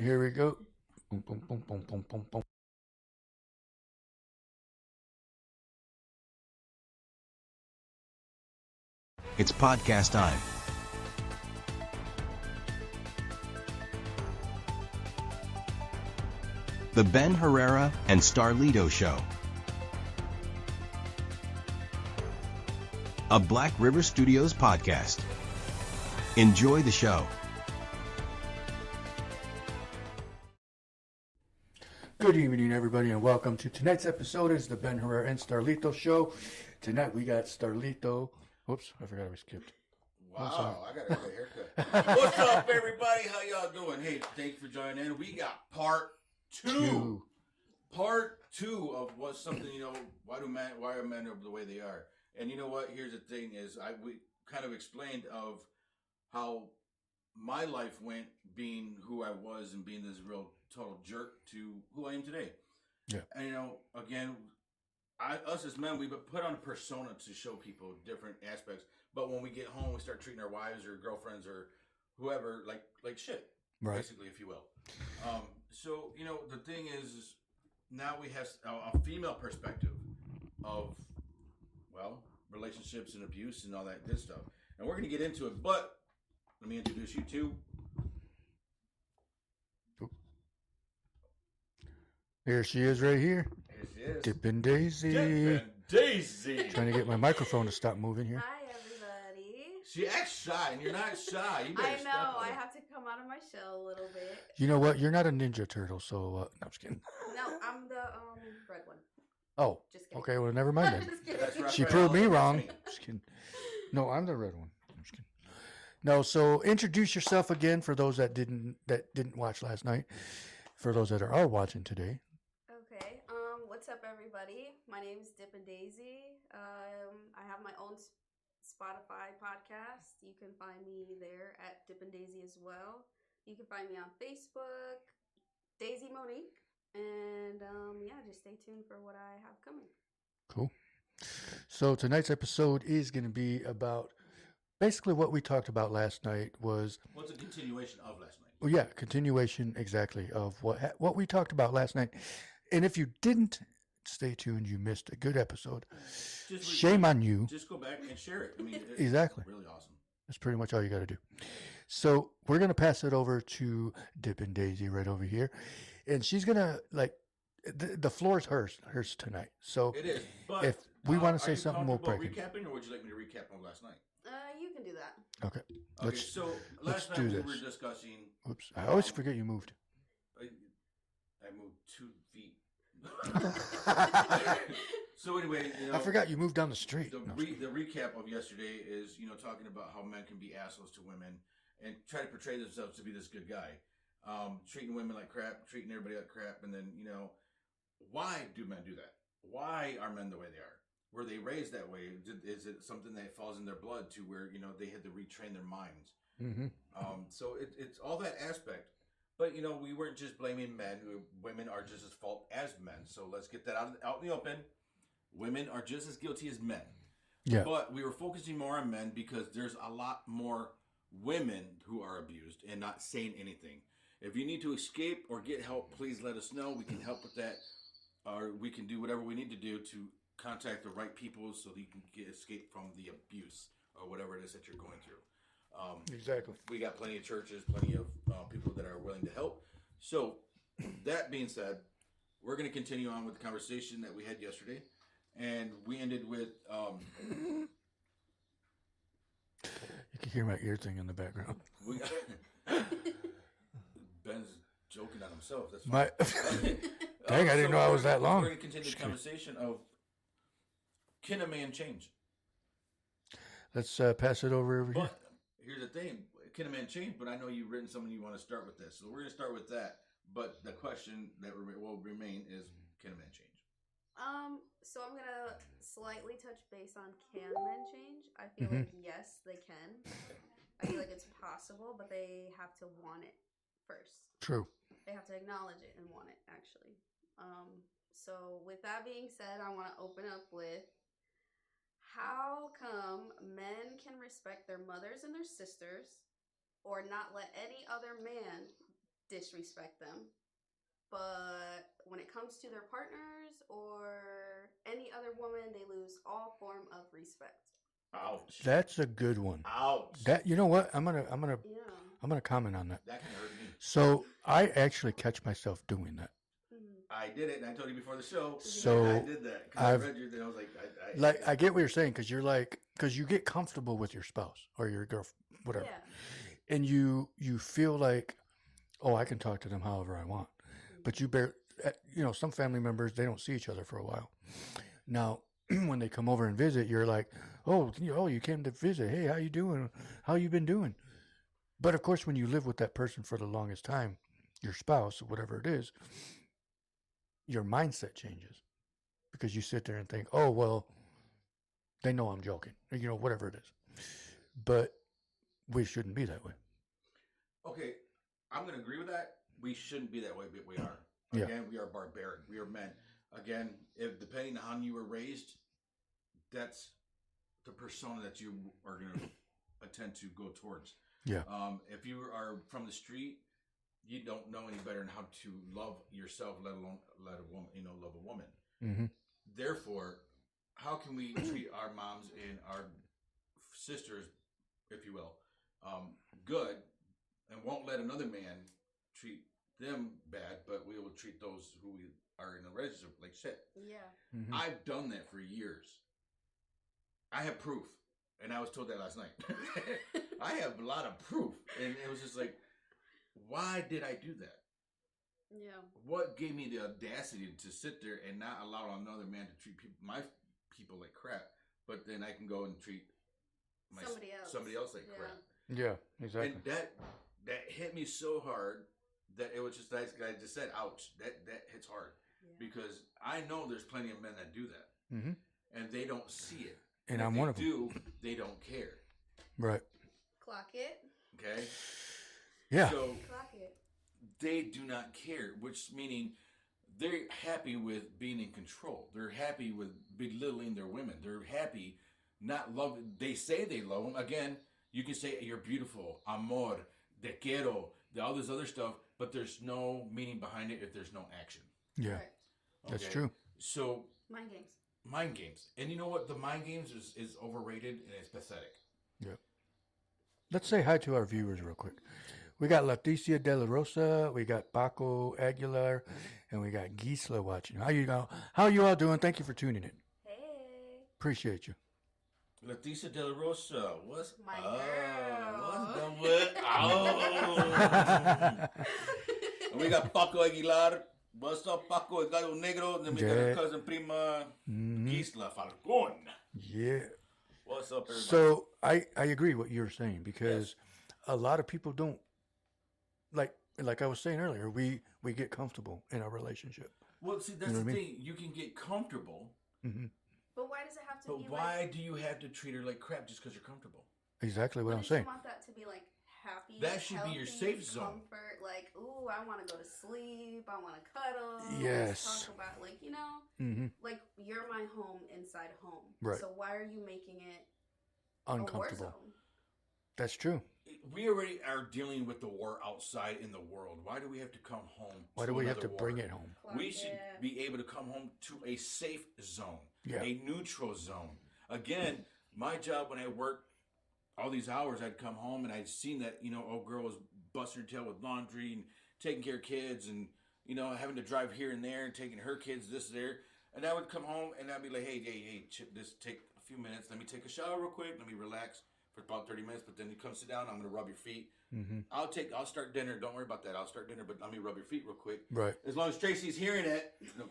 here we go. Boom, boom, boom, boom, boom, boom, boom. It's podcast time. The Ben Herrera and Starlito Show. A Black River Studios podcast. Enjoy the show. Good evening, everybody, and welcome to tonight's episode. It's the Ben Herrera and Starlito Show. Tonight we got Starlito. Whoops, I forgot we skipped. Wow, I got a haircut. What's up, everybody? How y'all doing? Hey, thanks for joining in. We got part two. Part two of what's something, why are men the way they are? And you know what? Here's the thing is we kind of explained of how my life went being who I was and being this real total jerk to who I am today. Yeah. And again, us as men, we put on a persona to show people different aspects. But when we get home, we start treating our wives or girlfriends or whoever like shit, right? Basically, if you will. So the thing is now we have a female perspective of relationships and abuse and all that good stuff, and we're gonna get into it. But let me introduce you to. Here she is, right here. Here she is. Dippin' Daisy. Dippin' Daisy. Trying to get my microphone to stop moving here. Hi, everybody. She acts shy, and you're not shy. You I know. I have to come out of my shell a little bit. You know what? You're not a Ninja Turtle, so no, I'm just kidding. No, I'm the red one. Oh, just kidding. Okay. Well, never mind then. Just kidding. That's right. She proved me wrong. Just kidding. No, I'm the red one. I'm just kidding. No, so introduce yourself again for those that didn't watch last night. For those that are watching today. Okay. What's up, everybody? My name is Dippin' Daisy. I have my own Spotify podcast. You can find me there at Dippin' Daisy as well. You can find me on Facebook, Daisy Monique. And just stay tuned for what I have coming. Cool. So tonight's episode is going to be about basically what we talked about last night was... What's a continuation of last night? Oh, yeah, continuation exactly of what we talked about last night. And if you didn't stay tuned, you missed a good episode. Shame on you. Just go back and share it. I mean, it's exactly. Really awesome. That's pretty much all you got to do. So we're going to pass it over to Dippin' Daisy right over here. And she's going to, the floor is hers tonight. So it is. But if we want to say something, we'll break it. Recapping, or would you like me to recap on last night? You can do that. Okay. So last night we were discussing... Oops. I always forget you moved. I moved 2 feet. So anyway, I forgot you moved down the street. The recap of yesterday is, talking about how men can be assholes to women and try to portray themselves to be this good guy. Treating women like crap, treating everybody like crap, and then, why do men do that? Why are men the way they are? Were they raised that way? Is it something that falls in their blood to where, they had to retrain their minds? Mm-hmm. So it's all that aspect. But, we weren't just blaming men. Women are just as fault as men. So let's get that out in the open. Women are just as guilty as men. Yeah. But we were focusing more on men because there's a lot more women who are abused and not saying anything. If you need to escape or get help, please let us know. We can help with that. Or we can do whatever we need to do to contact the right people so that you can escape from the abuse or whatever it is that you're going through. Exactly. We got plenty of churches, plenty of people that are willing to help. So, that being said, we're going to continue on with the conversation that we had yesterday. And we ended with... you can hear my ear thing in the background. Ben's joking on himself. That's fine. Dang, I didn't know I was that long. We're going to continue the conversation of, can a man change? Let's pass it over here. But here's the thing. Can a man change? But I know you've written something you want to start with this. So we're going to start with that. But the question that will remain is, can a man change? So I'm going to slightly touch base on can men change. I feel like, yes, they can. I feel like it's possible, but they have to want it first. True. They have to acknowledge it and want it, actually. So with that being said, I want to open up with how come men can respect their mothers and their sisters or not let any other man disrespect them. But when it comes to their partners or any other woman, they lose all form of respect. Ouch. That's a good one. Ouch. That you know what? I'm gonna Yeah. comment on that. That can hurt me. So I actually catch myself doing that. I did it, and I told you before the show. So I did that because I read your thing. I was like, I get what you're saying because you get comfortable with your spouse or your girlfriend, whatever, Yeah. and you feel like, oh, I can talk to them however I want, but some family members, they don't see each other for a while. Now, when they come over and visit, you're like, oh, you came to visit. Hey, how you doing? How you been doing? But of course, when you live with that person for the longest time, your spouse, whatever it is, your mindset changes because you sit there and think, oh, well, they know I'm joking, whatever it is. But we shouldn't be that way. okay, I'm going to agree with that. We shouldn't be that way, but we are. Yeah. Again, we are barbaric. We are men. Again, if depending on how you were raised, that's the persona that you are going to attend to go towards. Yeah. If you are from the street, you don't know any better than how to love yourself, let alone love a woman. Mm-hmm. Therefore, how can we treat our moms and our sisters, if you will, good, and won't let another man treat them bad, but we will treat those who we are in a relationship like shit. Yeah. Mm-hmm. I've done that for years. I have proof, and I was told that last night. I have a lot of proof, and it was just like, why did I do that? Yeah. What gave me the audacity to sit there and not allow another man to treat my people like crap, but then I can go and treat somebody else like crap? Yeah, exactly. And that hit me so hard that it was just like I just said, ouch. That hits hard because I know there's plenty of men that do that, Mm-hmm. and they don't see it. And if I'm they one of them. do, they don't care. Right. Clock it. Okay. Yeah. So Clock it. they do not care, which meaning they're happy with being in control. They're happy with belittling their women. They're happy not loving. They say they love them. Again, you can say you're beautiful, amor, te quiero, all this other stuff, but there's no meaning behind it if there's no action. Yeah. Right. That's Okay? true. So Mind games. mind games, and you know what? The mind games is overrated and it's pathetic. Yeah. Let's say hi to our viewers real quick. We got Leticia De La Rosa, we got Paco Aguilar, and we got Gisela watching. How you all doing? Thank you for tuning in. Hey. Appreciate you. Leticia De La Rosa, what's My up? girl. What's the what? Oh. And we got Paco Aguilar. What's up, Paco? El Gallo Negro. And then we got our cousin prima, Gisela Falcon. Yeah. What's up, everybody? So I agree what you're saying because a lot of people don't like I was saying earlier, we get comfortable in our relationship. Well, see, that's You know the what I mean? thing. You can get comfortable, Mm-hmm. But why does it have to but be why like... do you have to treat her like crap just because you're comfortable? Exactly what I'm Wouldn't saying. you want that to be like happy? That should be your healthy, safe zone. Comfort, like, ooh, I want to go to sleep. I want to cuddle. Yes. Let's talk about Mm-hmm. like you're my home inside home. Right. So why are you making it a war Uncomfortable. zone? That's true. We already are dealing with the war outside in the world. Why do we have to come home? Why to do we have another to war? bring it home? We should be able to come home to a safe zone, Yeah. a neutral zone. Again, my job when I worked all these hours, I'd come home and I'd seen that, old girl was busting her tail with laundry and taking care of kids and, having to drive here and there and taking her kids this, there. And I would come home and I'd be like, hey, Chip, just take a few minutes. Let me take a shower real quick. Let me relax for about 30 minutes. But then you come sit down. I'm going to rub your feet. Mm-hmm. I'll start dinner. Don't worry about that. I'll start dinner, but let me rub your feet real quick. Right. As long as Tracy's hearing it. No.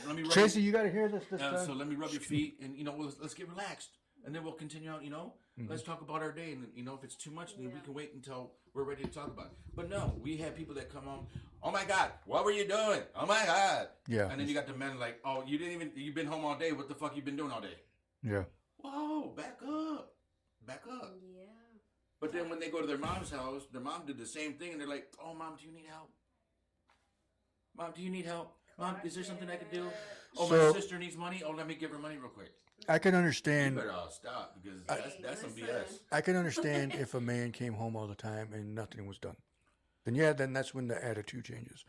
Let me rub Tracy, you got to hear this time. so let me rub your feet, and let's get relaxed, and then we'll continue on. Let's talk about our day, and if it's too much, then we can wait until we're ready to talk about it. But no, we have people that come home. Oh my God, what were you doing? Oh my God. Yeah. And then you got the men like, oh, you've been home all day. What the fuck you been doing all day? Yeah. Whoa, back up. Yeah. But then when they go to their mom's house, their mom did the same thing, and they're like, oh, Mom, do you need help? Mom, do you need help? Mom, is there something I can do? Oh, So- my sister needs money. Oh, let me give her money real quick. I can You understand. better all stop because that's some Listen. BS. I can understand if a man came home all the time and nothing was done. then that's when the attitude changes.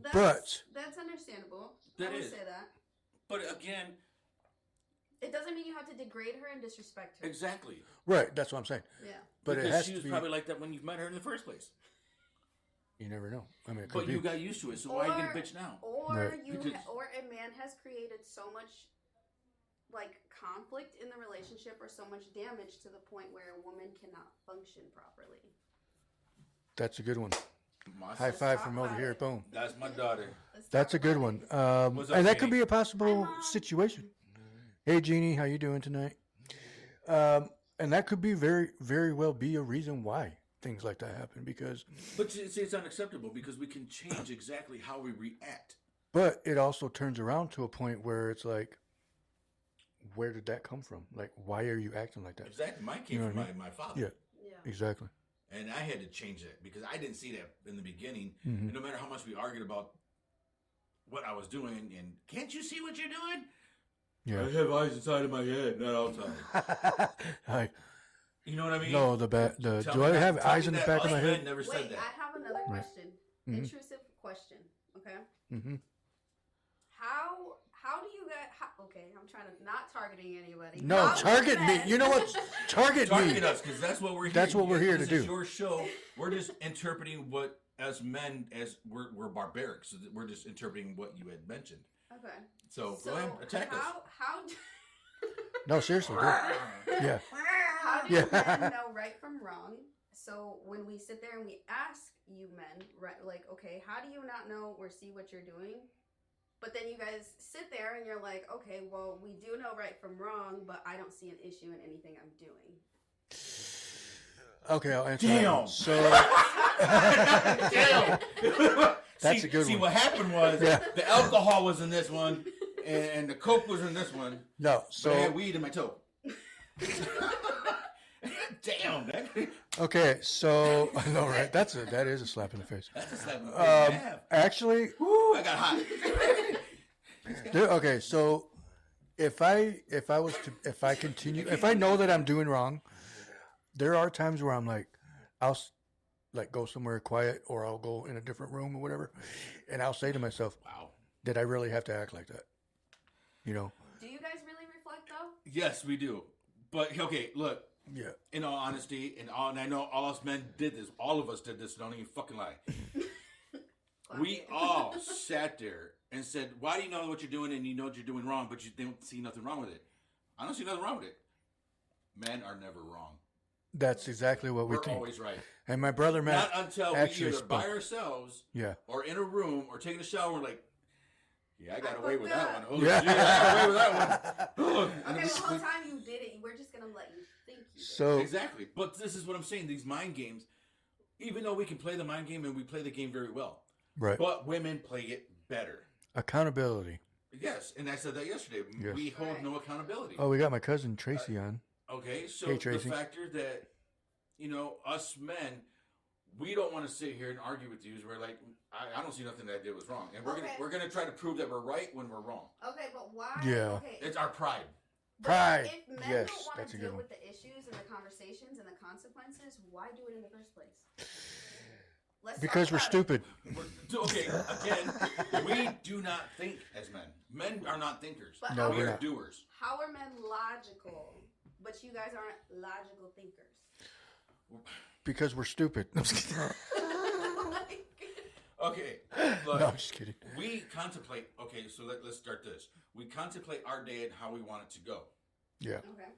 But that's understandable. That I would is. say that. But again, It doesn't mean you have to degrade her and disrespect her. exactly. right, that's what I'm saying. Yeah. But Because it has she to was be. probably like that when you met her in the first place. You never know. I mean, it could But be. you got used to it, so why are you gonna bitch now? Or Right. or a man has created so much like conflict in the relationship or so much damage to the point where a woman cannot function properly. That's a good one. My High sis- five talk from over about here. it. Boom. That's my daughter. Let's That's a talk good about one. it. What's up, And that could Jeannie? be a possible Hi, Mom. situation. Hey, Jeannie, how you doing tonight? And that could be very, very well be a reason why things like that happen because, But see, it's unacceptable because we can change exactly how we react. but it also turns around to a point where it's like, where did that come from? Like, why are you acting like that? Exactly. Mine came You know from what I my father. Yeah, Yeah. exactly. And I had to change that because I didn't see that in the beginning. Mhm. And no matter how much we argued about what I was doing, and can't you see what you're doing? Yeah. I have eyes inside of my head, not outside. Hi. You know what I mean? No, do Tell I me have that- tell eyes me in the that back of us my men head? never said Wait, that. I have another Right. question. Mhm. Intrusive question. Okay. Mm-hmm. How do you guys? Okay, I'm trying to not targeting anybody. No, How do target me. men- You know what? Target Target me. us because that's what we're here. That's what we're here to This is do. your show. We're just interpreting what as men as we're barbaric. So we're just interpreting what you had mentioned. Okay. So, go ahead, attack us. How No, seriously. Dude. Yeah. how do Yeah. men know right from wrong? So when we sit there and we ask you men, right, like, okay, how do you not know or see what you're doing? But then you guys sit there and you're like, okay, well, we do know right from wrong, but I don't see an issue in anything I'm doing. Okay, I'll answer that Damn. one. So, Damn. That's a good See, one. what happened was Yeah. the alcohol was in this one, and the coke was in this one. no. But I had So, weed in my toe. Damn, okay. So, I know, right? That is a slap in the face. that's a slap in the face and a half. Actually, Woo, I got hot. okay. So, if I know that I'm doing wrong, there are times where I'm like, like go somewhere quiet, or I'll go in a different room or whatever, and I'll say to myself, Wow. did I really have to act like that? You know? Do you guys really reflect though? Yes, we do. But okay, look. Yeah. In all honesty, and I know all us men did this. All of us did this. Don't even fucking lie. We all sat there and said, "Why do you know what you're doing and you know what you're doing wrong, but you don't see nothing wrong with it?" I don't see nothing wrong with it. Men are never wrong. That's exactly what we We're think. always right. And my brother Matt Not until we actually either by spoke. ourselves Yeah. or in a room or taking a shower. We're like, "Yeah, I got I away with fucked that up. one. Holy shit, I got away with that one." And Okay, it the was- whole time you did it, we're just gonna let you think you did. So Exactly. But this is what I'm saying. These mind games, even though we can play the mind game and we play the game very well, right. but women play it better. Accountability. Yes, and I said that yesterday. Yes. We hold Right. no accountability. Oh, we got my cousin Tracy on. Okay, so Hey, the Tracy. factor that, us men, we don't want to sit here and argue with you. We're like, I don't see nothing that I did was wrong, and Okay. we're gonna try to prove that we're right when we're wrong. Okay, but why? Yeah. Okay, It's our pride. but Pride. If men Yes, don't want that's to a good deal one. with the issues and the conversations and the consequences, why do it in the first place? Let's Because talk we're about it. stupid. Okay, again, we do not think as men. Men are not thinkers. But No, we we're are not. doers. How are men logical, but you guys aren't logical thinkers? Because we're stupid. I'm just kidding. Like, Okay, No, look, I'm just kidding. we contemplate. Okay, so let's start this. We contemplate our day and how we want it to go. Yeah. okay.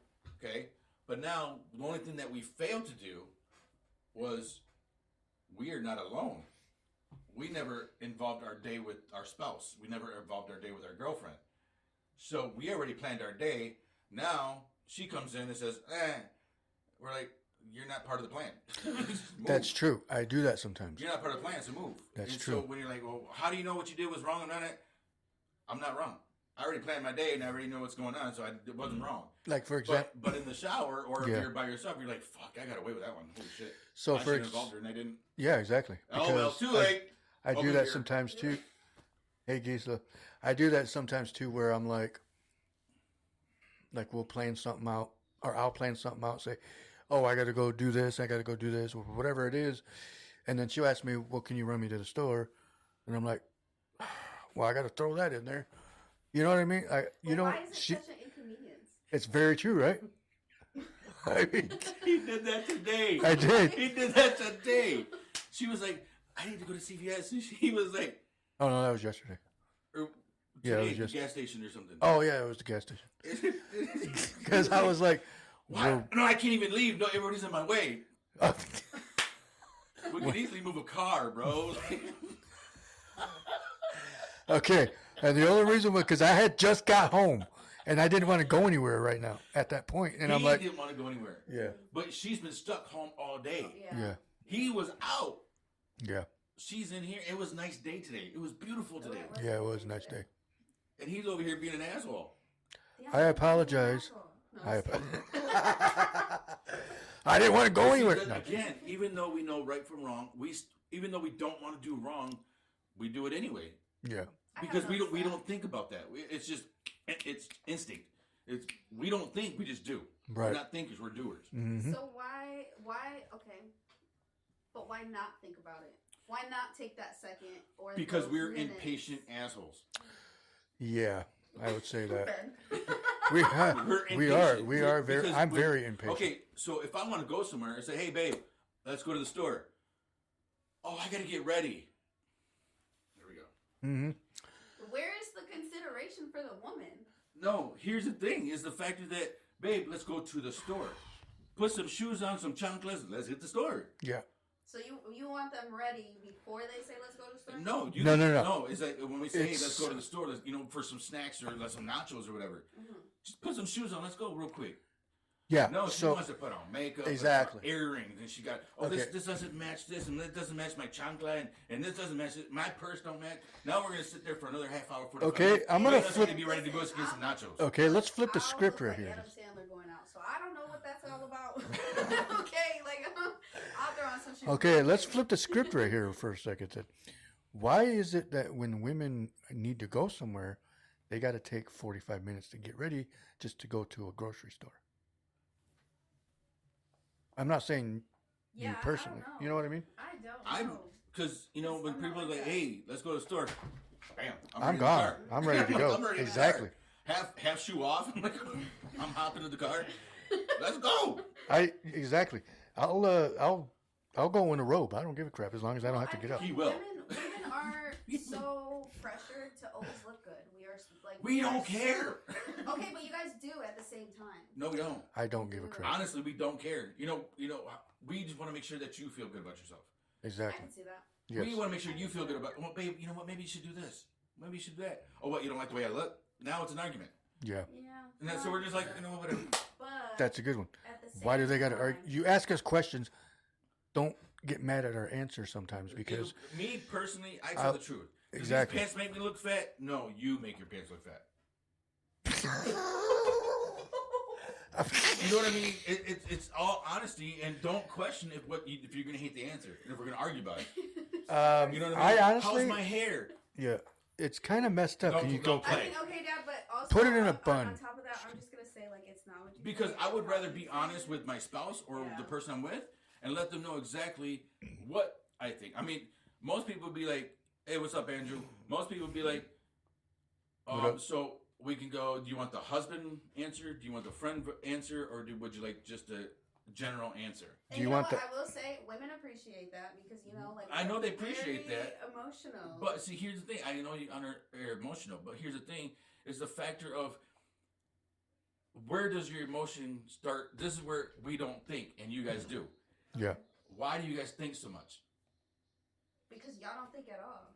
Okay, but now the only thing that we failed to do was we are not alone. We never involved our day with our spouse. We never involved our day with our girlfriend. So we already planned our day. Now she comes in and says, we're like, you're not part of the plan. Move. That's true. I do that sometimes. You're not part of the plan, so move. That's and true. So when you're like, well, how do you know what you did was wrong or not? I'm not wrong. I already planned my day and I already know what's going on, so it wasn't wrong. Like, for example, But in the shower or if Yeah. you're by yourself, you're like, fuck, I got away with that one. Holy shit. so I for should have involved her and I didn't. yeah, exactly. Oh, well, Because too late. I do Over that here. sometimes too. Hey, Gisela, I do that sometimes too, where I'm like we'll plan something out, or I'll plan something out. Say, oh, I got to go do this. I got to go do this, or whatever it is. And then she'll ask me, well, can you run me to the store? And I'm like, well, I got to throw that in there. You know what I mean? Why is it such an inconvenience? It's very true, right? I mean, He did that today. I did. He did that today. She was like, I need to go to CVS. And he was like, Oh, no, that was yesterday. or Yeah, it today, was just- gas station or something. Oh, yeah, it was the gas station. Because I was like, What? No, I can't even leave. No, everybody's in my way. well, We can easily move a car, bro. okay. And the only reason was because I had just got home and I didn't want to go anywhere right now at that point. And I'm He like, didn't want to go anywhere. yeah, But she's been stuck home all day. yeah, He was out. yeah. She's in here. It was a nice day today. It was beautiful today. Yeah, it was a nice day. And he's over here being an asshole. I apologize. No, I didn't want to go anywhere. Because, No. again, even though we know right from wrong, even though we don't want to do wrong, we do it anyway. Yeah, Because we don't think about that. It's just it's instinct. We don't think, we just do. Right. We're not thinkers, we're doers. hmm So why? Okay, but why not think about it? Why not take that second or Because those we're minutes? impatient assholes. Yeah, I would say that. Ben. We We're we impatient. are very. Because I'm we're- very impatient. Okay, so if I want to go somewhere and say, hey, babe, let's go to the store. Oh, I got to get ready. There we go. hmm Where is the consideration for the woman? No, here's the thing, is the factor that, babe, let's go to the store. Put some shoes on, some chanclas, let's hit the store. Yeah. So you want them ready before they say let's go to the store? No, No. No, it's like when we say, hey, let's It's- go to the store, let's, for some snacks or some nachos or whatever. Mhm. Just put some shoes on, let's go real quick. Yeah. No, she so wants to put on makeup, Exactly. and earrings, and she got, Okay. this doesn't match this, and that doesn't match my chancla, and this doesn't match it. My purse don't match. Now we're gonna sit there for another half hour. Okay, I'm gonna flip- Be ready to go get some nachos. okay, let's flip the I script look right like here. Adam Sandler going out, so I don't know what that's all about. Okay, like I'll throw on some shit. Okay, let's flip the script right here for a second. Then, why is it that when women need to go somewhere, they got to take 45 minutes to get ready just to go to a grocery store? I'm not saying Yeah, you personally. I don't You know what I mean? I don't I'm know. because when I'm not people are like like, that. hey, let's go to the store. Bam, I'm ready in the gone. car. I'm ready to go. I'm ready in the Exactly. car. Half shoe off. I'm like, I'm hopping in the car. Let's go. Exactly. I'll go in a robe. I don't give a crap as long as I don't have to get up. He will. Women are so pressured to always look good. We are like We are don't so- care. Okay, but you guys do at the same time. No, we don't. I don't give a crap. Honestly, we don't care. We just want to make sure that you feel good about yourself. I Exactly. can see that. Yes. We want to make sure you feel good about. Well, babe, you know what? Maybe you should do this. Maybe you should do that. Oh, what? You don't like the way I look? Now it's an argument. Yeah. Yeah. And then, so we're just like, whatever. But That's a good one. at the same Why do they got to time, argue? You ask us questions. Don't get mad at our answers sometimes because Me personally, I tell I'll- the truth. Does exactly. These pants make me look fat? No, you make your pants look fat. You know what I mean? It's all honesty, and don't question if you're gonna hate the answer, and if we're gonna argue about it. You know what I mean? I honestly, How's my hair? yeah, it's kind of messed up. Don't- Can you don't go? play. I mean, okay, Dad, but also Put it in a on bun. top of that, I'm just gonna say like it's not what you Because think. I would rather be honest with my spouse or Yeah. the person I'm with, and let them know exactly what I think. I mean, most people would be like, "Hey, what's up, Andrew?" Most people would be like, What up? "So we can go. Do you want the husband answer? Do you want the friend answer, or would you like just a general anser?" And Do you know want what? the- I will say, women appreciate that because like I know they we're appreciate very that. Emotional. But see, here's the thing. I know you are emotional, but here's the thing: is the factor of where does your emotion start? This is where we don't think, and you guys do. Yeah. Why do you guys think so much? because y'all don't think at all.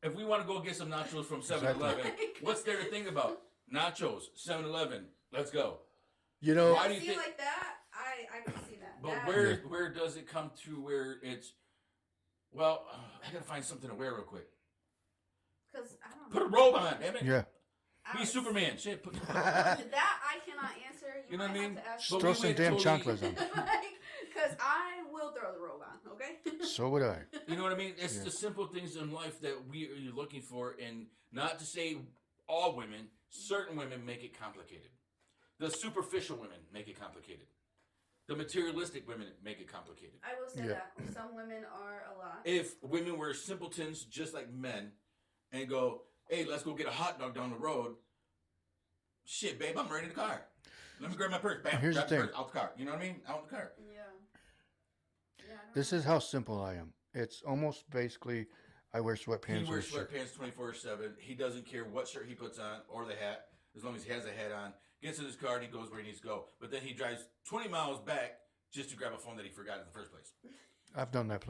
If we want to go get some nachos from 7-Eleven, what's there to think about? Nachos, 7-Eleven, let's go. You know, Why do you See think? like that? I can see that. But That- where does it come to where it's? Well, I gotta find something to wear real quick. Cause I don't Put a know. robe on, damn it. yeah. Be I- Superman. Shit. Put, That I cannot answer. You know what I might have mean? to ask But Throw we some went damn totally- chanclas on. Because I will throw the robe on. Okay. So would I. You know what I mean? It's Yeah. the simple things in life that we are looking for, and not to say all women, certain women make it complicated. The superficial women make it complicated. The materialistic women make it complicated. I will say that some women are a lot. If women were simpletons just like men and go, hey, let's go get a hot dog down the road. Shit, babe, I'm right in the car. Let me grab my purse. Bam, Here's grab the the thing. purse, out the car. You know what I mean? Out the car. Yeah. Yeah. I don't This know. is how simple I am. It's almost basically I wear sweatpants. He wears or a shirt. sweatpants 24/7. He doesn't care what shirt he puts on or the hat, as long as he has a hat on. Gets in his car and he goes where he needs to go. But then he drives 20 miles back just to grab a phone that he forgot in the first place. I've done that a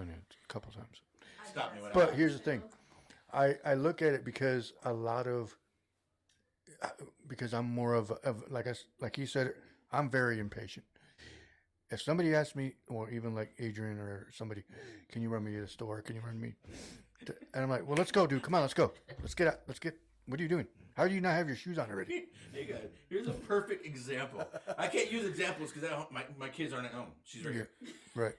couple times. I Stop me guess. when But here's the thing. I look at it because because I'm more of like you said, I'm very impatient. If somebody asks me, or even like Adrian or somebody, can you run me to the store? Can you run me? And I'm like, well, let's go, dude. Come on, let's go. Let's get out. What are you doing? How do you not have your shoes on already? Hey guys, here's a perfect example. I can't use examples because my kids aren't at home. She's right here. Right.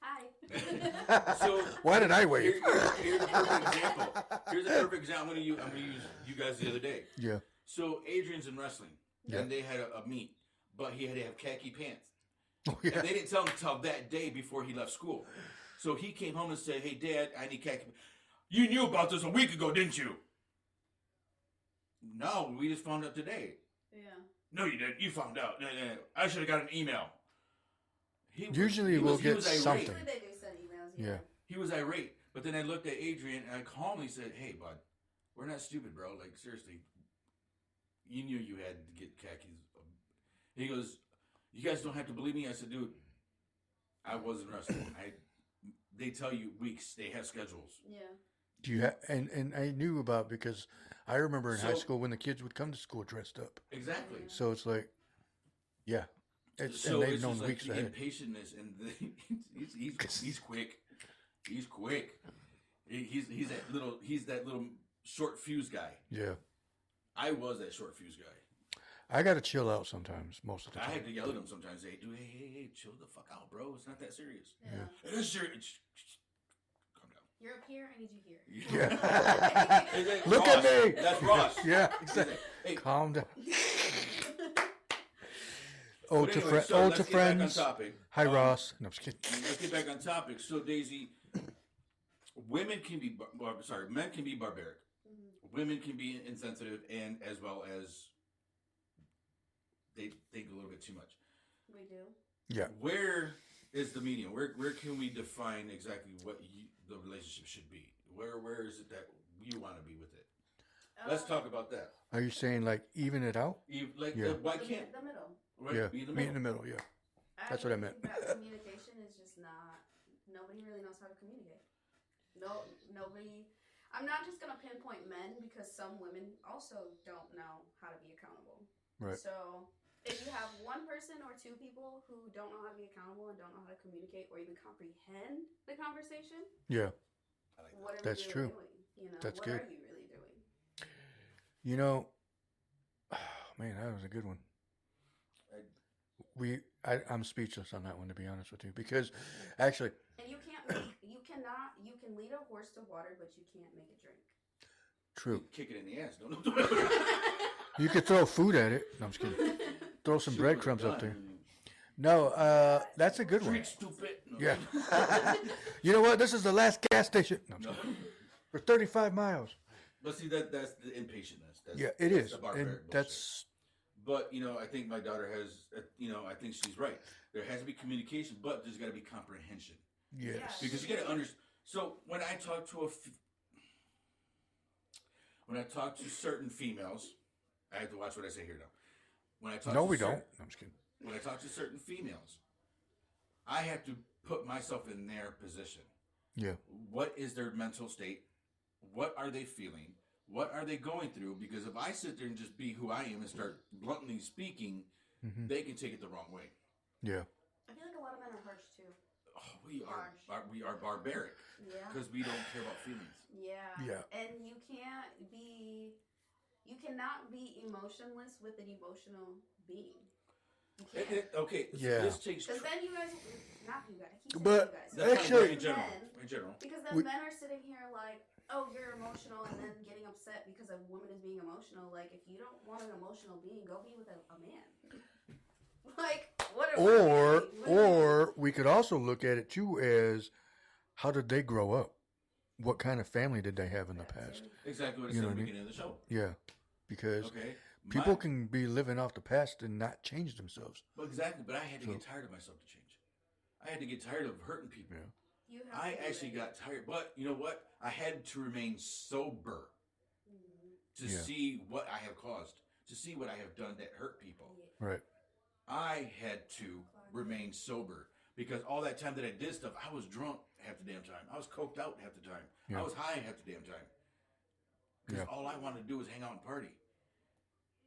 Hi. So Why did I wait? here's a perfect example. Here's a perfect example. I'm gonna use you guys the other day. Yeah. So Adrian's in wrestling, Yeah. and they had a meet, but he had to have khaki pants. Oh, yeah. And they didn't tell him until that day before he left school. So he came home and said, "Hey, Dad, I need khaki." You knew about this a week ago, didn't you? No, we just found out today. Yeah. No, you didn't. You found out. I should have got an email. Usually we'll get irate. something. Usually they do send emails. Yeah. He was irate. But then I looked at Adrian and I calmly said, "Hey, bud, we're not stupid, bro. Like, seriously, you knew you had to get khakis." He goes, "You guys don't have to believe me." I said, "Dude, I wasn't wrestling. They tell you weeks. They have schedules." Yeah. Do you and I knew about because I remember in high So- school when the kids would come to school dressed up. Exactly. So it's like, yeah, and So they've it's known just like weeks the ahead. impatientness, and he's quick. He's quick. He's that little short fuse guy. Yeah, I was that short fuse guy. I got to chill out sometimes. Most of the I time. had to yell at him sometimes. Hey, dude, hey, chill the fuck out, bro. It's not that serious. Yeah. It is serious. Calm down. You're up here. I need you here. Yeah. Hey, hey, Look Ross, at me. That's Ross. Yeah, He's like, exactly. hey, Calm down. but anyway, so let's to get back on friends. topic. Hi, Ross. No, I'm just kidding. Let's get back on topic. So, Daisy, men can be barbaric. Women can be insensitive, and as well as they think a little bit too much. We do. Yeah. Where is the medium? Where can we define exactly what the relationship should be? Where is it that you want to be with it? Let's talk about that. Are you saying like even it out? Yeah. Why The can't middle. right, Yeah. be in the Meet in middle? the middle. Yeah. That's what I meant. think that communication is just not. Nobody really knows how to communicate. Nobody. I'm not just gonna pinpoint men because some women also don't know how to be accountable. Right. So if you have one person or two people who don't know how to be accountable and don't know how to communicate or even comprehend the conversation, Yeah. what are That's we true. really doing? You know, That's what good. are you really doing? You know, man, that was a good one. I'm speechless on that one, to be honest with you, because actually, And you can lead a horse to water, but you can't make it drink. true. Kick it in the ass. Don't. You could throw food at it. No, I'm just kidding. Throw some breadcrumbs up there. No, that's a good one. Drink, stupid. No. Yeah. You know what? This is the last gas station. No, I'm just kidding. For 35 miles. But see, that's the impatientness. That's, Yeah, it that's is, the barbaric and bullshit. that's But I think my daughter has. I think she's right. There has to be communication, but there's got to be comprehension. yes. Because you got to understand. So when I talk to certain females, I have to watch what I say here now. When I talk No, to we don't. No, I'm just kidding. When I talk to certain females, I have to put myself in their position. Yeah. What is their mental state? What are they feeling? What are they going through? Because if I sit there and just be who I am and start bluntly speaking, Mm-hmm. they can take it the wrong way. Yeah. I feel like a lot of men are harsh too. Oh, we are barbaric Yeah. because we don't care about feelings. Yeah. Yeah. And you cannot be emotionless with an emotional being. You can't. Okay, so Yeah. this takes. Because then you guys, not you guys, I keep saying But- you guys. That's Actually- in general. Men. In general. Because then We- men are sitting here like, oh, you're emotional, and then getting upset because a woman is being emotional. Like, if you don't want an emotional being, go be with a man. Like, What are we doing? What are we Or we could also look at it too as how did they grow up? What kind of family did they have in the past? Exactly what I You said know at the what I mean? beginning of the show. Yeah, because Okay. people can be living off the past and not change themselves. Well, exactly, but I had to get tired of myself to change. I had to get tired of hurting people. Yeah. You have I to do actually it. got tired, but you know what? I had to remain sober to Yeah. see what I have caused, to see what I have done that hurt people. Right. I had to remain sober because all that time that I did stuff, I was drunk half the damn time. I was coked out half the time. Yeah. I was high half the damn time. Because Yeah. all I wanted to do was hang out and party.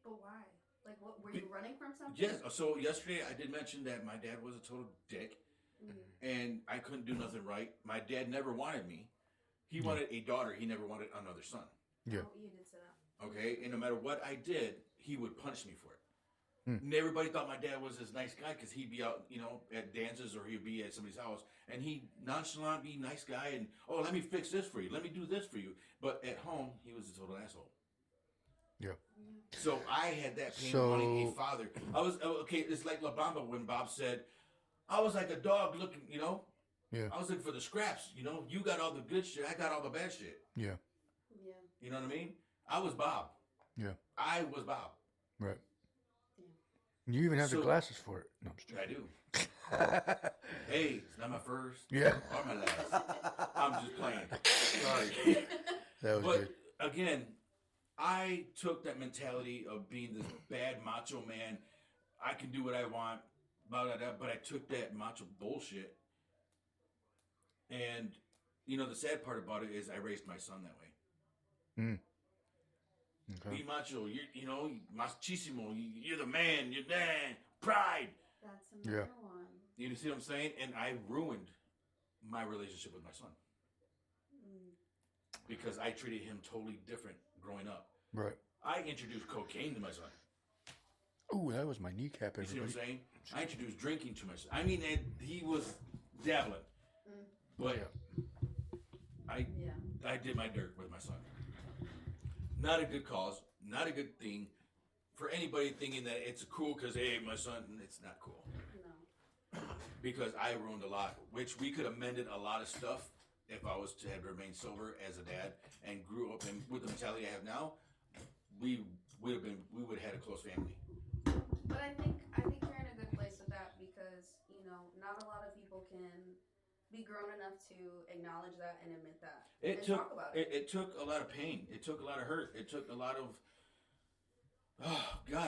But why? Like, what were you running from something? Yes. So yesterday I did mention that my dad was a total dick, and I couldn't do nothing right. My dad never wanted me. He wanted a daughter. He never wanted another son. Yeah. Oh, you did say that. Okay, and no matter what I did, he would punish me for it. Hmm. And everybody thought my dad was this nice guy because he'd be out, at dances or he'd be at somebody's house, and he'd nonchalant be nice guy and let me fix this for you, let me do this for you. But at home, he was a total asshole. Yeah. So I had that pain So- of wanting a father. I was okay. It's like La Bamba when Bob said, "I was like a dog looking, Yeah. I was looking for the scraps. You got all the good shit, I got all the bad shit. Yeah. Yeah. You know what I mean? I was Bob. Yeah. I was Bob. Right. You even have the So- glasses for it. No, I'm just I do. joking. Hey, it's not my first Yeah. or my last. I'm just playing. Sorry. That was But good. again, I took that mentality of being this bad macho man. I can do what I want, blah, blah, blah, but I took that macho bullshit. And, the sad part about it is I raised my son that way. Okay. Be macho, machismo, you're the man, you're man, pride. That's another one. You see what I'm saying? And I ruined my relationship with my son. Because I treated him totally different growing up. Right. I introduced cocaine to my son. Ooh, that was my kneecap, You see what I'm everybody. saying? I introduced drinking to my son. I mean, he was dabbling. But Yeah. I did my dirt with my son. Not a good cause. Not a good thing for anybody thinking that it's cool because, hey, my son, it's not cool. No. Because I ruined a lot, which we could have mended a lot of stuff if I was to have remained sober as a dad and grew up with the mentality I have now. We would have had a close family. But I think you're in a good place with that because not a lot of people can be grown enough to acknowledge that and admit that and talk about it. It took a lot of pain. It took a lot of hurt. It took a lot of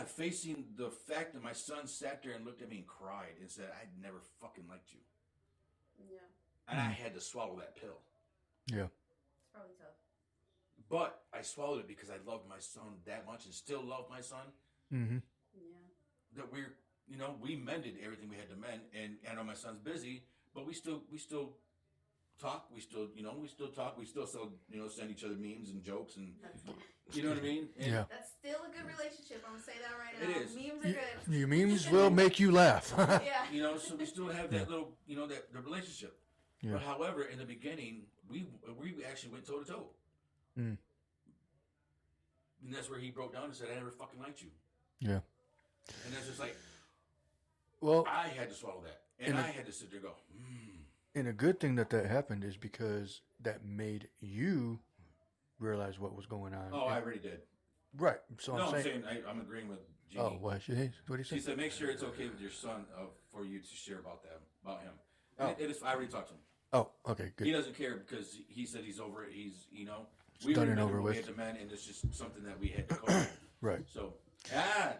facing the fact that my son sat there and looked at me and cried and said, "I never fucking liked you," Yeah. and I had to swallow that pill. Yeah. It's probably tough. But I swallowed it because I loved my son that much and still love my son. Mm-hmm. Yeah. That we mended everything we had to mend, and I know my son's busy, but we still talk. We still talk. We still send each other memes and jokes, and you know what I mean. And Yeah. That's still a good relationship. I'm gonna say that right It now. is. Memes are good. Your memes will make you laugh. Yeah. So we still have that little, the relationship. Yeah. But however, in the beginning, we actually went toe to toe. Mm. And that's where he broke down and said, "I never fucking liked you." Yeah. And that's just like, Well, I had to swallow that, and I had to sit there and go, and a good thing that happened is because that made you realize what was going on. "Oh, I already did." Right. So No, I'm I'm saying. saying I'm agreeing with Jeannie. Oh, what did he She say? said, "Make sure it's okay with your son for you to share about him." Oh. And it is. I already talked to him. Oh, okay, He good. doesn't care because he said he's over it. He's done and over We with. had to mend, and it's just something that we had to cope with. Right. So, So- I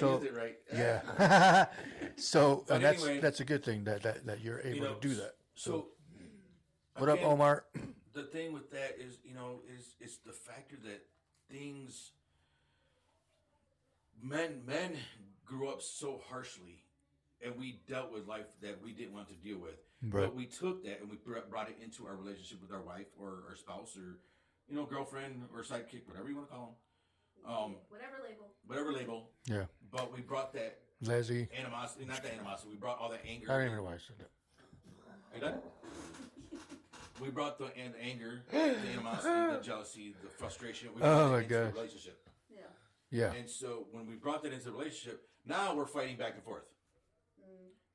used it right. Yeah. So But and anyway, that's a good thing that you're able to do that. So, What up, again, Omar? The thing with that is, is the factor that things men grew up so harshly, and we dealt with life that we didn't want to deal with. Right. But we took that and we brought it into our relationship with our wife or our spouse or girlfriend or sidekick, whatever you want to call them. Whatever label. Yeah. But we brought that Leslie. animosity, not the animosity. We brought all that anger. I don't even know why I said that. Are you done? We brought the anger, the animosity, the jealousy, the frustration. We brought Oh, that my into the gosh. relationship. Yeah. Yeah. And so when we brought that into the relationship, now we're fighting back and forth.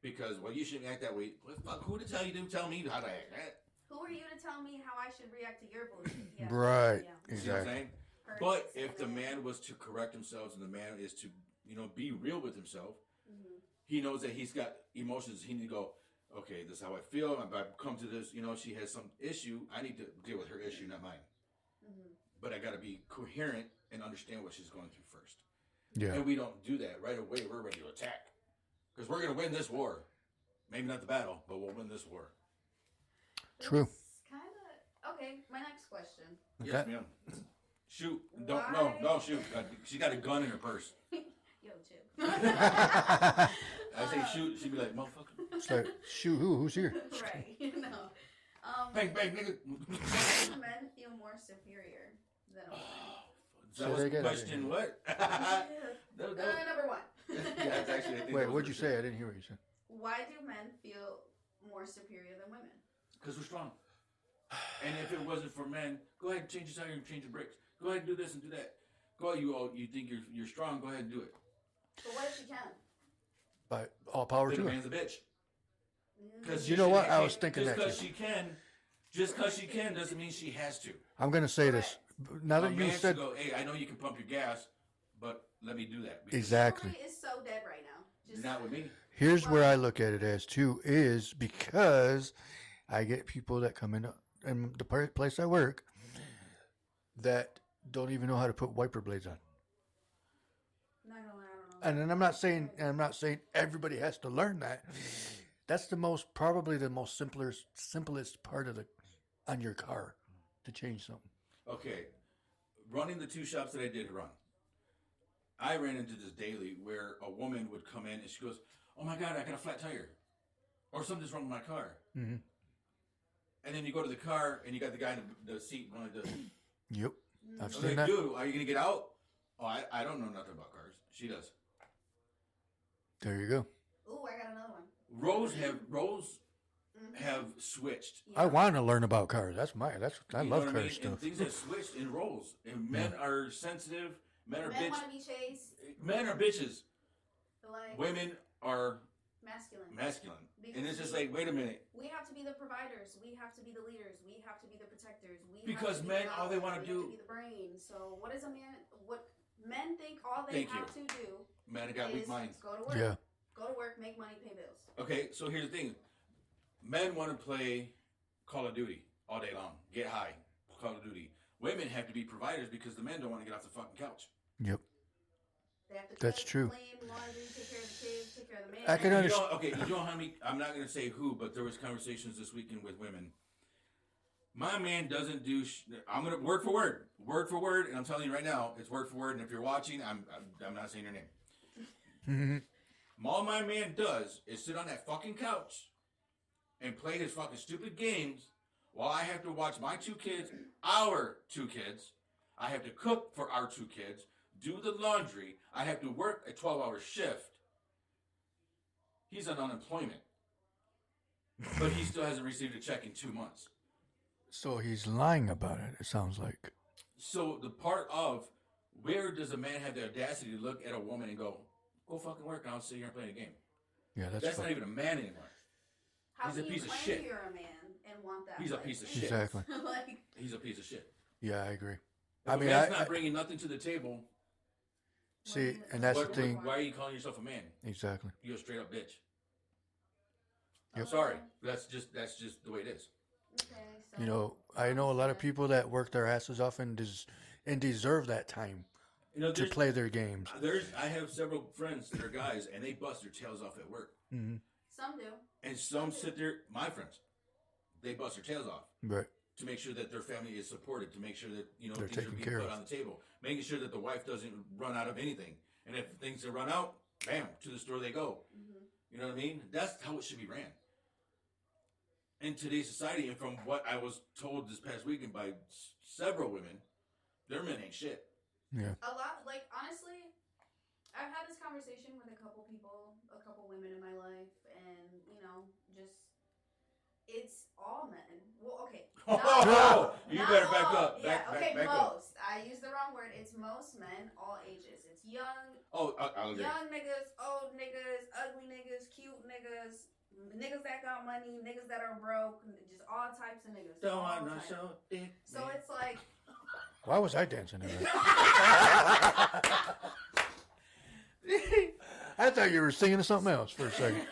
Because, well, you shouldn't act that way. Well, fuck, who to tell you to tell me how to act? Who are you to tell me how I should react to your bullshit? Yeah. Right. Yeah. See what I'm Exactly. saying? But if the man was to correct himself and the man is to, be real with himself, he knows that he's got emotions. He need to go, okay, this is how I feel. I've come to this, she has some issue. I need to deal with her issue, not mine. But I got to be coherent and understand what she's going through first. Yeah. And we don't do that right away. We're ready to attack. Because we're going to win this war. Maybe not the battle, but we'll win this war. True. Kind of. Okay, my next question. Yes, Okay. ma'am. Shoot. Don't shoot. She got a gun in her purse. Yo, chill. I say shoot, she'd be like, motherfucker. It's like, shoot, who's here? Right. No. Bang, bang, nigga. Why do men feel more superior than a woman? That was question what? Number one. Yeah, it's actually, I think Wait, that what'd you was say? I didn't hear what you said. Why do men feel more superior than women? Because we're strong. And if it wasn't for men, go ahead and change your tire and change your brakes. Go ahead and do this and do that. Go ahead, you think you're strong, go ahead and do it. But what if she can? But all power Then to the her. man's a bitch. You know what? I was thinking that Just too. because she can doesn't mean she has to. I'm going to say this. Now A that you man said... should go, hey, I know you can pump your gas, but let me do that. Because Exactly. Chivalry is so dead right now. Just not with me. Here's where I look at it as too, is because I get people that come in the place I work that don't even know how to put wiper blades on. Not gonna lie, I don't know. And then I'm not saying everybody has to learn that. That's probably the most simplest part of on your car to change something. Okay, running the two shops that I did run, I ran into this daily where a woman would come in and she goes, "Oh my God, I got a flat tire, or something's wrong with my car." Mm-hmm. And then you go to the car and you got the guy in the seat going to. Yep, I've Okay, seen that. dude, are you gonna get out? Oh, I don't know nothing about cars. She does. There you go. Ooh, I got another one. Rose have switched. I want to learn about cars. I You know love what I car mean? stuff. And things have switched in roles. And men are sensitive. Men are Men bitch. want to be chased. Men are bitches. Like Women are masculine. And it's just like, wait a minute. We have to be the providers. We have to be the leaders. We have to be the protectors. Because have to men, be the all they alpha. wanna We do- have to be the brain. So what is a man? What men think all they Thank have you. to do Men have got is weak minds. go to work. Yeah. Go to work, make money, pay bills. Okay, so here's the thing. Men want to play Call of Duty all day long. Get high. Call of Duty. Women have to be providers because the men don't want to get off the fucking couch. Yep. They have to That's cook, true. clean, laundry, take care of the kids, take care of the man. I can understand. Okay, you know how many, I'm not going to say who, but there was conversations this weekend with women. My man doesn't do, I'm going to, word for word, and I'm telling you right now, it's word for word, and if you're watching, I'm not saying your name. Mm-hmm. All my man does is sit on that fucking couch and play his fucking stupid games while I have to watch my two kids, our two kids. I have to cook for our two kids, do the laundry. I have to work a 12-hour shift. He's on unemployment. But he still hasn't received a check in 2 months. So he's lying about it, it sounds like. So the part of where does a man have the audacity to look at a woman and go fucking work and I'll sit here and play a game? Yeah, That's not even a man anymore. How He's a can piece you of claim shit. you're a man and want that? He's a life? piece of shit. Exactly. Like, He's a piece of shit. Yeah, I agree. If I a mean, man's not bringing nothing to the table, see, and that's the thing. why are you calling yourself a man? Exactly. You're a straight up bitch. Yep. I'm sorry. That's just the way it is. okay, so You know, I know a lot of people that work their asses off and deserve that time You know, to play their games. I have several friends that are guys, and they bust their tails off at work. Mm-hmm. some do. And some sit there, my friends, they bust their tails off Right. to make sure that their family is supported, to make sure that, They're things are taken being care put of. on the table, making sure that the wife doesn't run out of anything. And if things are run out, bam, to the store they go. Mm-hmm. You know what I mean? That's how it should be ran. In today's society, and from what I was told this past weekend by several women, their men ain't shit. Yeah. A lot, like, honestly, I've had this conversation with a couple people, a couple women in my life, and, just, it's all men. Well, okay. Oh, you better back all. up. Yeah, Back okay, up. most. I I used the wrong word. It's most men, all ages. It's young, Oh, I'll agree. young niggas, old niggas, ugly niggas, cute niggas, niggas that got money, niggas that are broke, just all types of niggas. Don't all want no types. show dick. So it's like, Why was I dancing in that? I thought you were singing something else for a second.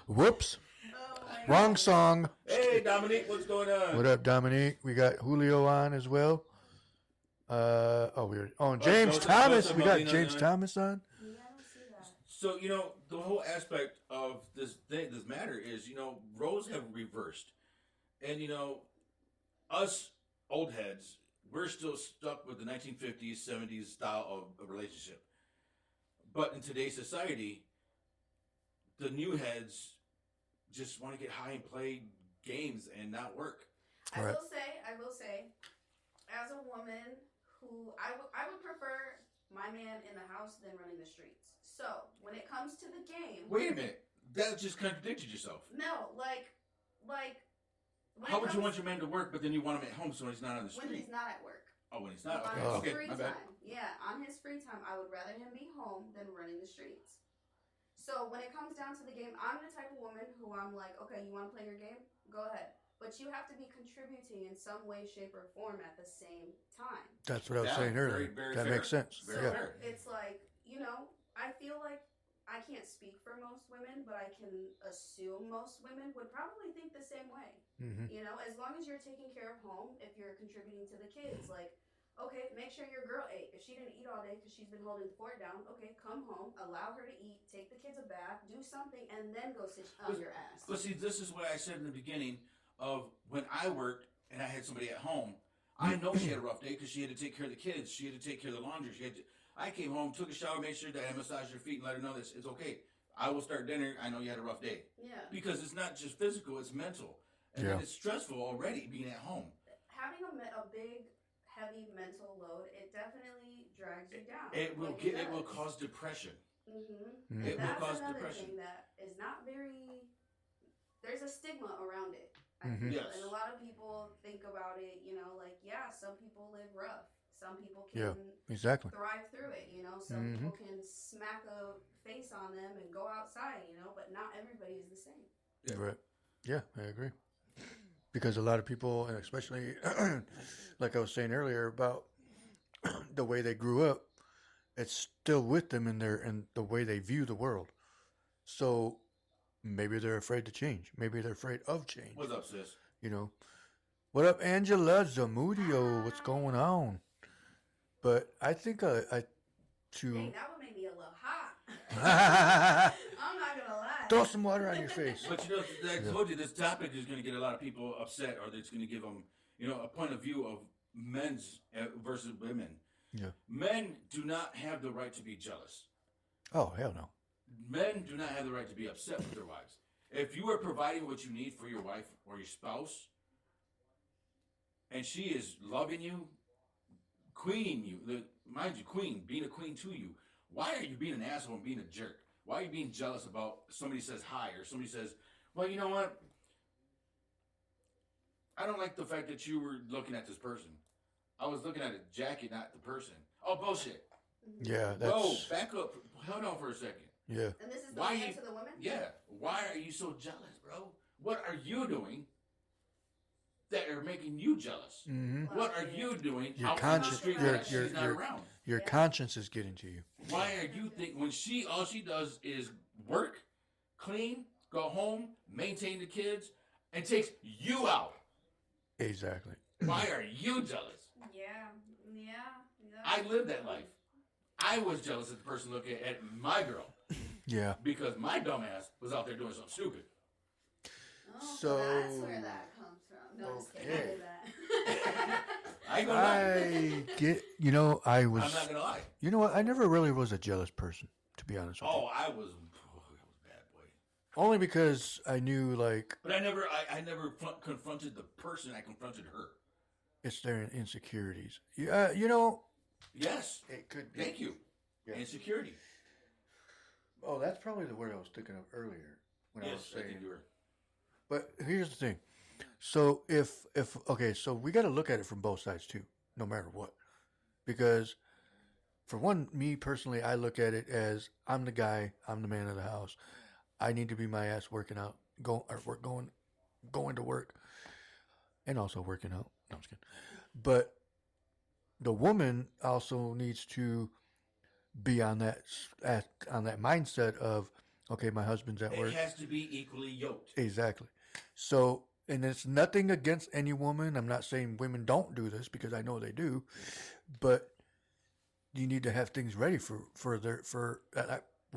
Whoops. oh my Wrong God. song. Hey, Dominique, what's going on? What up, Dominique? We got Julio on as well. James Joseph- Thomas. Joseph We got Molina, James Thomas on. Yeah, I don't see that. So, the whole aspect of this matter is, roles have reversed. And, us old heads, we're still stuck with the 1950s, 70s style of relationship. But in today's society, the new heads just want to get high and play games and not work. I Right. will say, as a woman who I would prefer my man in the house than running the streets. So when it comes to the game, Wait a minute. That just contradicted yourself. no, like. When How it would you want comes- your man to work, but then you want him at home so he's not on the when street? he's not at work? Oh, when he's not? On Okay, his okay, free my bad. time. Yeah, on his free time, I would rather him be home than running the streets. So when it comes down to the game, I'm the type of woman who I'm like, okay, you want to play your game? Go ahead. But you have to be contributing in some way, shape, or form at the same time. That's what I was Yeah, saying earlier. very, very that fair. makes sense. Very Yeah. fair. It's like, I feel like I can't speak for most women, but I can assume most women would probably think the same way. hmm As long as you're taking care of home, if you're contributing to the kids, like, okay, make sure your girl ate. If she didn't eat all day because she's been holding the fort down, okay, come home, allow her to eat, take the kids a bath, do something, and then go sit on your ass. But see, this is what I said in the beginning of when I worked and I had somebody at home. I know she had a rough day because she had to take care of the kids. She had to take care of the laundry. I came home, took a shower, made sure that I massaged her feet and let her know that it's okay. I will start dinner. I know you had a rough day. Yeah. Because it's not just physical, it's mental. And Yeah. then it's stressful already being at home. Having a big, heavy mental load, it definitely drags you down. It will Like, it will does. cause depression. Mm-hmm. It will That's cause another depression. thing that is not very. There's a stigma around it. I Mhm. feel. Yes. And a lot of people think about it, like, yeah, some people live rough. Some people can Yeah. Exactly. thrive through it, Some Mhm. people can smack a face on them and go outside, but not everybody is the same. Yeah. Right. Yeah, I agree. Because a lot of people, and especially like I was saying earlier about the way they grew up, it's still with them in the way they view the world. So maybe they're afraid to change.Maybe they're afraid of change. What's up, sis? What up, Angela Zamudio? What's going on? But I think Dang, that would make me a little hot. I'm not gonna lie. throw some water on your face. But I told you this topic is going to get a lot of people upset, or it's going to give them, a point of view of men's versus women. Yeah. Men do not have the right to be jealous. Oh hell no. Men do not have the right to be upset with their wives. If you are providing what you need for your wife or your spouse, and she is loving you, queening you, mind you, being a queen to you, why are you being an asshole and being a jerk? Why are you being jealous about somebody says hi or somebody says, well, you know what? I don't like the fact that you were looking at this person. I was looking at a jacket, not the person. Oh, bullshit. Yeah, Whoa, that's back up. Hold on for a second. yeah. And this is the Why man you- to the women? Yeah. Why are you so jealous, bro? What are you doing that are making you jealous? hmm What are you doing Your out on the conscience- street your- when she's not around? Your Yeah. conscience is getting to you. Why are you think when all she does is work, clean, go home, maintain the kids, and takes you out? Exactly. Why are you jealous? Yeah. I lived that life. I was jealous of the person looking at my girl Yeah. because my dumbass was out there doing something stupid. Oh, So- that's where that comes from. No, just kidding. I Okay. did that. I ain't gonna lie. I get. I was. I'm not gonna lie. You know what? I never really was a jealous person, to be honest with Oh, you. I was bad boy. Only because I knew But I never confronted the person. I confronted her. it's their insecurities. Yes. It could be. Thank you. Yeah. Insecurity. Oh, that's probably the word I was thinking of earlier when I was Yes, I saying. think you were. But here's the thing. So if okay, so we got to look at it from both sides too, no matter what, because for one, me personally, I look at it as I'm the guy, I'm the man of the house. I need to be my ass working out, going to work, and also working out. No, I'm just kidding. But the woman also needs to be on that mindset of, okay, my husband's at It work. has to be equally yoked. Exactly. So, and it's nothing against any woman. I'm not saying women don't do this because I know they do, but you need to have things ready for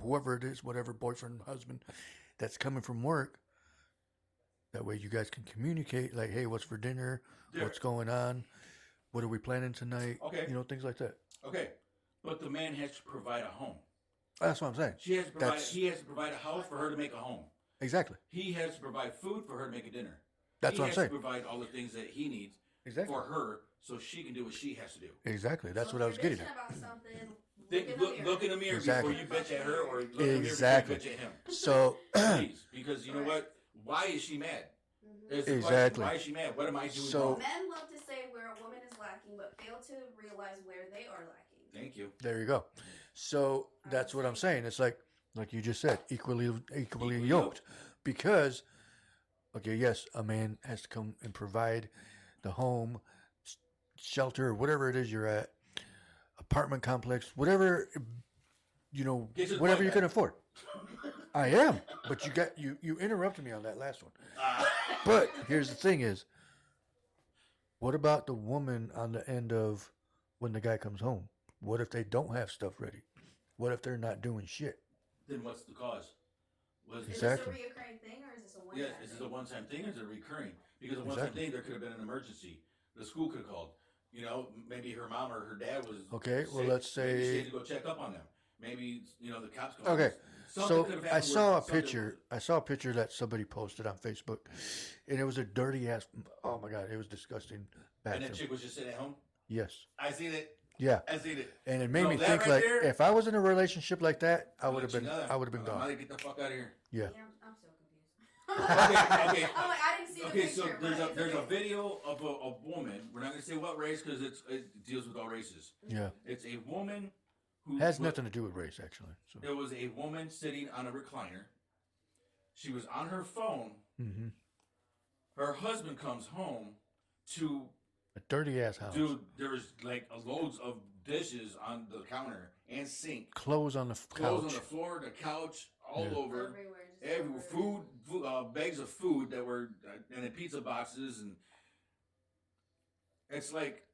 whoever it is, whatever boyfriend, husband that's coming from work. That way, you guys can communicate. Like, hey, what's for dinner? Yeah. What's going on? What are we planning tonight? Okay. You know, things like that. Okay, but the man has to provide a home. That's what I'm saying. He has to provide a house for her to make a home. Exactly. He has to provide food for her to make a dinner. That's what I'm saying. He has to provide all the things that he needs Exactly. for her so she can do what she has to do. Exactly. That's what I was getting at. Look in the mirror Exactly. before you bitch at her, or look in the mirror Exactly. before you bitch at him. So, Please, because you know what? Why is she mad? There's the question, Exactly. why is she mad? What am I doing So- wrong? Men love to say where a woman is lacking, but fail to realize where they are lacking. Thank you. there you go. So that's what I'm saying. It's like you just said, equally yoked. Because, okay, yes, a man has to come and provide the home, shelter, whatever it is you're at, apartment complex, whatever, Get to the whatever point, you can man. afford. I am, but you interrupted me on that last one. But here's the thing is, what about the woman on the end of when the guy comes home? What if they don't have stuff ready? What if they're not doing shit? Then what's the cause? Is Exactly. this a reoccurring thing or is this a one-time Yes, is thing? this a one-time thing or is it recurring? Because a one-time Exactly. thing, there could have been an emergency. The school could have called. Maybe her mom or her dad was Okay, well, sick. let's Maybe she say- had to go check up on them. Maybe the cops called. Okay, Something so could have I happened saw where a something picture. I saw a picture that somebody posted on Facebook, and it was a dirty ass. Oh my god, it was disgusting. And that Bathroom. chick was just sitting at home. Yes. I seen it. Yeah. I seen it. And it made So me that think right like, there- if I was in a relationship like that, I I'll would have let you been. know. I would have been gone. Molly, get the fuck out of here. Yeah. Yeah, I'm so confused. Okay. I'm like, I didn't see the Okay, picture. so but it's there's a okay. video of a woman. We're not gonna say what race because it deals with all races. Yeah. It's a woman who Has nothing to do with race, actually. So. It was a woman sitting on a recliner. She was on her phone. Mm-hmm. Her husband comes home to A dirty ass house. dude. There's like loads of dishes on the counter and sink, Clothes on the clothes on couch. the floor, the couch, all Yeah. over. Everywhere. Just Every everywhere. food, bags of food that were and in pizza boxes, and it's like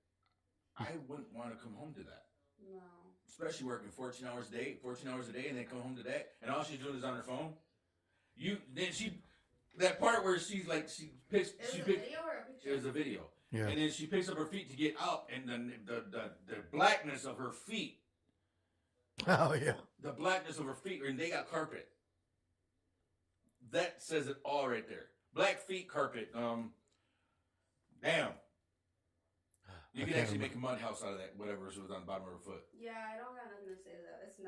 I wouldn't want to come home to that, No. especially working 14 hours a day, and then come home to that, and all she's doing is on her phone. That part where she's like she picks, It was she a picked. video or a picture? It was a video, Yeah. and then she picks up her feet to get up, and then the blackness of her feet, Oh yeah. the blackness of her feet, and they got carpet. That says it all right there. Black feet, carpet. Damn. You I can can't actually make a mud house out of that, whatever was on the bottom of her foot. Yeah, I don't got nothing to say to that. It's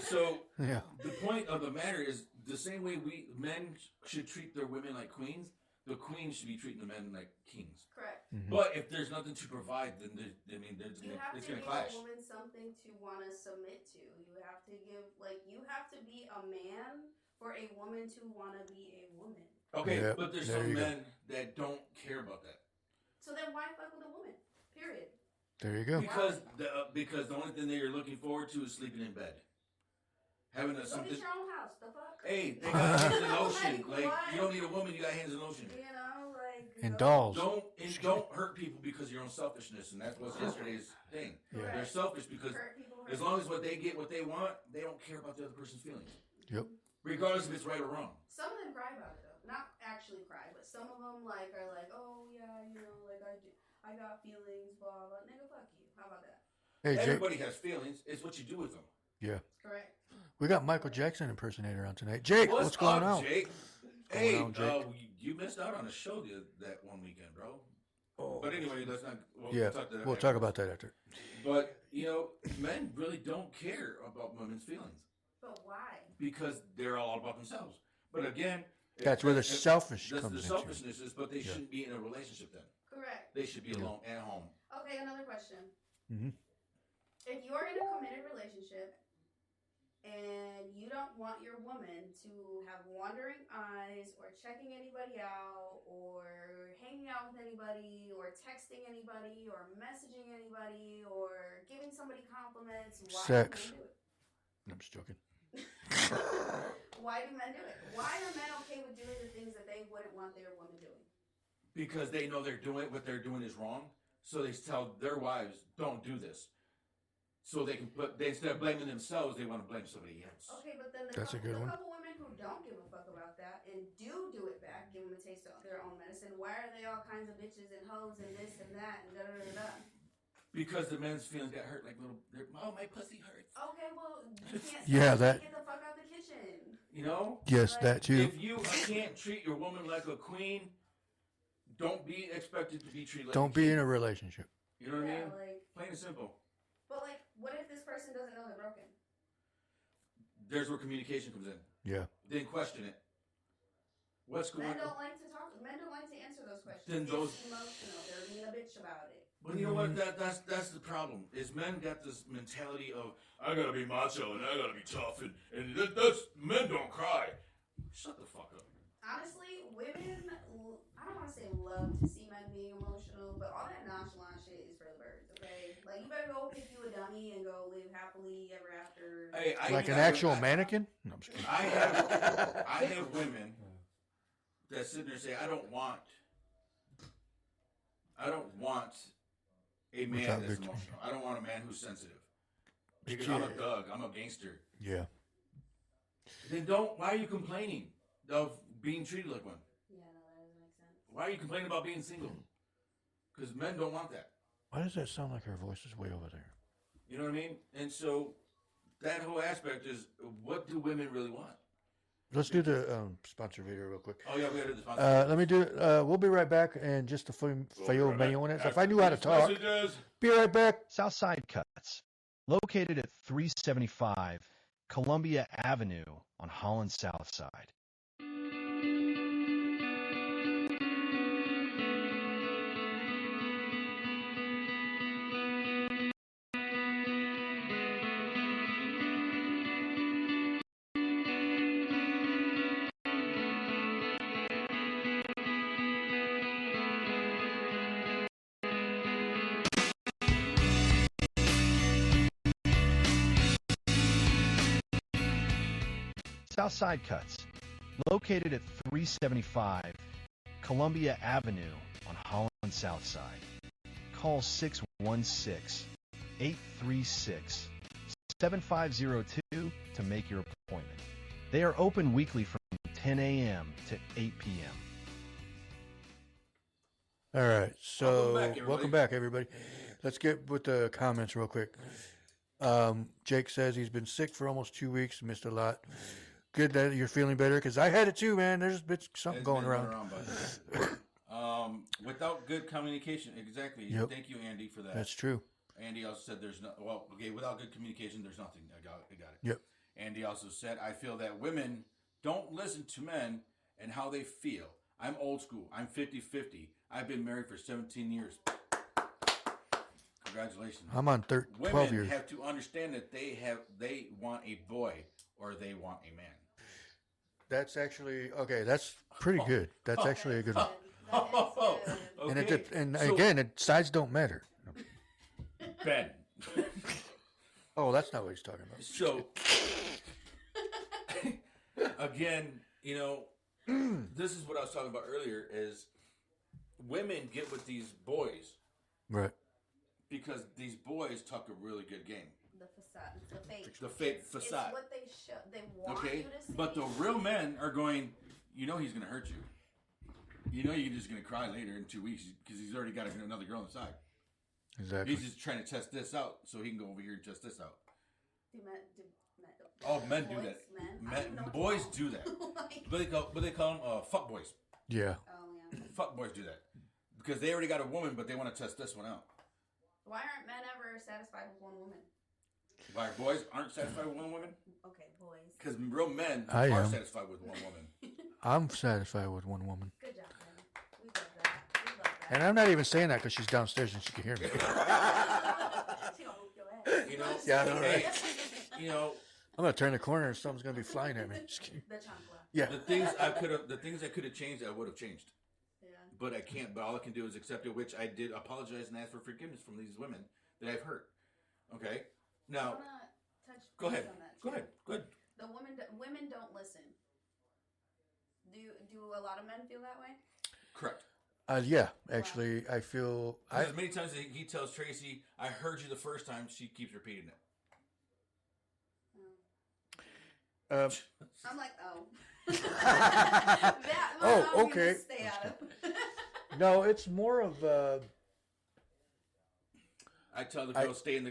not. So Yeah. the point of the matter is the same way men should treat their women like queens, the queens should be treating the men like kings. Correct. Mhm. But if there's nothing to provide, then You have it's to going give to clash. a woman something to want to submit to. You have to you have to be a man for a woman to want to be a woman. Okay, Yep, but there's there some you go. men that don't care about that. So then why fuck with a woman? Period. There you go. Because the only thing that you're looking forward to is sleeping in bed. Having Go something. get your own house. The fuck? Hey, they got hands in lotion. Like, Like what? you don't need a woman, you got hands in lotion. You know, like. And go- dolls. Don't hurt people because of your own selfishness, and that's what's yesterday's thing. Yeah. They're selfish because Hurt people, hurt as long as what they get what they want, they don't care about the other person's feelings, Yep. regardless if it's right or wrong. Some of them cry about it though. Not actually cry, but some of them are like, oh yeah, like I got feelings, blah blah. Nigga, fuck you. How about that? Hey, Jake. Everybody has feelings. It's what you do with them. Yeah. Correct. We got Michael Jackson impersonator on tonight. Jake, what's going up, on? Jake? going Hey, on, Jake? you missed out on a show that one weekend, bro. Oh. But anyway, let's not. Yeah, that we'll after. talk about that after. But men really don't care about women's feelings But why? because they're all about themselves. But again, That's where the selfish That's comes the into. selfishness is, but they shouldn't be in a relationship then. Correct. They should be alone at home. Okay, another question. Mm-hmm. If you're in a committed relationship and you don't want your woman to have wandering eyes or checking anybody out or hanging out with anybody or texting anybody or messaging anybody or giving somebody compliments, why Sex. do men do it? I'm just joking. Why do men do it? Why are men okay with doing the things that they wouldn't want their woman doing? Because they know what they're doing is wrong. So they tell their wives, don't do this. So they can instead of blaming themselves, they want to blame somebody else. Okay, but then the That's a good one. couple women who don't give a fuck about that and do it back, give them a taste of their own medicine, why are they all kinds of bitches and hoes and this and that and da-da-da-da? Because the men's feelings got hurt like oh, my pussy hurts. Okay, well, you can't Yeah, get the fuck out the kitchen. You know? Yes, Like, that too. If you can't treat your woman like a queen, don't be expected to be treated like Don't a be king. in a relationship. You know what I mean? Like, Plain and simple. but like, what if this person doesn't know they're broken? There's where communication comes in. Yeah. Then question it. What's going Men on? don't like to talk. Men don't like to answer those questions. Then It's emotional. They're being a bitch about it. But you know what? That's the problem. Is men got this mentality of I gotta be macho and I gotta be tough and that's men don't cry. Shut the fuck up. Honestly, women, I don't want to say love to see men being emotional, but all that nonchalant shit is for the birds, okay? Like, you better go pick you a dummy and go live happily ever after. Hey, Like an actual mannequin? No, I'm just kidding. I have women that sit there and say I don't want a man Without that's victory. emotional. I don't want a man who's sensitive. Because I'm a thug. I'm a gangster. Yeah. Then why are you complaining of being treated like one? Yeah, no, that doesn't make sense. Why are you complaining about being single? Because men don't want that. Why does that sound like her voice is way over there? You know what I mean? And so that whole aspect is, what do women really want? Let's do the sponsor video real quick. Oh, yeah, we got to do the sponsor. Let me do it. We'll be right back. And just a few minutes. If I knew how to talk, be right back. Southside Cuts, located at 375 Columbia Avenue on Holland South Side. Southside Cuts, located at 375 Columbia Avenue on Holland South Side. Call 616-836-7502 to make your appointment. They are open weekly from 10 a.m. to 8 p.m. All right. So, Welcome back, everybody. Let's get with the comments real quick. Jake says he's been sick for almost 2 weeks, missed a lot. Good that you're feeling better, because I had it too, man. There's been something going around. Without good communication, exactly. Yep. Thank you, Andy, for that. That's true. Andy also said there's no, well, okay, without good communication, there's nothing. I got it. Yep. Andy also said, I feel that women don't listen to men and how they feel. I'm old school. I'm 50-50. I've been married for 17 years. Congratulations. I'm on 12 Women years. have to understand that they want a boy or they want a man. That's actually, okay, that's pretty good. That's actually a good one. Okay. And So, again, sides don't matter. Ben. Oh, that's not what he's talking about. So, again, you know, this is what I was talking about earlier is women get with these boys Right. because these boys talk a really good game. The facade. It's the fake. The fake facade. It's what they show. They want Okay? you to see. But the real men are going, you know he's going to hurt you. You know you're just going to cry later in 2 weeks because he's already got another girl on the side. Exactly. He's just trying to test this out so he can go over here and test this out. Oh, Men do that. Boys do that. But they call them fuck boys. Yeah. Oh yeah. Fuck boys do that because they already got a woman, but they want to test this one out. Why aren't men ever satisfied with one woman? Why boys aren't satisfied with one woman? Okay, boys. Because real men I are am. satisfied with one woman. I'm satisfied with one woman. Good job, man. We love that. We love that. And I'm not even saying that because she's downstairs and she can hear me. She gonna whoop your ass. You know, Yeah, I know, right? you know, I'm gonna turn the corner and something's gonna be flying at me. Just kidding. The chancla. Yeah. the things I could have changed, I would have changed. Yeah. But I can't. But all I can do is accept it, which I did apologize and ask for forgiveness from these women that I've hurt. Okay. I Now, wanna touch go base ahead. on that. Go too. ahead. Go ahead. The women don't listen. Do a lot of men feel that way? Correct. Yeah. Actually, I feel As many times as he tells Tracy, "I heard you the first time," she keeps repeating it. I'm like, oh. That one I'm okay. gonna stay out of. No, it's more of I tell the girl stay in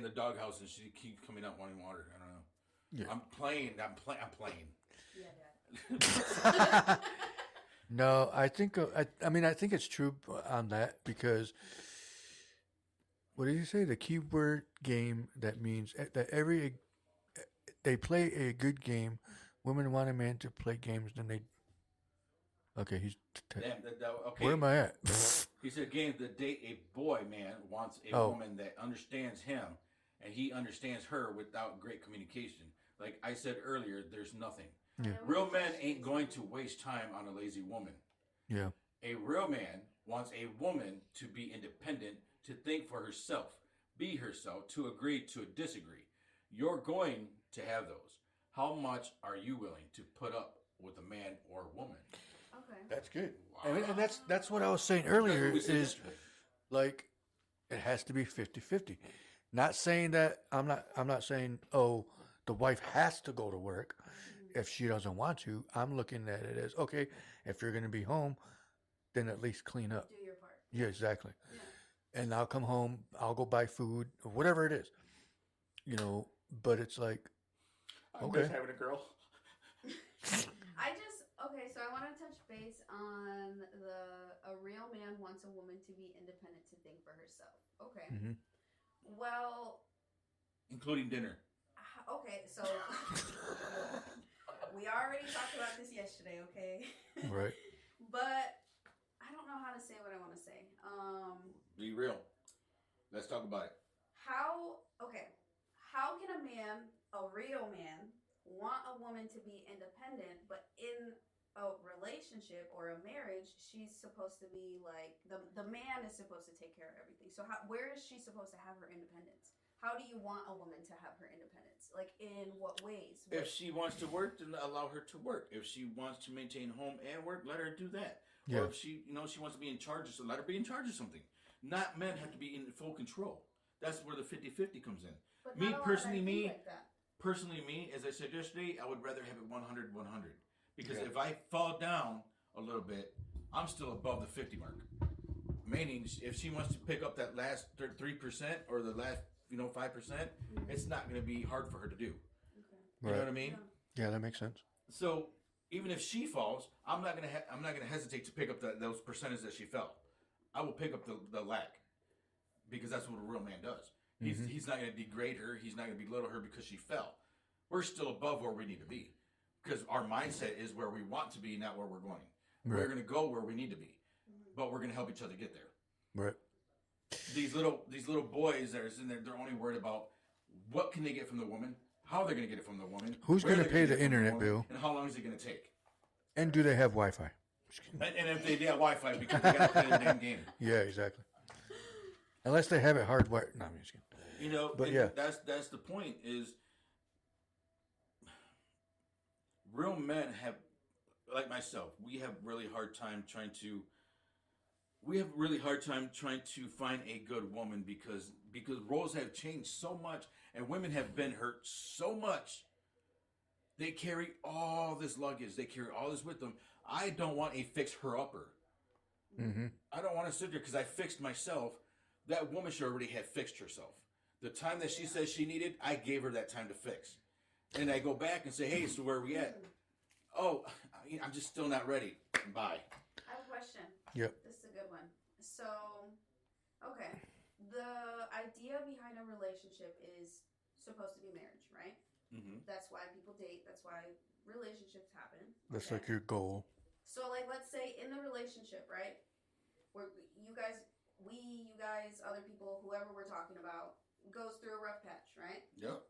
the doghouse, and she keeps coming out wanting water. I don't know. Yeah. I'm playing. I'm playing. Yeah, No, I think I mean I think it's true on that because what did you say? The keyword game that means that they play a good game. Women want a man to play games, then they. Okay, he's. Damn, okay. Where am I at? He said, "Games that date a boy, man wants a woman that understands him, and he understands her without great communication. Like I said earlier, there's nothing. Yeah. Real men ain't going to waste time on a lazy woman. Yeah. A real man wants a woman to be independent, to think for herself, be herself, to agree to disagree. You're going to have those. How much are you willing to put up with a man or woman?" Okay. That's good. And that's what I was saying earlier is like it has to be 50-50. Not saying that I'm not saying the wife has to go to work if she doesn't want to. I'm looking at it as okay, if you're going to be home, then at least clean up. Do your part. Yeah, exactly. Yeah. And I'll come home, I'll go buy food or whatever it is. You know, but it's like okay. I'm having a girl. So I want to touch base on a real man wants a woman to be independent, to think for herself. Okay. Mm-hmm. Well, including dinner. Okay, so we already talked about this yesterday, okay? Right. But I don't know how to say what I want to say. Be real. Let's talk about it. How can a man, a real man, want a woman to be independent, but in a relationship or a marriage, she's supposed to be like the man is supposed to take care of everything. So where is she supposed to have her independence? How do you want a woman to have her independence? Like in what ways? If she wants to work, then allow her to work. If she wants to maintain home and work, let her do that. Yeah. Or if she wants to be in charge of something, let her be in charge of something. Not men have to be in full control. That's where the 50-50 comes in. But Personally, as I said yesterday, I would rather have it 100-100. Because if I fall down a little bit, I'm still above the 50 mark. Meaning, if she wants to pick up that last 3% or the last 5%, it's not going to be hard for her to do. Okay. You know what I mean? Yeah, that makes sense. So even if she falls, I'm not going to hesitate to pick up those percentages that she fell. I will pick up the lack because that's what a real man does. He's not going to degrade her. He's not going to belittle her because she fell. We're still above where we need to be. Because our mindset is where we want to be, not where we're going. Right. We're going to go where we need to be, but we're going to help each other get there. Right. These little boys that are sitting there, they're only worried about what can they get from the woman, how they're going to get it from the woman, who's going to pay the internet bill, and how long is it going to take. And do they have Wi-Fi? And if they have Wi-Fi, because they got to play the damn game. Yeah, exactly. Unless they have it hardwired. No, I'm just kidding. But yeah, that's the point is. Real men have, like myself, we have really hard time trying to find a good woman because roles have changed so much and women have been hurt so much. They carry all this luggage. They carry all this with them. I don't want a fix-her-upper. Mm-hmm. I don't want to sit there because I fixed myself. That woman should already have fixed herself. The time that she says she needed, I gave her that time to fix. And I go back and say, hey, so where are we at? Oh, I'm just still not ready. Bye. I have a question. Yep. This is a good one. So, okay. The idea behind a relationship is supposed to be marriage, right? Mm-hmm. That's why people date. That's why relationships happen. That's okay? like your goal. So, like, let's say in the relationship, right? Where you guys, you guys, other people, whoever we're talking about, goes through a rough patch, right? Yep.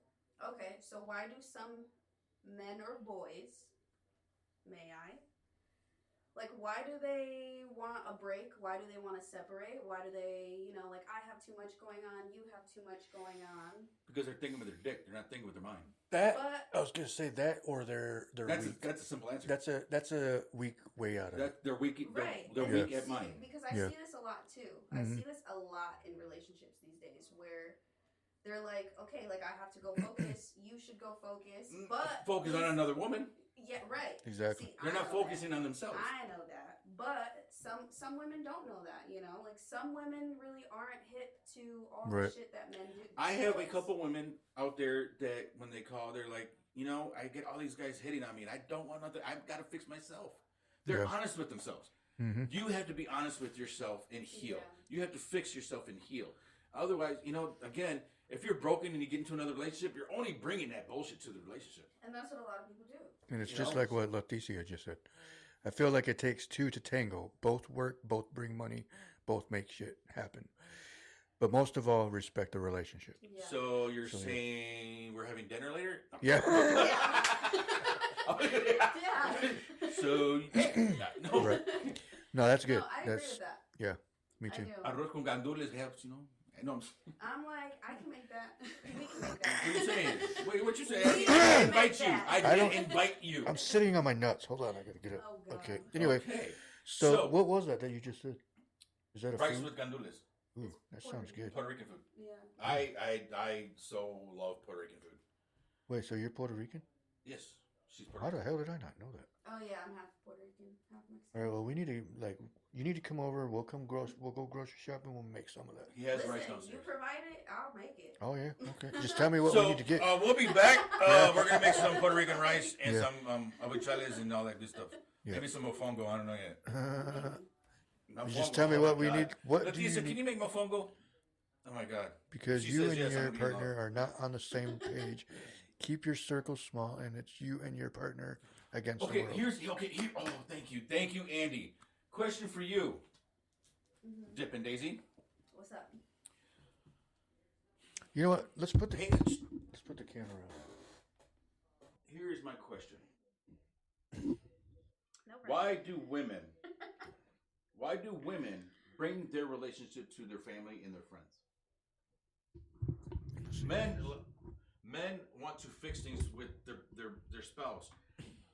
Okay, so why do some men or boys, may I, like, why do they want a break? Why do they want to separate? Why do they, like, I have too much going on, you have too much going on? Because they're thinking with their dick. They're not thinking with their mind. I was gonna say that, or they're weak. That's a simple answer. That's a weak way out of it. They're weak. Right. They're weak at mind. Because I see this a lot too. I see this a lot in relationships these days where they're like, okay, like I have to go focus. You should go focus, but focus on another woman. Yeah, right. Exactly. They're not focusing on themselves. I know that, but some women don't know that. Like some women really aren't hip to all the shit that men do. I have a couple women out there that when they call, they're like, I get all these guys hitting on me, and I don't want nothing. I've got to fix myself. They're honest with themselves. Mm-hmm. You have to be honest with yourself and heal. Yeah. You have to fix yourself and heal. Otherwise, again, if you're broken and you get into another relationship, you're only bringing that bullshit to the relationship. And that's what a lot of people do. And it's just like what Leticia just said. I feel like it takes two to tango. Both work, both bring money, both make shit happen. But most of all, respect the relationship. Yeah. So you're saying we're having dinner later? Yeah. Yeah. So, no. Right. No, that's good. No, I agree with that. Yeah, me too. Arroz con gandules helps, No, I'm like, I can make that. We can make that. What are you saying? Wait, what you saying? I invite you. I didn't invite you. I'm sitting on my nuts. Hold on, I gotta get up. Oh, God. Okay. Anyway, so what was that you just said? Is that a rice food? with gandules? Ooh, that sounds good. Puerto Rican food. Yeah. I so love Puerto Rican food. Wait, so you're Puerto Rican? Yes, she's Puerto How Rican. the hell did I not know that? Oh yeah, I'm half Puerto Rican, half Mexican. All right, well, we need to you need to come over. We'll go grocery shopping. We'll make some of that. He has Listen, rice downstairs. you provide it, I'll make it. Oh yeah, okay. Just tell me what we need to get. We'll be back. We're gonna make some Puerto Rican rice and some habichuelas and all that good stuff. Yeah. Maybe some mofongo. I don't know yet. You just tell me what we need. What do you Leticia, need? can you make mofongo? Oh my God. Because She you says and yes, your I'm gonna partner eat are not on the same page. Keep your circle small, and it's you and your partner against the world. Oh, thank you, Andy. Question for you, Dip and Daisy. What's up? You know what? Let's put the camera on. Here is my question. No Why do women bring their relationship to their family and their friends? Men want to fix things with their spouse.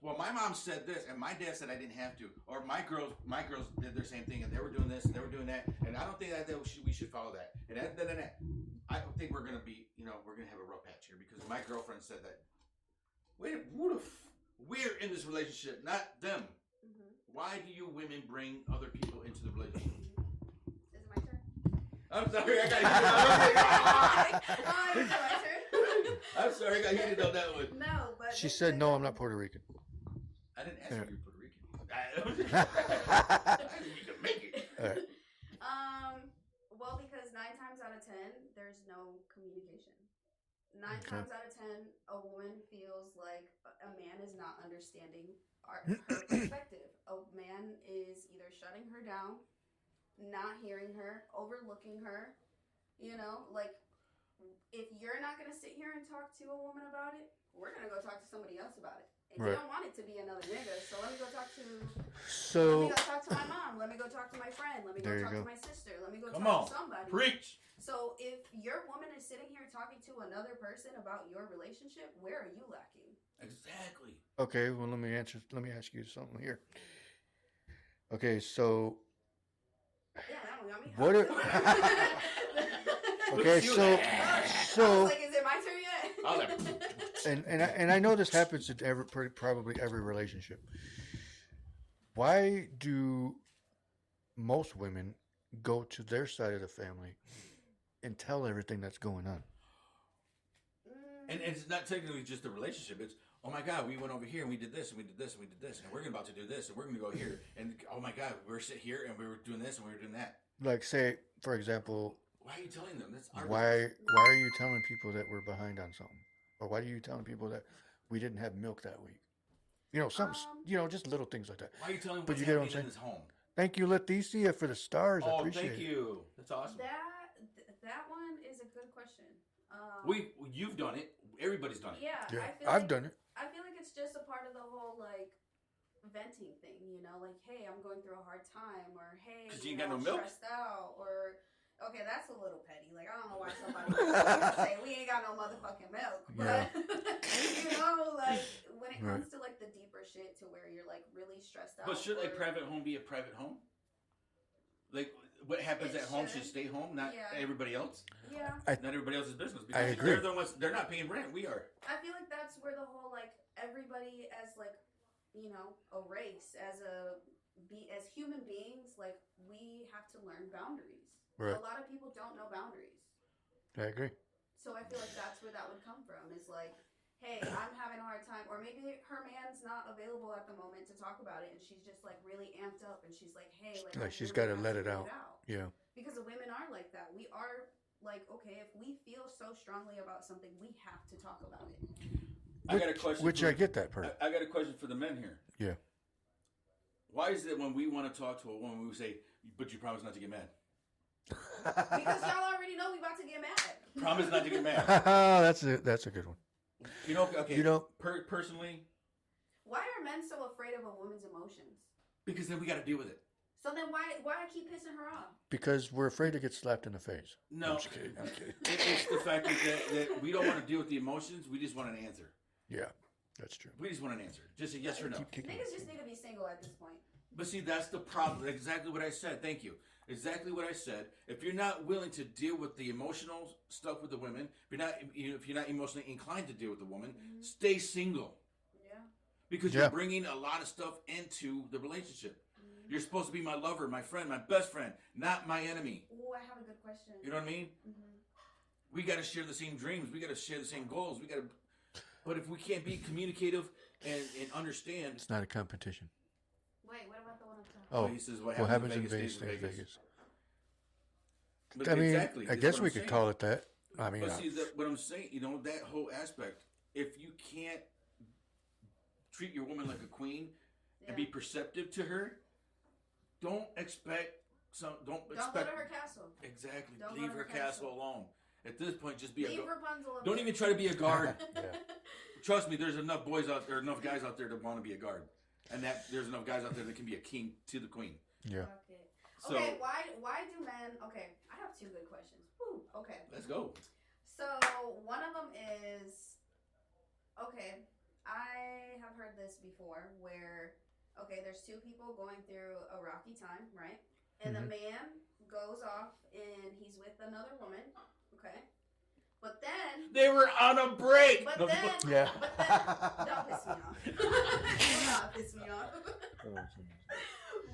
Well, my mom said this, and my dad said I didn't have to. Or my girls did their same thing, and they were doing this, and they were doing that, and I don't think that we should follow that. And that. I don't think we're gonna be, we're gonna have a rough patch here because my girlfriend said that. Wait, we're in this relationship, not them. Mm-hmm. Why do you women bring other people into the relationship? Is it my turn? I'm sorry, I got heated. It's my turn. I'm sorry, I got heated on that one. No, but She said, "No, I'm not Puerto Rican." I didn't ask if you're Puerto Rican. You can make it. All right. Well, because 9 times out of 10, there's no communication. 9 Okay. times out of 10, a woman feels like a man is not understanding her perspective. A man is either shutting her down, not hearing her, overlooking her. Like, if you're not going to sit here and talk to a woman about it, we're going to go talk to somebody else about it. And you don't want it to be another nigga, so let me go talk to my mom. Let me go talk to my friend. Let me go talk to my sister. Let me go talk to somebody. Preach. So if your woman is sitting here talking to another person about your relationship, where are you lacking? Exactly. Okay, well, let me ask you something here. Okay, so Yeah, that one got me. what? Okay, so I was like, is it my turn yet? and I know this happens in probably every relationship. Why do most women go to their side of the family and tell everything that's going on? And it's not technically just a relationship. It's, oh my God, we went over here and we did this and we did this and we did this and we're about to do this and we're going to go here and oh my God, we're sitting here and we were doing this and we were doing that. Like, say, for example, why are you telling them? That's our why are you telling people that we're behind on something, or why are you telling people that we didn't have milk that week? Some, just little things like that. Why are you telling me But what's you get what I'm happening in saying? this home? Thank you, Leticia, for the stars. I Oh, appreciate thank it. you. That's awesome. That one is a good question. You've done it. Everybody's done it. Yeah, Yeah, I've done it. I feel like it's just a part of the whole like venting thing, like, hey, I'm going through a hard time, or hey, 'Cause you ain't got no I'm milk? stressed out, or okay, that's a little petty. Like, I don't know why somebody would say we ain't got no motherfucking milk, but like when it comes to like the deeper shit to where you're like really stressed out. But should a private home be a private home? Like, what happens at home should stay home, not everybody else. Yeah, not everybody else's business. I Because agree. they're the ones. They're not paying rent. We are. I feel like that's where the whole like everybody as like a race as human beings, like we have to learn boundaries. Right. A lot of people don't know boundaries. I agree. So I feel like that's where that would come from. Is like, hey, I'm having a hard time, or maybe her man's not available at the moment to talk about it, and she's just like really amped up, and she's like, hey, Like she's really got to have let it out. Yeah. Because the women are like that. We are like, okay, if we feel so strongly about something, we have to talk about it. I got a question. I get that part. I got a question for the men here. Yeah. Why is it when we want to talk to a woman, we say, "But you promise not to get mad"? Because y'all already know we about to get mad. Promise not to get mad. That's a good one. Okay. Personally, why are men so afraid of a woman's emotions? Because then we got to deal with it. So then why I keep pissing her off? Because we're afraid to get slapped in the face. No, I'm just kidding. I'm kidding. It's the fact that we don't want to deal with the emotions. We just want an answer. Yeah, that's true. We just want an answer. Just a yes or no. Niggas just need to be single at this point. But see, that's the problem. Exactly what I said. Thank you. Exactly what I said. If you're not willing to deal with the emotional stuff with the women, if you're not emotionally inclined to deal with the woman, stay single. Yeah. Because you're bringing a lot of stuff into the relationship. You're supposed to be my lover, my friend, my best friend, not my enemy. Oh, I have a good question. You know what I mean? We got to share the same dreams. We got to share the same goals. But if we can't be communicative and understand, it's not a competition. Wait, what about the one I'm talking about? He says what happens in Vegas stays in Vegas. But I mean, exactly, I guess we could call it that. I mean, but see, what I'm saying, that whole aspect. If you can't treat your woman like a queen and be perceptive to her, don't expect Don't go to her castle. Exactly. Don't Leave her castle alone. At this point, just be Leave Rapunzel alone. Don't even try to be a guard. Trust me, there's enough boys out there, enough guys out there that want to be a guard, and that there's enough guys out there that can be a king to the queen. Yeah. Okay. So, okay. Why do men? Okay, I have two good questions. Woo, okay. Let's go. So one of them is, okay, I have heard this before where, okay, there's two people going through a rocky time, right? And the man goes off and he's with another woman, okay? But then... They were on a break! But then... Yeah. But then... Don't piss me off. Do not piss me off.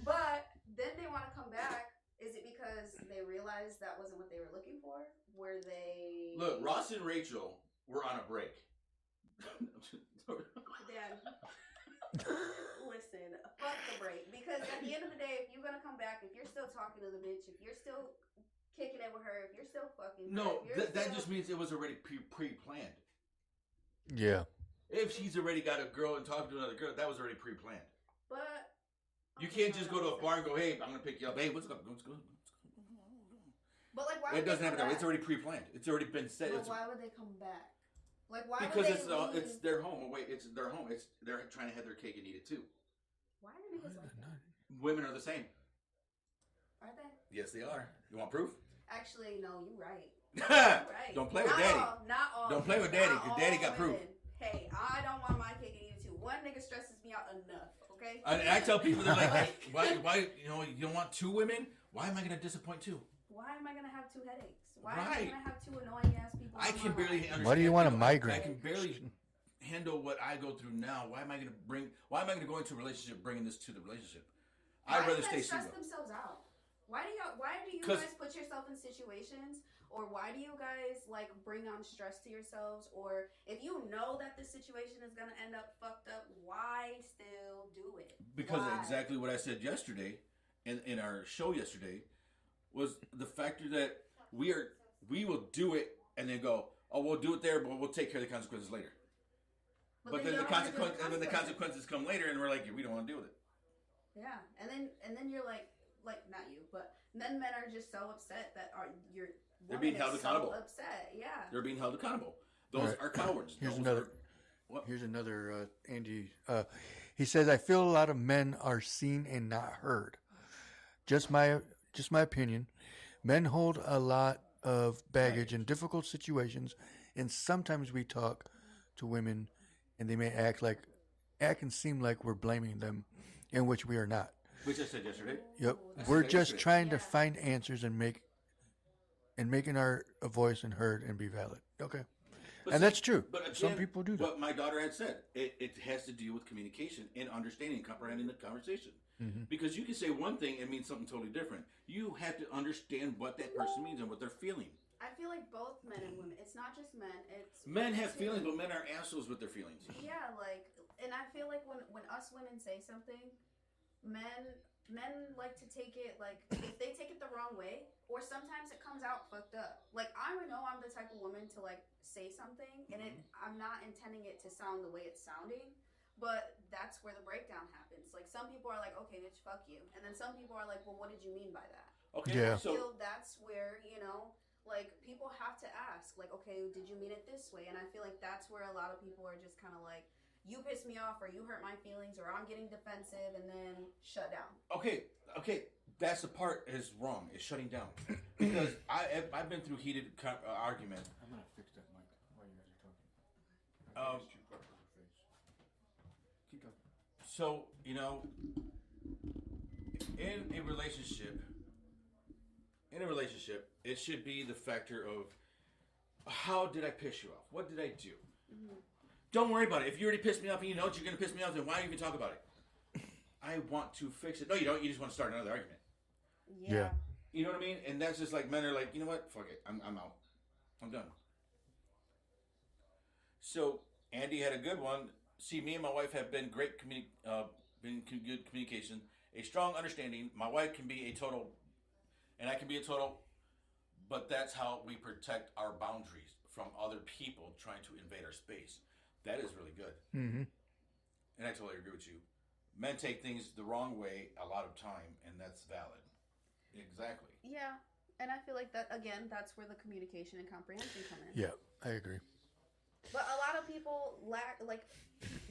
But then they want to come back. Is it because they realized that wasn't what they were looking for? Were they... Look, Ross and Rachel were on a break. Dan, listen, fuck the break. Because at the end of the day, if you're going to come back, if you're still talking to the bitch, if you're still kicking it with her, if you're still fucking no, that just means it was already pre-planned. Yeah. If she's already got a girl and talking to another girl, that was already pre-planned. But... You can't just go to a bar and go, hey, I'm going to pick you up. Hey, what's up? What's good? But like, why it doesn't happen that way. It's already pre-planned. It's already been said. But why would they come back? Like, why because would they it's their home. Oh, wait, it's their home. They're trying to have their cake and eat it too. Why are niggas like that? Women are the same. Are they? Yes, they are. You want proof? Actually, no, you're right. You're right. Don't play with daddy. Not all. Don't play with daddy, because daddy got proof. Hey, I don't want my cake and eat it too. One nigga stresses me out enough. Okay. And I tell people, they're like, why, you don't want two women? Why am I going to disappoint two? Why am I going to have two headaches? Why am I going to have two annoying ass people? I can barely understand. Why do you want a migraine? I can barely handle what I go through now. Why am I going to go into a relationship bringing this to the relationship? I'd rather stay single. Why do they stress themselves out? Why do you guys put yourself in situations, or why do you guys like bring on stress to yourselves? Or if you know that this situation is gonna end up fucked up, why still do it? Because exactly what I said yesterday, in our show yesterday, was the factor that we will do it and then go, oh, we'll do it there, but we'll take care of the consequences later. But then the consequences come later, and we're like, we don't want to deal with it. Yeah, and then you're like not you, but then men are just so upset that they're being held accountable. So upset, yeah. They're being held accountable. Those are cowards. Here's another Andy. He says, I feel a lot of men are seen and not heard. Just my opinion. Men hold a lot of baggage in difficult situations, and sometimes we talk to women, and they may act and seem like we're blaming them, in which we are not. Which I said yesterday. Yep, we're just trying to find answers and making our voice and heard and be valid. Okay. That's true. But again, some people do that. What my daughter had said, it has to do with communication and understanding, comprehending the conversation. Mm-hmm. Because you can say one thing and mean something totally different. You have to understand what that person means and what they're feeling. I feel like both men and women. It's not just men. Men have feelings, but men are assholes with their feelings. Yeah, and I feel like when us women say something, men like to take it if they take it the wrong way, or sometimes it comes out fucked up. I know I'm the type of woman to say something, and I'm not intending it to sound the way it's sounding, but that's where the breakdown happens. Some people are like, okay, bitch, fuck you, and then some people are like, well, what did you mean by that? Okay, yeah. I feel that's where people have to ask, okay, did you mean it this way? And I feel like that's where a lot of people are just kind of like, you piss me off, or you hurt my feelings, or I'm getting defensive, and then shut down. Okay, that's the part is wrong. Is shutting down because I've been through heated argument. I'm gonna fix that mic while you guys are talking. Keep talking. So in a relationship, it should be the factor of how did I piss you off? What did I do? Mm-hmm. Don't worry about it. If you already pissed me off and you know you're going to piss me off, then why even talk about it? I want to fix it. No, you don't. You just want to start another argument. Yeah. You know what I mean? And that's just men are like, you know what? Fuck it. I'm out. I'm done. So Andy had a good one. See, me and my wife have been good communication, a strong understanding. My wife can be a total, and I can be a total, but that's how we protect our boundaries from other people trying to invade our space. That is really good. Mm-hmm. And I totally agree with you. Men take things the wrong way a lot of time, and that's valid. Exactly. Yeah, and I feel like that's where the communication and comprehension come in. Yeah, I agree. But a lot of people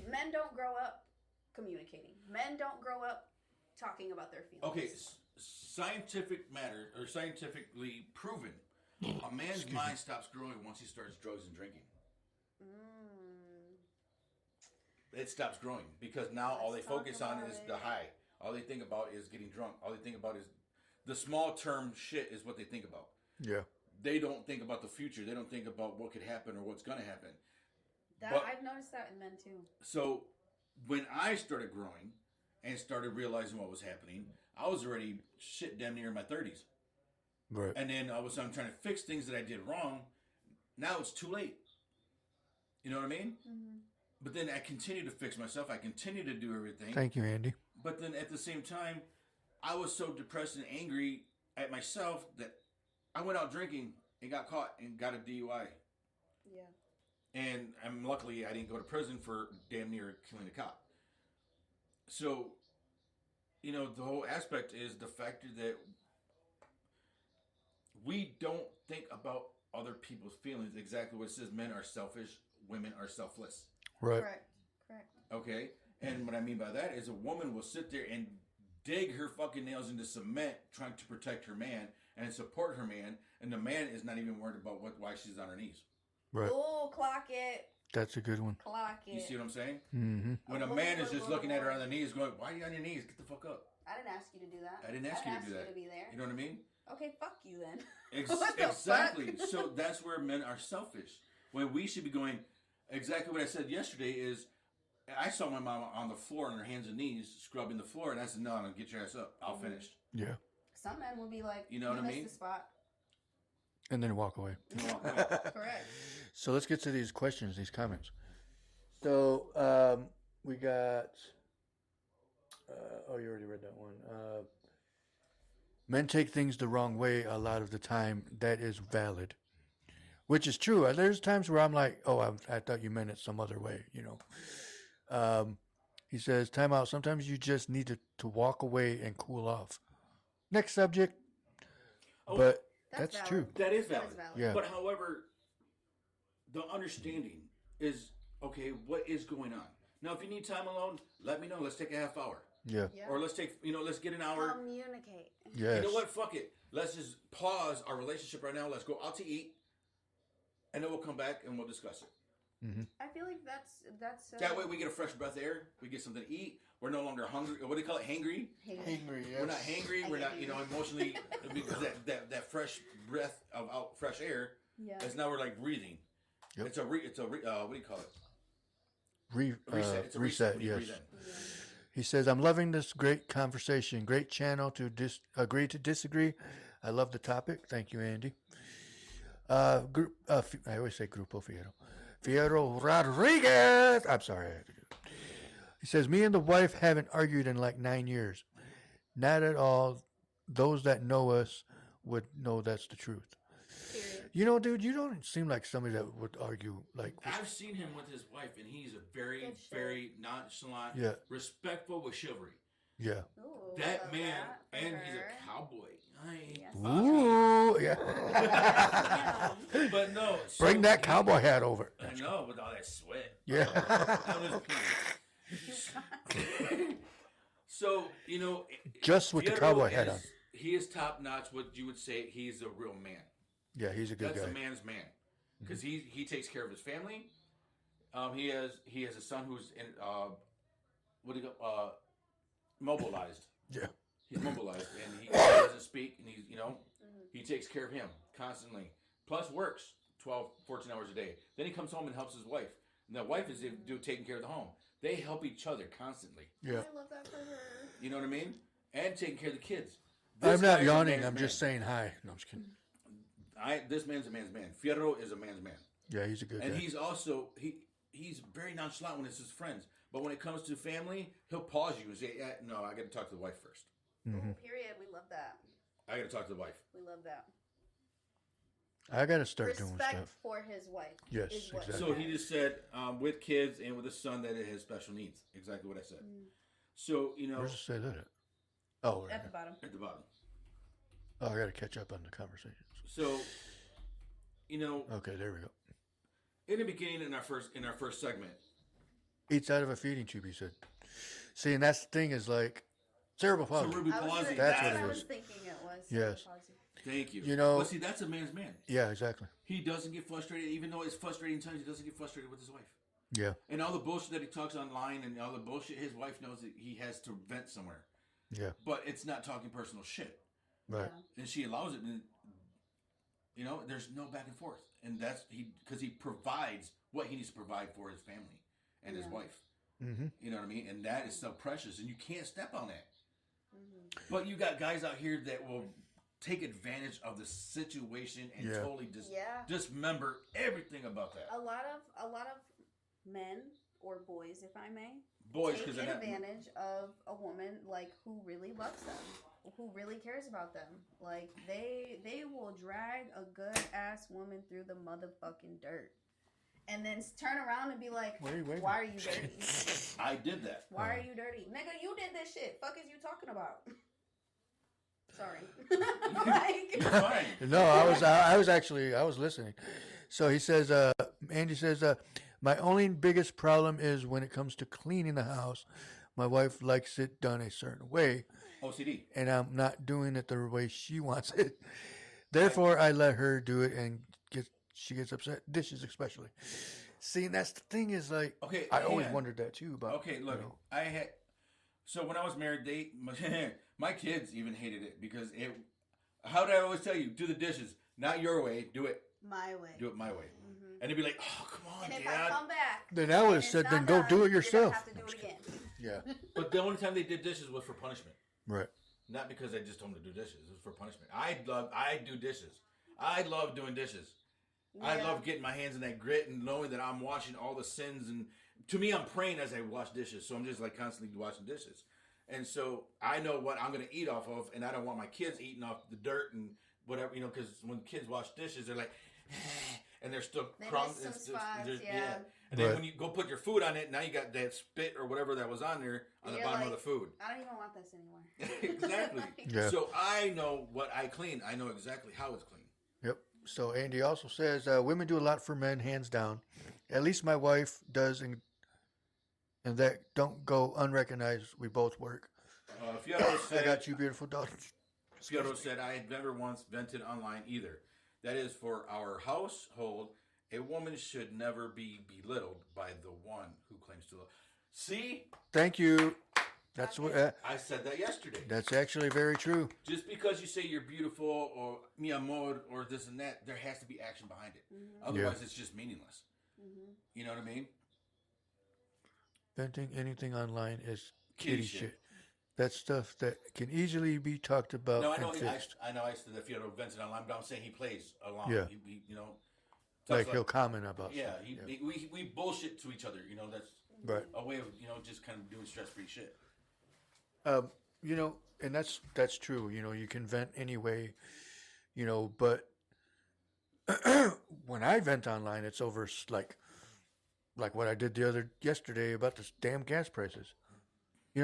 men don't grow up communicating. Men don't grow up talking about their feelings. Okay, scientifically proven, a man's mind stops growing once he starts drugs and drinking. It stops growing because now all they focus on is the high. All they think about is getting drunk. All they think about is the small term shit is what they think about. Yeah. They don't think about the future. They don't think about what could happen or what's going to happen. I've noticed that in men too. So when I started growing and started realizing what was happening, I was already damn near in my 30s. Right. And then all of a sudden I'm trying to fix things that I did wrong. Now it's too late. You know what I mean? Mm-hmm. But then I continue to fix myself. I continue to do everything. Thank you, Andy. But then at the same time, I was so depressed and angry at myself that I went out drinking and got caught and got a DUI. Yeah. And luckily I didn't go to prison for damn near killing a cop. So, the whole aspect is the factor that we don't think about other people's feelings. Exactly what it says. Men are selfish. Women are selfless. Right. Correct. Okay. And what I mean by that is a woman will sit there and dig her fucking nails into cement trying to protect her man and support her man, and the man is not even worried about why she's on her knees. Right. Oh, clock it. That's a good one. Clock it. You see what I'm saying? Mm-hmm. When a man is just looking at her on the knees going, why are you on your knees? Get the fuck up. I didn't ask you to do that. I didn't ask you to do that. To be there. You know what I mean? Okay, fuck you then. Exactly. So that's where men are selfish. When we should be going, exactly what I said yesterday is, I saw my mom on the floor on her hands and knees scrubbing the floor, and I said, no, get your ass up. I'll finish. Yeah. Some men will be like, you know what I mean? The spot. And then walk away. Correct. So let's get to these questions, these comments. So we got, you already read that one. Men take things the wrong way a lot of the time. That is valid. which is true. There's times where I'm like, oh, I thought you meant it some other way, you know. He says, time out. Sometimes you just need to walk away and cool off. Next subject. Oh, But That's that's valid. true. that is That valid. is valid. Yeah. But however, the understanding is okay. What is going on now? If you need time alone, let me know. Let's take a half hour, Yeah. Yeah. or let's get an hour. Communicate. Yes. You know what? Fuck it. Let's just pause our relationship right now. Let's go out to eat, and then we'll come back and we'll discuss it. I feel like that's That way, we get a fresh breath of air. We get something to eat. We're no longer hungry. What do you call it? Hangry. Angry, yes. We're not hangry. We're not, emotionally, because that fresh breath of fresh air. Yeah. It's now we're like breathing. Yep. It's a what do you call it? Reset. It's a Reset, when you yes. breathe in. He says, I'm loving this great conversation. Great channel to agree to disagree. I love the topic. Thank you, Andy. I always say Grupo Fierro. Fierro Rodriguez. I'm sorry. I had to do it. He says, me and the wife haven't argued in like 9 years. Not at all. Those that know us would know that's the truth. Period. You know, dude, you don't seem like somebody that would argue like. I've seen him with his wife, and he's a very, Good shit. very nonchalant, Yeah. respectful with chivalry. Yeah. Ooh, That love man, that for and he's her. a cowboy. I ain't Yes. fucking- Ooh, yeah. But no, Bring so that he- cowboy hat over. I know, with all that sweat. Yeah. That was clean. So Just with the Fierro cowboy hat on. He is top notch. What you would say, he's a real man. Yeah, he's a good That's guy. a man's man because he takes care of his family. He has a son who's in mobilized. Yeah. He's mobilized and he doesn't speak and he takes care of him constantly. Plus works 12, 14 hours a day. Then he comes home and helps his wife. And the wife is taking care of the home. They help each other constantly. Yeah. I love that for her. You know what I mean? And taking care of the kids. I'm This not guy's a yawning. man's I'm man. just saying hi. No, I'm just kidding. This man's a man's man. Fierro is a man's man. Yeah, he's a good And guy. he's also he's very nonchalant when it's his friends. But when it comes to family, he'll pause you and say, "No, I got to talk to the wife first. Mm-hmm. Ooh, period. We love that. I got to talk to the wife." We love that. I got to start doing Respect stuff. for his wife. Yes, is what exactly. So he just said with kids and with a son that it has special needs. Exactly what I said. So Where's it say that at? Oh, right at the here. bottom. at the bottom. Oh, I got to catch up on the conversations. So Okay, there we go. in the beginning in our first segment, Eats out of a feeding tube, he said. See, and that's the thing is like cerebral palsy. cerebral palsy. That's what I it was is. thinking it was. Yes. Palsy. Thank you. You know- but see, that's a man's man. Yeah, exactly. He doesn't get frustrated, even though it's frustrating times. He doesn't get frustrated with his wife. Yeah, And all the bullshit that he talks online and all the bullshit, his wife knows that he has to vent somewhere. yeah, But it's not talking personal shit. right. And she allows it. And, there's no back and forth. And that's because he provides what he needs to provide for his family and his wife. Mm-hmm. You know what I mean? And that is so precious. And you can't step on that. But you got guys out here that will take advantage of the situation and Yeah. totally Yeah. dismember everything about that. A lot of men or boys, if I may, Boys, take because they're not. advantage of a woman like who really loves them, who really cares about them. Like they will drag a good ass woman through the motherfucking dirt, and then turn around and be like, Wait. "Why are you dirty? I did that. Why are you dirty, nigga? You did this shit. Fuck is you talking about?" Sorry. Like, You're fine. No, I was listening. So he says, Andy says, my only biggest problem is when it comes to cleaning the house. My wife likes it done a certain way, OCD. and I'm not doing it the way she wants it. Therefore, I let her do it, and she gets upset. Dishes especially. See, and that's the thing is like, Okay, I always yeah. wondered that too. About Okay, look, I had. So when I was married, my kids even hated it because it. How did I always tell you? Do the dishes, not your way. Do it my way. my way. And they'd be like, "Oh, come on, And if Dad." I come back, Then I would and have it's said, not then go done, do it you're gonna yourself. have to do it again. Yeah, But the only time they did dishes was for punishment, right. not because I just told them to do dishes. It was for punishment. I do dishes. I love doing dishes. I Yeah. love getting my hands in that grit and knowing that I'm washing all the sins. And to me, I'm praying as I wash dishes. So I'm just like constantly washing dishes. And so I know what I'm going to eat off of. And I don't want my kids eating off the dirt and whatever, because when kids wash dishes, they're like, and there's still They crumbs. miss some spots, yeah. And then Right. when you go put your food on it, now you got that spit or whatever that was on there on the You're bottom of like, the food. I don't even want this anymore. Exactly. Yeah. So I know what I clean. I know exactly how it's clean. Yep. So Andy also says women do a lot for men, hands down. At least my wife does, and that don't go unrecognized. We both work. Fiero I said, got you, beautiful daughter. Fiero said, I had never once vented online either. That is for our household. A woman should never be belittled by the one who claims to love. See, Thank you. That's what. I said that yesterday. That's actually very true. Just because you say you're beautiful or mi amor or this and that, there has to be action behind it. Otherwise, it's just meaningless. You know what I mean? Venting anything online is Kitty kitty shit. shit. That's stuff that can easily be talked about No, I know. and fixed. I know. I said that Fiero vents it online, but I'm saying he plays along. Yeah. He you know, Like talks he'll comment about yeah. stuff. We bullshit to each other. You know, that's Right. a way of just kind of doing stress free shit. And that's true. You can vent anyway. But when I vent online, it's over like what I did yesterday about this damn gas prices.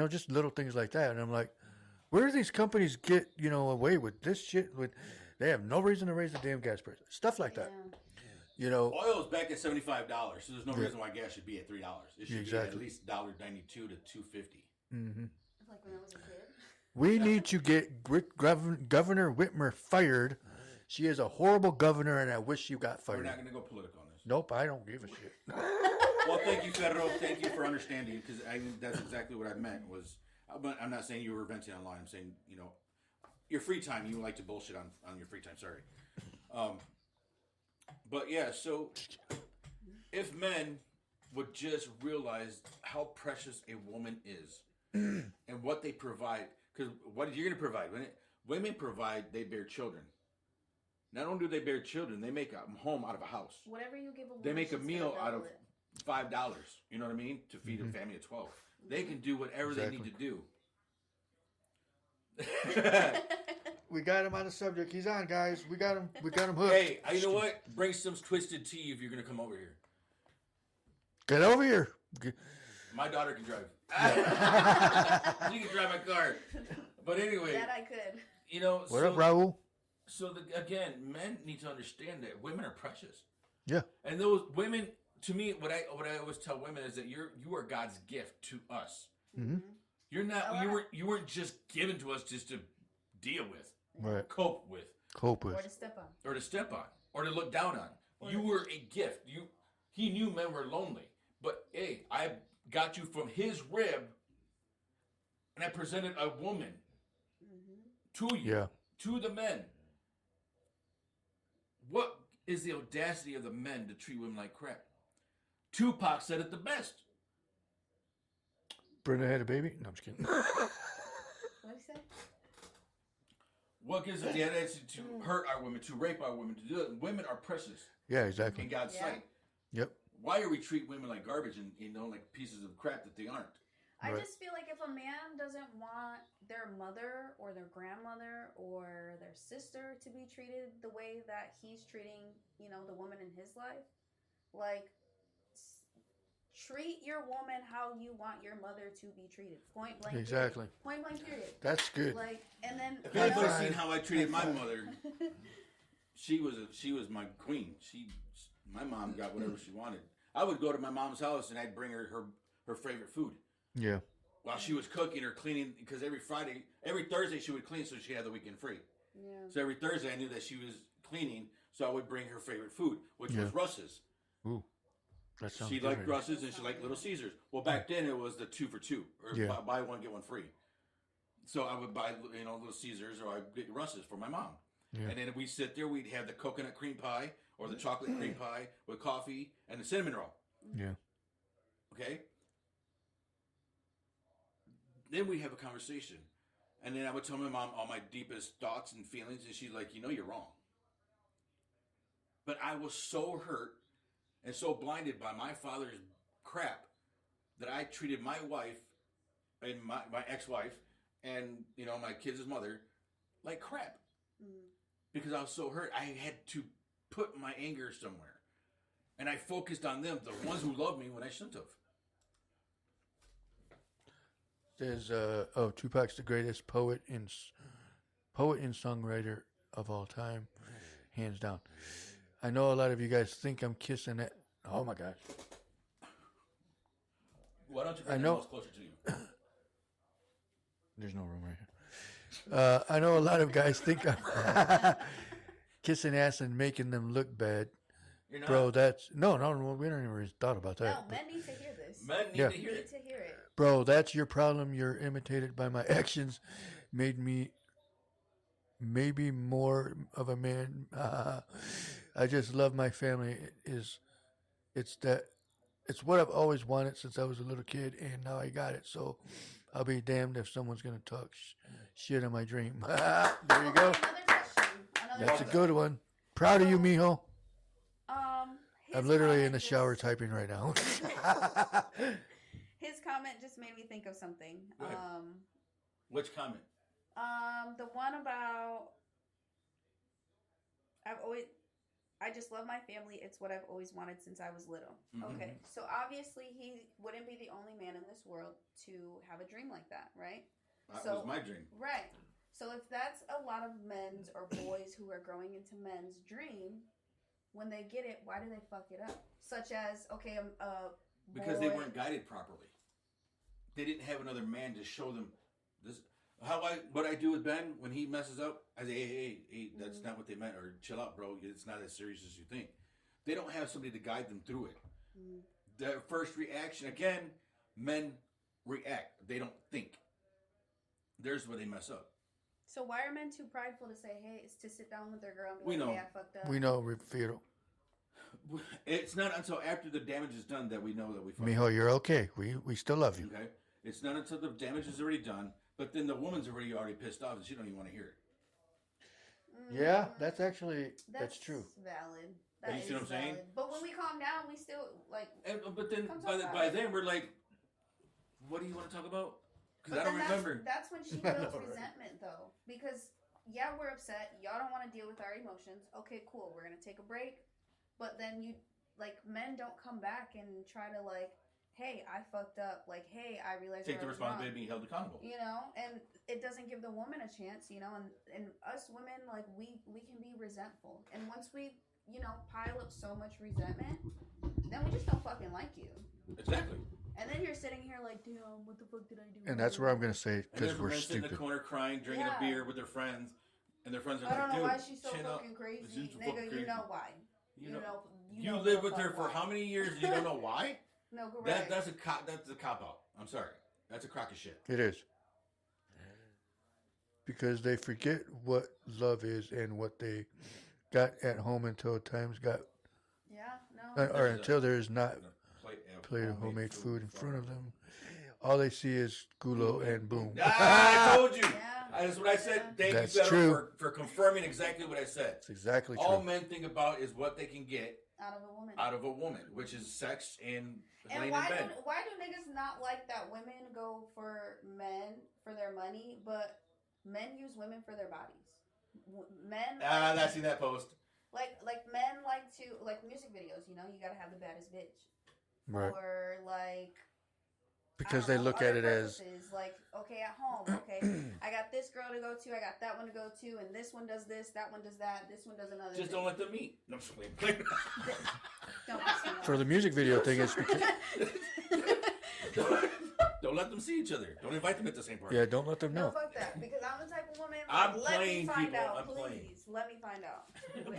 Just little things like that. And I'm like, where do these companies get away with this shit? They have no reason to raise the damn gas prices. Stuff like that. Oil is back at $75, so there's no reason why gas should be at $3. It should be at least $1.92 to $2.50. Mm-hmm. Like when I was a kid. We need to get Governor Whitmer fired. She is a horrible governor, and I wish you got We're fired. not going to go political on this. Nope, I don't give a shit. Well, thank you, Ferro. Thank you for understanding, because that's exactly what I meant. But I'm not saying you were venting online. I'm saying your free time. You like to bullshit on your free time. Sorry. But yeah, so if men would just realize how precious a woman is and what they provide, because what you're going to provide, women provide, they bear children. Not only do they bear children, they make a home out of a house. Whatever you give a woman, They make a she's meal gonna out of double it. $5. You know what I mean? To feed a family of 12. They can do whatever they need to do. We got him on the subject. He's on, guys. We got him hooked. Hey, you know what? Bring some twisted tea if you're gonna come over here. Get over here. My daughter can drive. She can drive my car. But anyway, That I could. What up, Raul? So again, men need to understand that women are precious. Yeah. And those women, to me, what I always tell women is that you are God's gift to us. Mm-hmm. You're not. You weren't just given to us just to deal with, Right. cope with, Or to step on. or to step on, or to look down on. You were a gift. He knew men were lonely, but hey, I got you from his rib, and I presented a woman to you, Yeah. to the men. What is the audacity of the men to treat women like crap? Tupac said it the best. Brenda had a baby? No, I'm just kidding. What did he say? What gives us the audacity to hurt our women, to rape our women, to do it? Women are precious Yeah, in exactly. God's sight. Yep. Why are we treat women like garbage and like pieces of crap that they aren't? I Right. just feel like if a man doesn't want their mother or their grandmother or their sister to be treated the way that he's treating, the woman in his life, like treat your woman how you want your mother to be treated. Point blank. Exactly. Period. Point blank. Period. That's good. Like, and then If anybody's seen how I treated my mother, she was my queen. My mom got whatever she wanted. I would go to my mom's house and I'd bring her favorite food Yeah. while she was cooking or cleaning, because every Thursday she would clean so she had the weekend free. Yeah. So every Thursday I knew that she was cleaning, so I would bring her favorite food, which Yeah. was Russ's. Ooh. That sounds She good. liked Russ's and she liked Little Caesars. Well, back then it was the 2 for 2, or Yeah. buy one get one free. So I would buy Little Caesars, or I'd get Russ's for my mom. Yeah. And then we'd sit there, we'd have the coconut cream pie or the chocolate cream pie with coffee and the cinnamon roll. Yeah. Okay? Then we'd have a conversation. And then I would tell my mom all my deepest thoughts and feelings, and she's like, you're wrong. But I was so hurt and so blinded by my father's crap that I treated my wife and my ex-wife and, my kids' mother like crap. Because I was so hurt. I had to put my anger somewhere. And I focused on them, the ones who love me when I shouldn't have. There's Tupac's the greatest poet and songwriter of all time, hands down. I know a lot of you guys think I'm kissing it. Oh my gosh. Why don't you I bring know- the most closer to you? There's no room right here. I know a lot of guys think I'm kissing ass and making them look bad. You're not. Bro, that's no, we don't even thought about that. No, men need to hear this. Men need Yeah. to hear Need it. to hear it. Bro, that's your problem. You're imitated by my actions. Made me maybe more of a man. I just love my family. It's what I've always wanted since I was a little kid, and now I got it. So I'll be damned if someone's gonna talk shit on my dream. There you go. Okay, another question. That's a good one. Proud of you, mijo. His I'm literally in comment the just- shower typing right now. His comment just made me think of something. Go ahead. Which comment? The one about I just love my family. It's what I've always wanted since I was little. Mhm. Okay, so obviously he wouldn't be the only man in this world to have a dream like that, right? That So- was my dream. Right. So if that's a lot of men's or boys who are growing into men's dream, when they get it, why do they fuck it up? Such as, okay, Because they boy- weren't guided properly. They didn't have another man to show them this. What I do with Ben when he messes up, I say, hey, that's not what they meant, or chill out, bro. It's not as serious as you think. They don't have somebody to guide them through it. Mm. Their first reaction, again, men react. They don't think. There's where they mess up. So why are men too prideful to say, hey, it's to sit down with their girl and be We like, know. hey, I fucked up? We know, Rufiro. It's not until after the damage is done that we know that we fucked Mijo, you're okay. We still love you. Okay? It's not until the damage is already done, but then the woman's already pissed off and she don't even want to hear it. Yeah, that's actually that's true. Valid. You That see what is I'm saying? valid. But when we calm down, we still like. But then Come by, talk about by it. then we're like, what do you want to talk about? Because But I don't then remember. That's when she I know, builds right? resentment, though, because yeah, we're upset. Y'all don't want to deal with our emotions. Okay, cool. We're gonna take a break, but then men don't come back and try to hey, I fucked up. Like, hey, I realized Take the where I was wrong. responsibility of being held accountable. And it doesn't give the woman a chance, and us women, we can be resentful. And once we, pile up so much resentment, then we just don't fucking like you. Exactly. And then you're sitting here like, damn, what the fuck did I do? And that's where I'm gonna say And because there's we're men sitting in the stupid. corner crying, drinking Yeah. a beer with their friends, and their friends are I like, don't know dude, why she's so chin up. fucking crazy. She's so Nigga, fucking you crazy. know why. You You know, know, you know live the with her fuck for why. how many years and you don't know why? No, correct. That's a cop out. I'm sorry. That's a crock of shit. It is because they forget what love is and what they got at home until times got Yeah, no. or There's until there is not A plate of homemade food in front of them. All they see is gulo and boom. Ah, I told you. Yeah. That's what I said. Thank That's you, Beto, true. for confirming exactly what I said. That's exactly All true. men think about is what they can get Out of a woman. out of a woman, which is sex and And laying why in do bed. niggas not like that women go for men for their money, but men use women for their bodies? Men I seen that post. like men like to music videos. You gotta have the baddest bitch, Right. or Because I they don't know, look at other it as purposes, okay, at home, okay, I got this girl to go to, I got that one to go to, and this one does this, that one does that, this one does another. Just thing. don't let them meet. No, I'm just playing. Don't listen to for the music video thing. It's because, Don't let them see each other. Don't invite them at the same party. yeah, don't let them No, know. fuck that. Because I'm the type of woman. I'm let playing, me find people. out, I'm please. playing. Let me find out.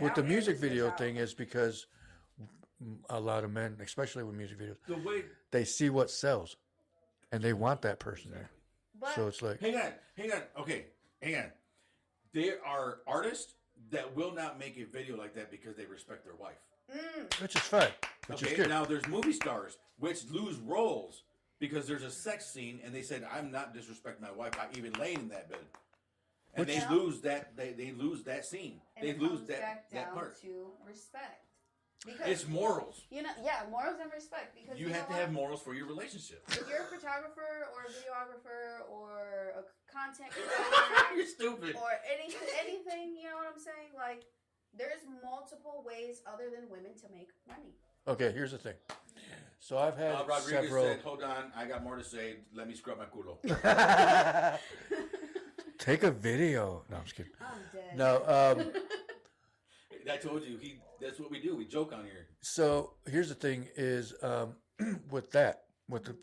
With the Out here, music this is video out. thing is because a lot of men, especially with music videos, The way. they see what sells, and they want that person there. But So it's like, Hang on. Okay, hang on. There are artists that will not make a video like that because they respect their wife. which is fine, which is Okay, good. now there's movie stars which lose roles because there's a sex scene and they said, I'm not disrespecting my wife by even laying in that bed. And Which- they lose that they lose that scene. and They it lose comes that back that down part. to respect. Because It's morals. morals and respect. Because You know have to what? have morals for your relationship. If you're a photographer or a videographer or a content creator You're stupid. or anything, you know what I'm saying? There's multiple ways other than women to make money. Okay, here's the thing. So I've had Rodriguez several. said, "Hold on, I got more to say. Let me scrub my culo." Take a video. No, I'm just kidding. I'm dead. No. I told you, that's what we do. We joke on here. So here's the thing: is with the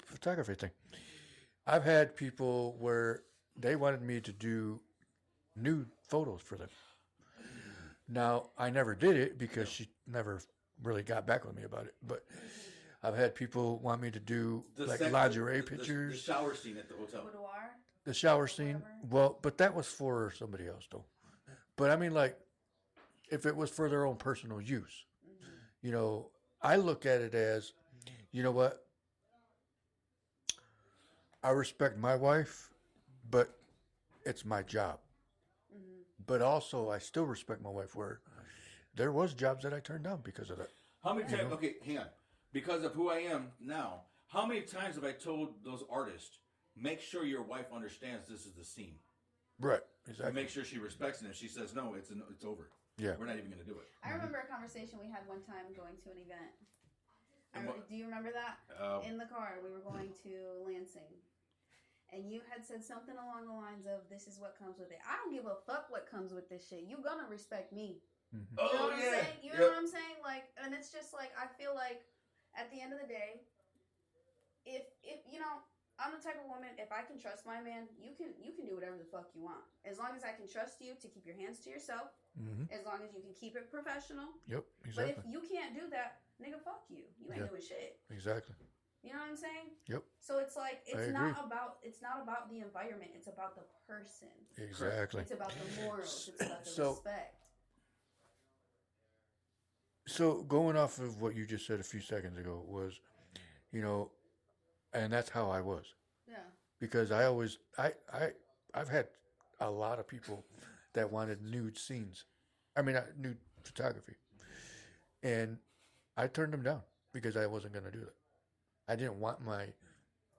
photography thing, I've had people where they wanted me to do nude photos for them. Now I never did it because she never really got back with me about it. But I've had people want me to do lingerie pictures, the shower scene at the hotel. Boudoir. the shower scene. Well, but that was for somebody else though. But I mean, like, if it was for their own personal use, you know, I look at it as, you know what? I respect my wife, but it's my job. But also, I still respect my wife. Where there was jobs that I turned down because of that. How many times? Okay, hang on. Because of who I am now, how many times have I told those artists, make sure your wife understands this is the scene. Right. And Exactly. make sure she respects it. If she says no, it's over. Yeah. We're not even going to do it. I remember a conversation we had one time going to an event. Do you remember that? In the car, we were going to Lansing. And you had said something along the lines of, "This is what comes with it. I don't give a fuck what comes with this shit. You gonna respect me." Mm-hmm. You know what I'm saying? You know what I'm saying? Like, and it's just like, I feel like at the end of the day, if you know, I'm the type of woman, if I can trust my man, you can do whatever the fuck you want. As long as I can trust you to keep your hands to yourself, as long as you can keep it professional. Yep. Exactly. But if you can't do that, nigga, fuck you. You ain't doing shit. Exactly. You know what I'm saying? Yep. So it's like, I it's agree. not about the environment. It's about the person. Exactly. It's about the morals. It's about the So- respect. So going off of what you just said a few seconds ago was, you know, and that's how I was. Yeah. Because I've had a lot of people that wanted nude scenes. I mean, nude photography. And I turned them down because I wasn't going to do that. I didn't want my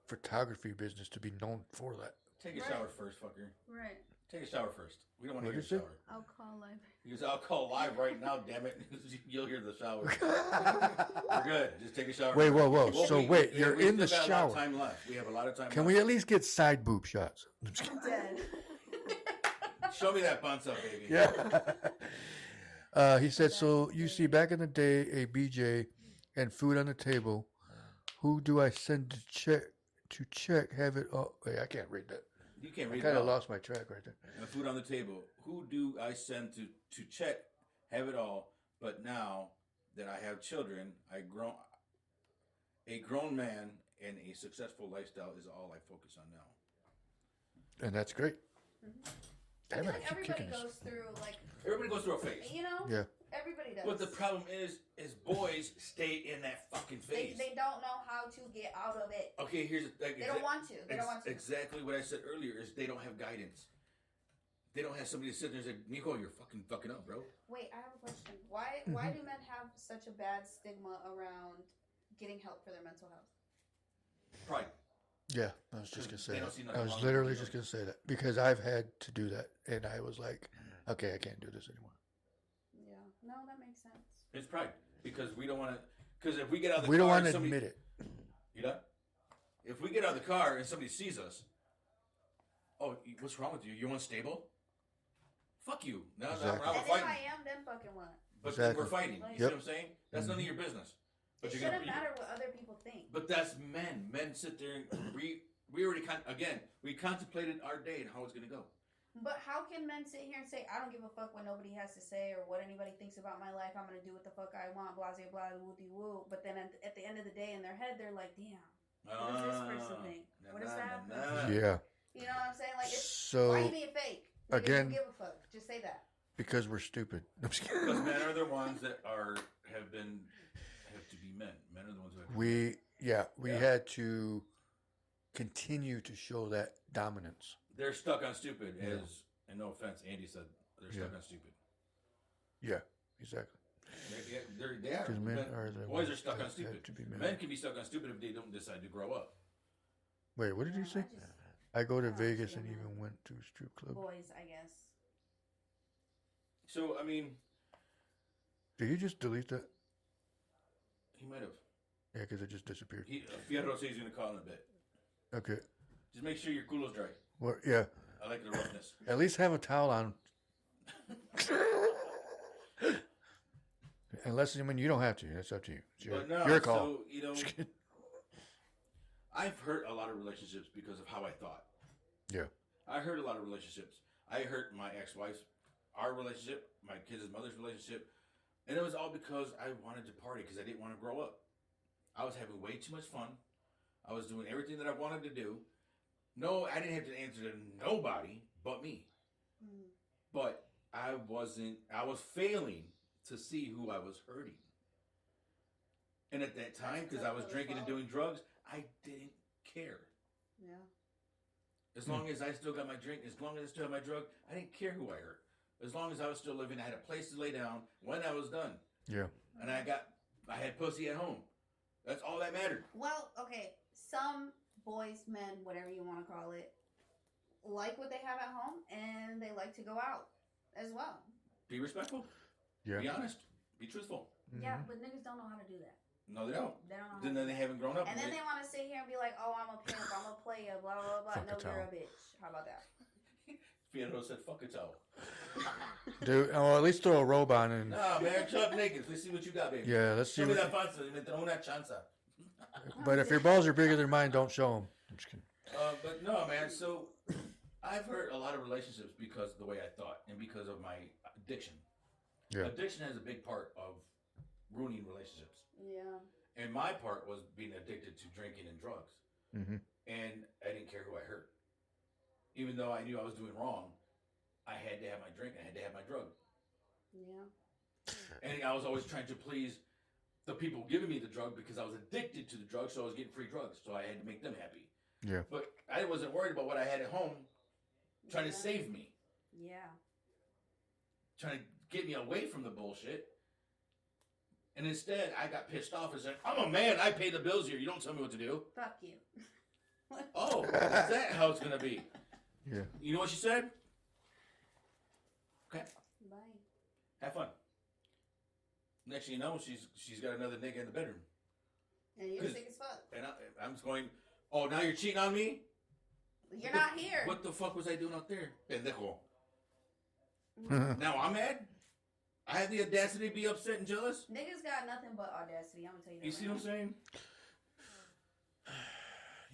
photography business to be known for that. Take a shower first, fucker. Right. Take a shower first. We don't want to What hear is the it? shower. I'll call live. Because I'll call live right now, damn it. You'll hear the shower. We're good. Just take a shower. Wait, whoa, whoa. Well, So wait, you're we in the still got a lot of shower. time left. We have a lot of time Can left. we at least get side boob shots? I'm just kidding. Dead. Show me that buns up, baby. Yeah. He said, so you see, back in the day, a BJ and food on the table. Who do I send to check? Have it all? Wait, I can't read that. You can't I read kind it of all. lost my track right there. And food on the table. Who do I send to check? Have it all. But now that I have children, a grown man and a successful lifestyle is all I focus on now. And that's great. I Damn feel it, I like keep everybody kicking this. goes through, like, Everybody goes through a phase. you know? Yeah. Everybody does. But the problem is boys stay in that fucking phase. They don't know how to get out of it. Okay, here's They don't want to. They don't want to. Exactly what I said earlier is they don't have guidance. They don't have somebody to sit there and say, Nico, you're fucking up, bro. Wait, I have a question. Why do men have such a bad stigma around getting help for their mental health? Pride. Yeah, I was just going to say They don't that. see nothing I was wrong with literally it. just going to say that because I've had to do that. And I was like, okay, I can't do this anymore. Yeah. No, that makes sense. It's pride. Because we don't want to, because if we get out of the We car don't want and to somebody, admit it. You know? If we get out of the car and somebody sees us, oh, what's wrong with you? You're unstable? Fuck you. No, Exactly. we're not And if fighting. I am, then fucking what? But Exactly. we're fighting. You Like- see what I'm saying? That's none of your business. But It you're gonna shouldn't matter what other people think. But that's men. Men sit there and we already we contemplated our day and how it's gonna go. But how can men sit here and say, I don't give a fuck what nobody has to say or what anybody thinks about my life. I'm going to do what the fuck I want, blah, blah, blah, woo-dee-woo. But then at the end of the day, in their head, they're like, damn, what does this person think? What does that person think? Yeah. You know what I'm saying? Like, why are So, you being fake? Nigga, again- don't give a fuck. Just say that. because we're stupid. I'm just kidding. Because men are the ones that have to be men. Men are the ones who have to We Yeah. had to continue to show that dominance. They're stuck on stupid, Yeah. and no offense, Andy said they're stuck Yeah. on stupid. Yeah, exactly. They are. Because men Men- are the boys ones are stuck that on stupid. have to be men. Men can be stuck on stupid if they don't decide to grow up. Wait, what did you say? I go to Vegas and even went to a strip club. Boys, I guess. So I mean, Did you just delete that? He might have. Yeah, because it just disappeared. Fierro says he's going to call in a bit. Okay. Just make sure your culo's dry. Well, yeah. I like the roughness. At least have a towel on. Unless, I mean, you don't have to. That's up to you. It's your call. So, you know, I've hurt a lot of relationships because of how I thought. Yeah. I hurt a lot of relationships. I hurt my ex-wife's, our relationship, my kids' mother's relationship. And it was all because I wanted to party because I didn't want to grow up. I was having way too much fun. I was doing everything that I wanted to do. No, I didn't have to answer to nobody but me. Mm. But I was failing to see who I was hurting. And at that time, because I was drinking and doing drugs, I didn't care. Yeah. As long as I still got my drink, as long as I still had my drug, I didn't care who I hurt. As long as I was still living, I had a place to lay down when I was done. Yeah. And I had pussy at home. That's all that mattered. Well, okay. Some boys, men, whatever you want to call it, like what they have at home, and they like to go out as well. Be respectful. Yeah. Be honest. Be truthful. Mm-hmm. Yeah, but niggas don't know how to do that. No, they don't. They don't know. Then they haven't grown up. And then they want to sit here and be like, "Oh, I'm a pimp, I'm a player, blah blah blah." Fuck no, you're a bitch. How about that? Fierro said, "Fuck it all." Dude, well, at least throw a robe on and. Nah, man, show up naked. Let's see what you got, baby. Yeah, let's see. Show me that panza. Me trae una chanza. But if your balls are bigger than mine, don't show them. I'm just kidding. But no, man. So I've hurt a lot of relationships because of the way I thought and because of my addiction. Yeah. Addiction has a big part of ruining relationships. Yeah. And my part was being addicted to drinking and drugs. Mm-hmm. And I didn't care who I hurt. Even though I knew I was doing wrong, I had to have my drink. I had to have my drug. Yeah. And I was always trying to please the people giving me the drug because I was addicted to the drug, so I was getting free drugs. So I had to make them happy. Yeah. But I wasn't worried about what I had at home trying to save me. Yeah. Trying to get me away from the bullshit. And instead, I got pissed off and said, "I'm a man. I pay the bills here. You don't tell me what to do." Fuck you. Oh, is that how it's going to be? Yeah. You know what she said? Okay. Bye. Have fun. Next thing you know, she's got another nigga in the bedroom. And you're sick as fuck. And I'm just going, "Oh, now you're cheating on me? You're not here." What the fuck was I doing out there? Pendejo. Now I'm mad? I have the audacity to be upset and jealous? Niggas got nothing but audacity. I'm going to tell you that. You see what I'm saying?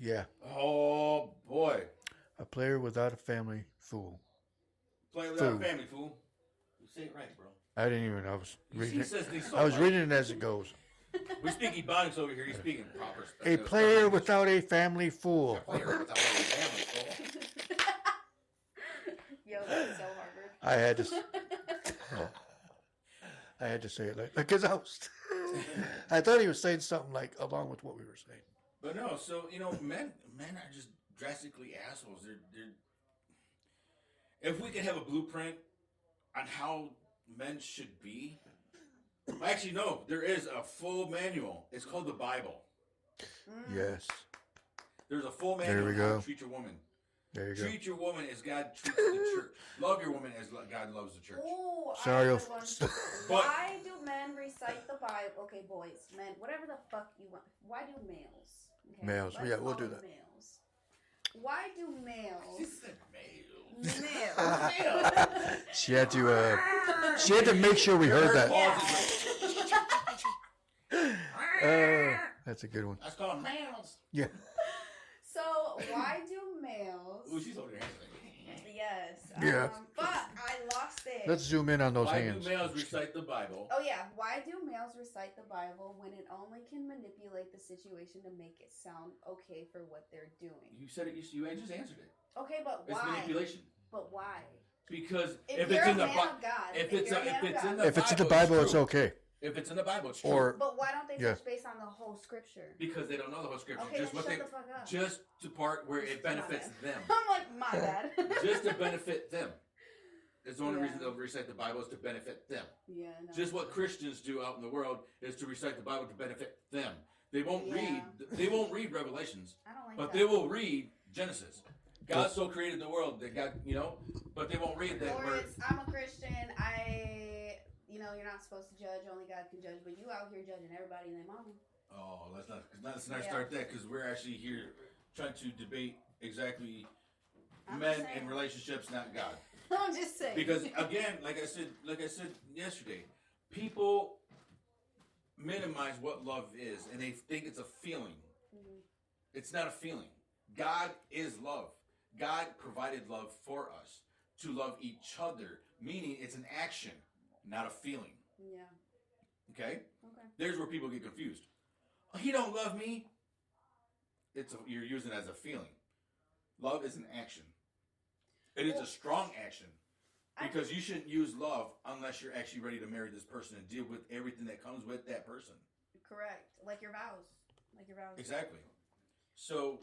Yeah. Oh, boy. A player without a family, fool. Playing without a family, fool. You say it right, bro. I didn't even. I was reading it. So I was reading it as it goes. We speak Ebonics over here. He's speaking proper stuff. A player without a family, fool. A player without a family, fool. Yo, that's so Harvard. I had to say it like his host. I thought he was saying something like along with what we were saying. But no, so men are just drastically assholes. They're if we could have a blueprint on how men should be. Actually, no, there is a full manual. It's called the Bible. Yes. There's a full manual on how to treat your woman. There you go. Treat your woman as God treats the church. Love your woman as God loves the church. Ooh, Sorry. Why do men recite the Bible? Okay, boys, men, whatever the fuck you want. Why do males? Okay, Males. let's Yeah, we'll call do them that. Males. Why do She males? said male. Males. She had to make sure we heard that. That's a good one. That's called males. Yeah. So why do males? Ooh, she's over there. Yes. Yeah. But I lost it. Let's zoom in on those Why hands. do males recite the Bible? Oh yeah, why do males recite the Bible when it only can manipulate the situation to make it sound okay for what they're doing? You said it. You just answered it. Okay, but It's why? manipulation. But why? Because If if you're it's a in the man Bible, of God, if if it's you're a man of in God. the If it's in the Bible, it's true. okay. If it's in the Bible, it's true. Or But why don't they Yeah. touch base on the whole scripture? Because they don't know the whole scripture. Okay, just then what shut they, the fuck up. just the part where it benefits them. I'm like, my bad. Just to benefit them. It's the only Yeah. reason they'll recite the Bible is to benefit them. Yeah. No. Just what Christians do out in the world is to recite the Bible to benefit them. They won't Yeah. read. They won't read Revelations, I don't like but that. they will read Genesis. God so created the world that God, but they won't read that Or word. it's, I'm a Christian. You're not supposed to judge. Only God can judge. But you out here judging everybody and their mama. Oh, let's not start that, because we're actually here trying to debate exactly men and relationships, not God. I'm just saying. Because again, like I said yesterday, people minimize what love is, and they think it's a feeling. Mm-hmm. It's not a feeling. God is love. God provided love for us to love each other, meaning it's an action, not a feeling. Yeah. Okay? Okay. There's where people get confused. Oh, he don't love me. You're using it as a feeling. Love is an action. It is a strong action. Because you shouldn't use love unless you're actually ready to marry this person and deal with everything that comes with that person. Correct. Like your vows. Exactly. So,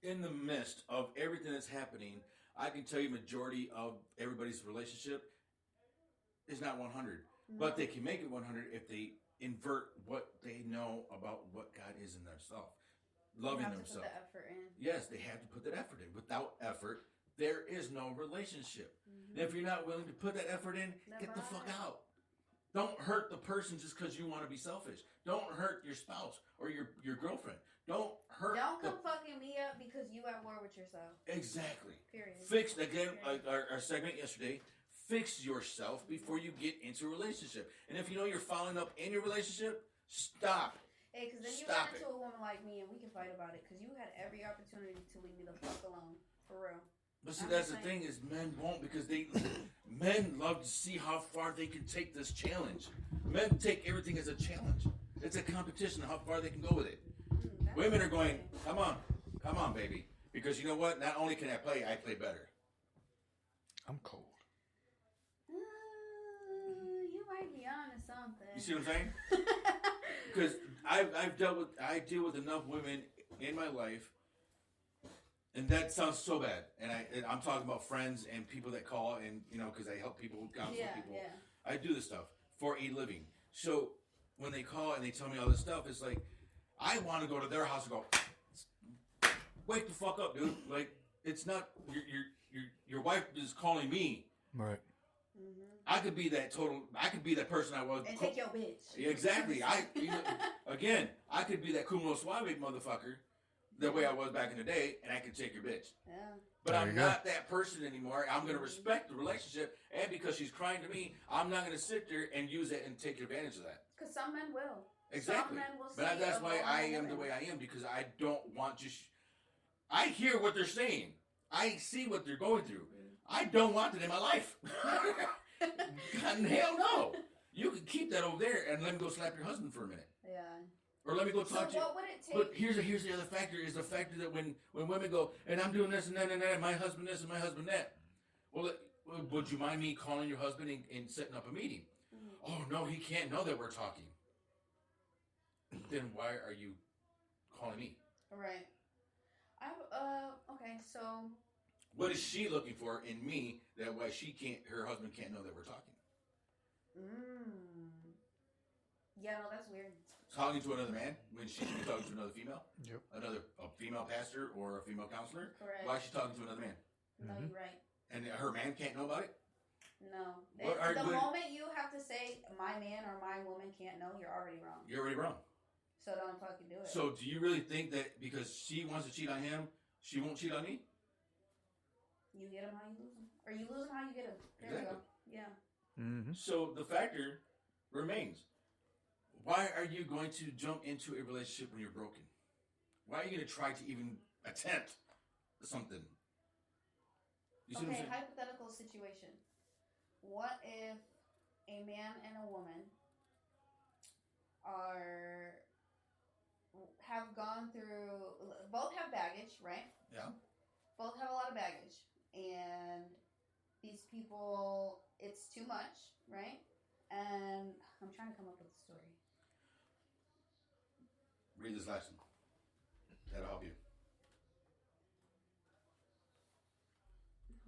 in the midst of everything that's happening, I can tell you majority of everybody's relationship is not 100. Mm-hmm. But they can make it 100 if they invert what they know about what God is in themselves. Loving themselves. Put the effort in. Yes, they have to put that effort in. Without effort, there is no relationship. Mm-hmm. And if you're not willing to put that effort in, get the fuck out. Don't hurt the person just because you want to be selfish. Don't hurt your spouse or your girlfriend. Don't come fucking me up because you at war with yourself. Exactly. Period. Fix, again, our segment yesterday, fix yourself before you get into a relationship. And if you know you're following up in your relationship, stop. Hey, because then you run into a woman like me and we can fight about it because you had every opportunity to leave me the fuck alone. For real. But see, that's the thing is men won't, because men love to see how far they can take this challenge. Men take everything as a challenge. It's a competition of how far they can go with it. Women are going, come on, baby. Because you know what? Not only can I play better. I'm cold. You might be on to something. You see what I'm saying? Because I deal with enough women in my life. And that sounds so bad. And I'm talking about friends and people that call, and because I help people, counsel people. Yeah. I do this stuff for a living. So when they call and they tell me all this stuff, it's like I want to go to their house and go, wake the fuck up, dude. Like, it's not your wife is calling me. Right. Mm-hmm. I could be that person I was. And take your bitch. Exactly. Again, I could be that Kumo Suave motherfucker. The way I was back in the day, and I can take your bitch. Yeah. But I'm not that person anymore. I'm going to respect the relationship, and because she's crying to me, I'm not going to sit there and use it and take advantage of that. Because some men will. Exactly. Some men will. But that's why I am the way I am, because I don't want to. I hear what they're saying. I see what they're going through. I don't want it in my life. God, hell no. You can keep that over there and let me go slap your husband for a minute. Yeah. Or let me go talk to you. So what would it take? But here's the other factor, is the factor that when women go, and I'm doing this and that and that, my husband this and my husband that. Well, would you mind me calling your husband and setting up a meeting? Mm-hmm. Oh, no, he can't know that we're talking. Then why are you calling me? Right. Okay, so. What is she looking for in me that why her husband can't know that we're talking? Yeah, no, that's weird. Talking to another man when she should be talking to another female? Yep. A female pastor or a female counselor? Correct. Why is she talking to another man? No, you're right. And her man can't know about it? No. The moment you have to say, my man or my woman can't know, you're already wrong. You're already wrong. So don't fucking do it. So do you really think that because she wants to cheat on him, she won't cheat on me? You get him how you lose him. Or you lose him how you get him. There Exactly. we go. Yeah. Mm-hmm. So the factor remains. Why are you going to jump into a relationship when you're broken? Why are you going to try to even attempt something? You see what I'm saying? Hypothetical situation. What if a man and a woman have gone through, both have baggage, right? Yeah. Both have a lot of baggage. And these people, it's too much, right? And I'm trying to come up with a story. Read this lesson. That'll help you.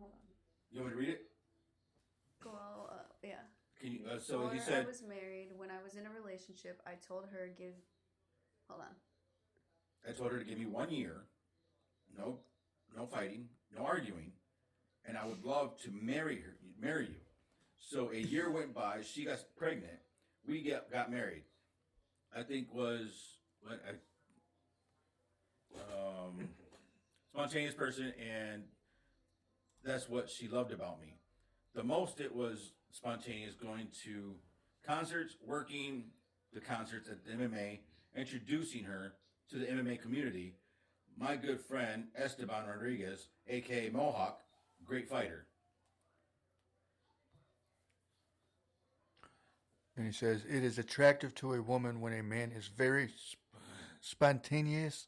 Hold on. You want me to read it? Well, yeah. Can you? Before he said. I was married, when I was in a relationship, I told her Hold on. I told her to give me 1 year. No fighting, no arguing, and I would love to marry you. So a year went by. She got pregnant. We got married. I think was what spontaneous person, and that's what she loved about me. The most it was spontaneous, going to concerts, working the concerts at the MMA, introducing her to the MMA community. My good friend Esteban Rodriguez, aka Mohawk, great fighter. And he says, it is attractive to a woman when a man is very spontaneous.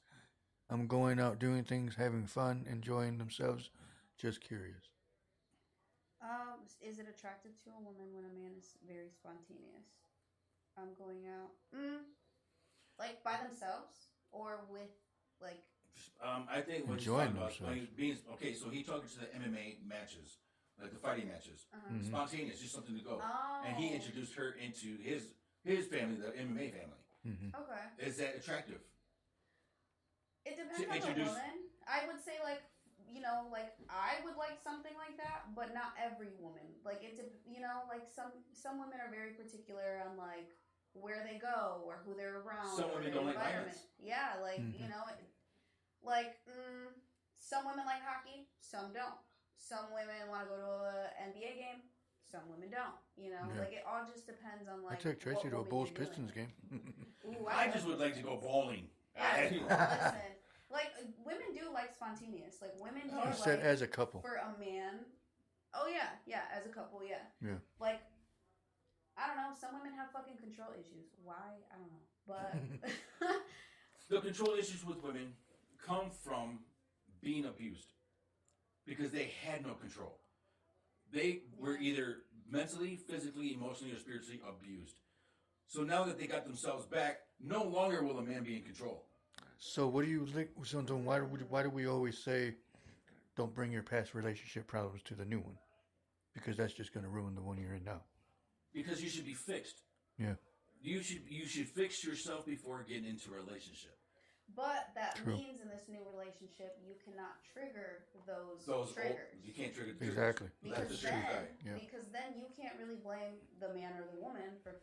I'm going out doing things, having fun, enjoying themselves. Just curious. Is it attractive to a woman when a man is very spontaneous? I'm going out, like by themselves or with like. I think what he's Enjoying talking about themselves. being okay. So he talking to the MMA matches, like the fighting matches, spontaneous, just something to go. Oh. And he introduced her into his family, the MMA family. Okay. Is that attractive? It depends on the woman. I would say like like I would like something like that, but not every woman. Like like some women are very particular on like where they go or who they're around. Some women don't like violence. Yeah, like like some women like hockey, some don't. Some women want to go to an NBA game, some women don't. Like it all just depends on like. I took Tracy to a Bulls Pistons game. Ooh, I just would like to go bowling. Yeah, listen. Like women do like spontaneous. Like women do I like said as a couple. for a man. Oh yeah, as a couple, yeah. Yeah. Like I don't know. Some women have fucking control issues. Why? I don't know. But The control issues with women come from being abused because they had no control. They were either mentally, physically, emotionally, or spiritually abused. So now that they got themselves back, no longer will a man be in control. So what do you think? So then why do we always say, don't bring your past relationship problems to the new one? Because that's just going to ruin the one you're in now. Because you should be fixed. Yeah. You should fix yourself before getting into a relationship. But that True. means in this new relationship you cannot trigger those triggers. You can't trigger the triggers. Exactly. That's the truth. Yeah. Because then you can't really blame the man or the woman for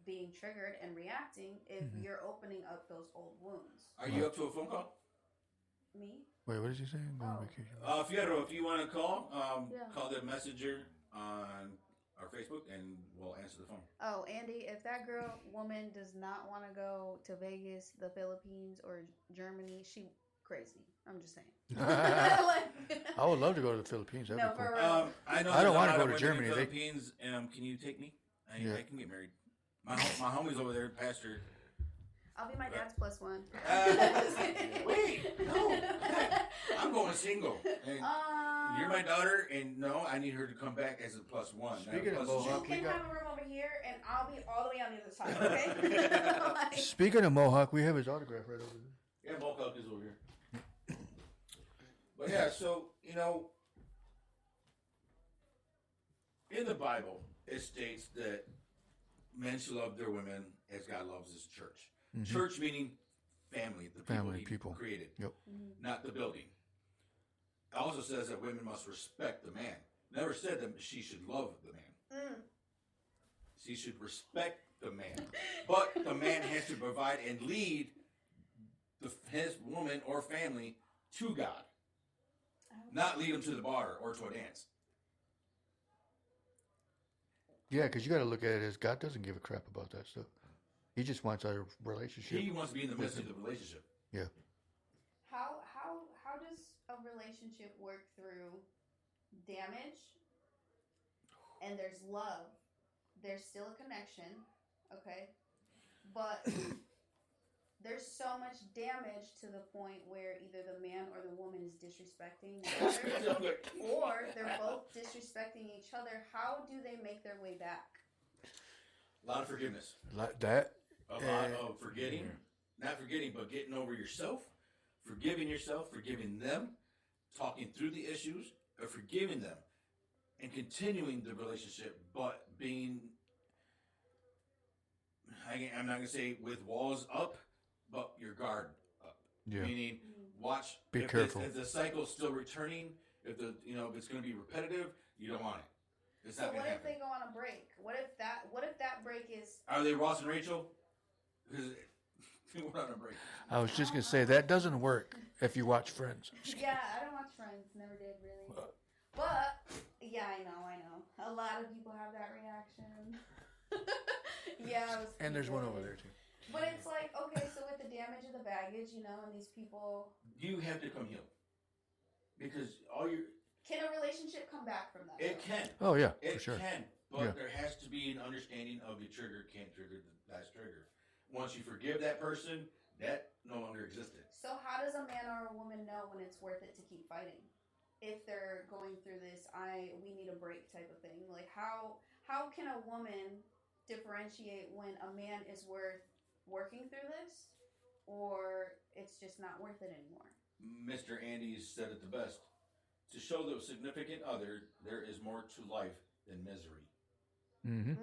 being triggered and reacting if you're opening up those old wounds. Are you up to a phone call? Me? Wait, what is he saying? Going on Oh. vacation. If you want to call, Yeah. call the messenger on our Facebook and we'll answer the phone. Oh, Andy, if that woman does not want to go to Vegas, the Philippines, or Germany, she crazy. I'm just saying. I would love to go to the Philippines. That'd No, be cool. for real. I know I don't want wanna to go to Germany. The They- Philippines. Can you take me? I can get married. My homie's over there, pastor. I'll be my dad's plus one. Wait, no. I'm going single. And you're my daughter, and no, I need her to come back as a plus one. Speaking not a of plus Mohawk, two. You can have a room over here, and I'll be all the way on the other side, okay? Like, Speaking of Mohawk, we have his autograph right over there. Yeah, Mohawk is over here. But yeah, so in the Bible, it states that men should love their women as God loves His church. Church meaning family, the people Family, He people. created, Yep. not the building. It also says that women must respect the man. Never said that she should love the man. She should respect the man. But the man has to provide and lead his woman or family to God. Not lead them to the bar or to a dance. Yeah, because you got to look at it as God doesn't give a crap about that stuff. He just wants our relationship. He wants to be in the midst of the relationship. Yeah. how does a relationship work through damage and there's love? There's still a connection, okay? But there's so much damage to the point where either the man or the woman is disrespecting each other, or they're both disrespecting each other. How do they make their way back? A lot of forgiveness. Like that. A lot of forgetting. Not forgetting, but getting over yourself. Forgiving yourself, forgiving them, talking through the issues, or forgiving them, and continuing the relationship, but being, I'm not going to say with walls up, but your guard up. Yeah. Meaning, watch. Be careful. If the cycle's still returning, if it's going to be repetitive, you don't want it. It's So not what gonna if happen. they go on a break? What if that break is? Are they Ross and Rachel? Because they went on a break. I was just gonna say that doesn't work if you watch Friends. Yeah, I don't watch Friends. Never did really. But yeah, I know. A lot of people have that reaction. Yeah, it was And there's one stupid. over there too. But it's like, okay, so with the damage of the baggage, you know, and these people, You have to come healed. Because all your can a relationship come back from that? it can. Oh yeah, It for sure. can. But Yeah. there has to be an understanding of the trigger can't trigger the last trigger. Once you forgive that person, that no longer existed. So how does a man or a woman know when it's worth it to keep fighting? If they're going through this, we need a break type of thing. Like how can a woman differentiate when a man is worth working through this, or it's just not worth it anymore? Mr. Andy said it the best. To show the significant other, there is more to life than misery. Mm-hmm.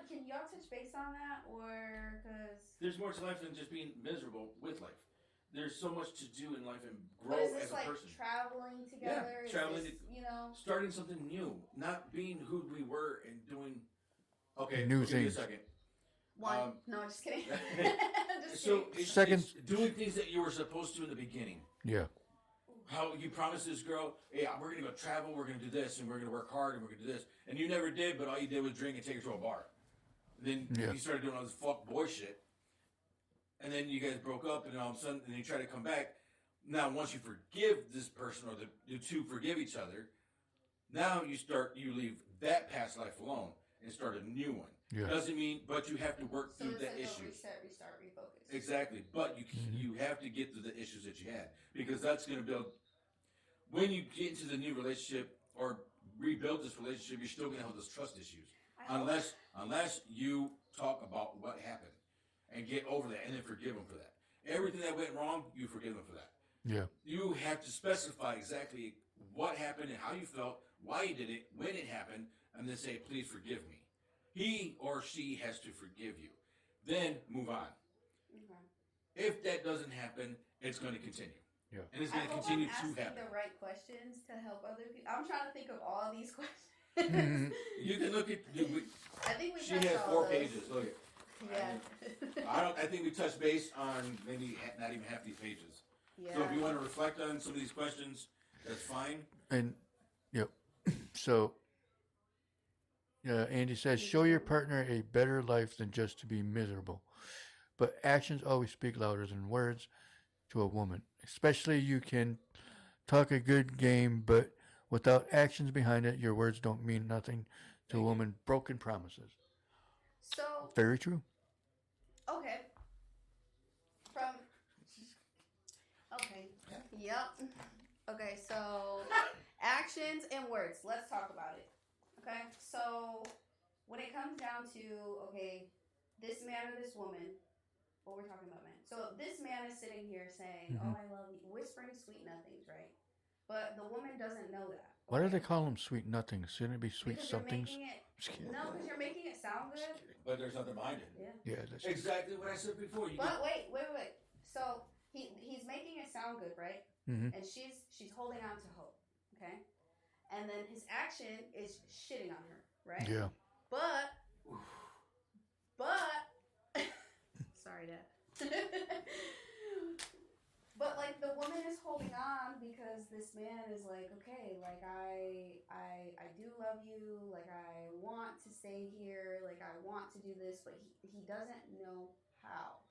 Can y'all touch base on that, or because There's more to life than just being miserable with life. There's so much to do in life and grow is this as a like person. traveling together? Yeah, Is traveling this, you know. Starting something new, not being who we were and doing. Okay, New give me a things. second. One. No, I'm just kidding. Just So kidding. it's doing things that you were supposed to in the beginning. Yeah. How you promised this girl, hey, we're gonna go travel, we're gonna do this, and we're gonna work hard, and we're gonna do this, and you never did, but all you did was drink and take her to a bar. And then you started doing all this fuck boy shit, and then you guys broke up, and all of a sudden, and you try to come back. Now, once you forgive this person, or the two forgive each other, now you leave that past life alone and start a new one. Yeah. Doesn't mean, but you have to work So through it's the like a issues. reset, restart, refocus. Exactly, but you have to get through the issues that you had, because that's going to build. When you get into the new relationship or rebuild this relationship, you're still going to have those trust issues, unless you talk about what happened and get over that, and then forgive them for that. Everything that went wrong, you forgive them for that. Yeah. You have to specify exactly what happened and how you felt, why you did it, when it happened, and then say, "Please forgive me." He or she has to forgive you. Then move on. Okay. If that doesn't happen, it's going to continue. Yeah. And it's I going to hope continue I'm to asking happen. the right questions to help other people. I'm trying to think of all these questions. Mhm. You can look at. I think we. She touched has all 4 those. pages. Look at. Yeah. I think we touched base on maybe not even half these pages. Yeah. So if you want to reflect on some of these questions, that's fine. And yep. So Andy says, show your partner a better life than just to be miserable. But actions always speak louder than words to a woman. Especially you can talk a good game, but without actions behind it, your words don't mean nothing to a woman. Broken promises. So Very true. okay. Okay. Yep. Okay. So actions and words. Let's talk about it. Okay. So when it comes down to this man or this woman, what we're talking about, man. So this man is sitting here saying, "Oh, I love you," whispering sweet nothings, right? But the woman doesn't know that. Why do they call them sweet nothings? Shouldn't it be sweet Because somethings? because you're making it sound good. But there's nothing behind it. Yeah. Yeah, that's Exactly what I said before. But wait. So he's making it sound good, right? Mhm. And she's holding on to hope, okay? And then his action is shitting on her, right? Yeah. But sorry, Dad. But like the woman is holding on because this man is like, okay, like I do love you, like I want to stay here, like I want to do this, but he doesn't know how.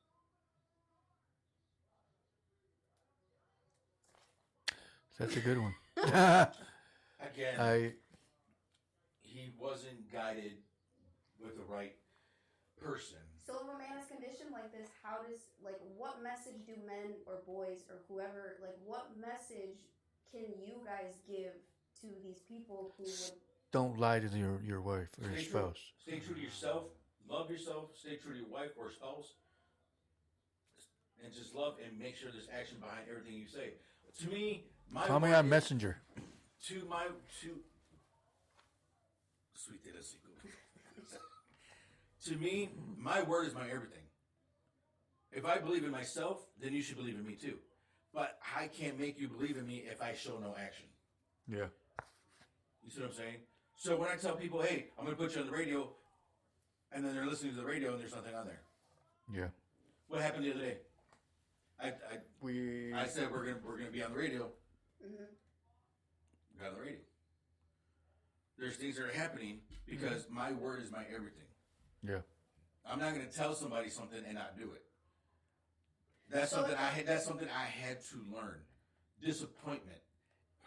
That's a good one. Again, he wasn't guided with the right person. So if a man is conditioned like this, what message do men or boys or whoever, what message can you guys give to these people who would... Don't lie to your wife or your spouse. Stay true to yourself. Love yourself. Stay true to your wife or spouse. And just love and make sure there's action behind everything you say. To me, Call me on Messenger. Sweet de la sequel. To me, my word is my everything. If I believe in myself, then you should believe in me too. But I can't make you believe in me if I show no action. Yeah. You see what I'm saying? So when I tell people, hey, I'm going to put you on the radio, and then they're listening to the radio and there's nothing on there. Yeah. What happened the other day? I said we're gonna be on the radio. Mm-hmm. Got on the radio. There's things that are happening because my word is my everything. Yeah. I'm not gonna tell somebody something and not do it. That's something I had to learn. Disappointment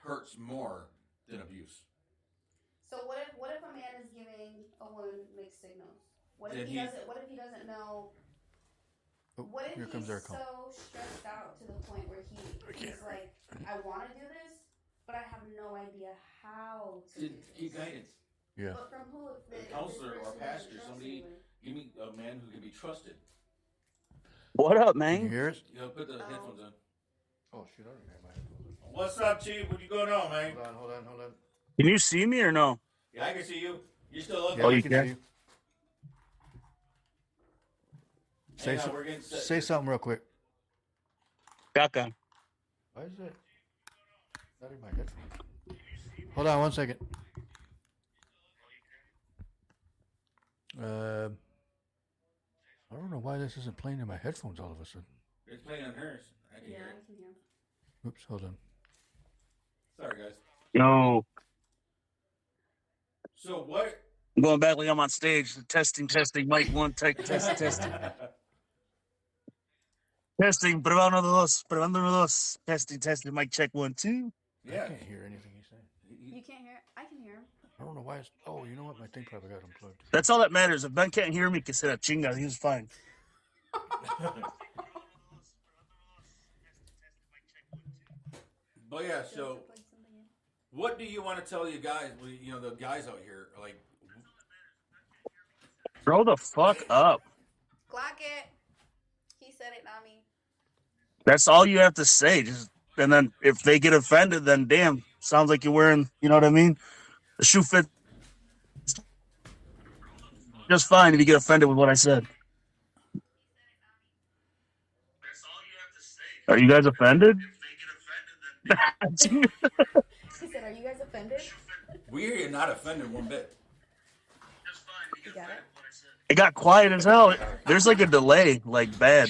hurts more than abuse. So what if a man is giving a woman mixed signals? What if he doesn't know? What if he's so stressed out to the point where he's like, I want to do this, but I have no idea how to do this. Get guidance. Yeah. But from who? A counselor or pastor, somebody, give me a man who can be trusted. What up, Can man? you hear us? Put the headphones on. Oh, shoot, I don't have my headphones on. What's up, Chief? What you going on, man? Hold on. Can you see me or no? Yeah, I can see you. You still up? Yeah, you can can? see you. Say something real quick. Kaka. Why is it not in my headphones? Hold on 1 second. I don't know why this isn't playing in my headphones all of a sudden. It's playing on hers. I can hear I it. can hear. Oops, hold on. Sorry, guys. Yo, So what? I'm going back like I'm on stage. Testing. Mic one, testing. Testing, probando dos. Testing, mic check 1, 2. Yeah. I can't hear anything he's saying. You can't hear? I can hear him. I don't know why it's... Oh, you know what? My thing probably got unplugged. That's all that matters. If Ben can't hear me, que se la chinga. He was fine. But yeah, so what do you want to tell you guys? The guys out here, like, Grow the fuck up. Clock it. He said it, not me. That's all you have to say. And then if they get offended, then damn, sounds like you're wearing, you know what I mean? The shoe fits just fine if you get offended with what I said. Are you guys offended? He said, "Are you guys offended?" we're not offended one bit. You got it. It got quiet as hell. There's like a delay, like bad.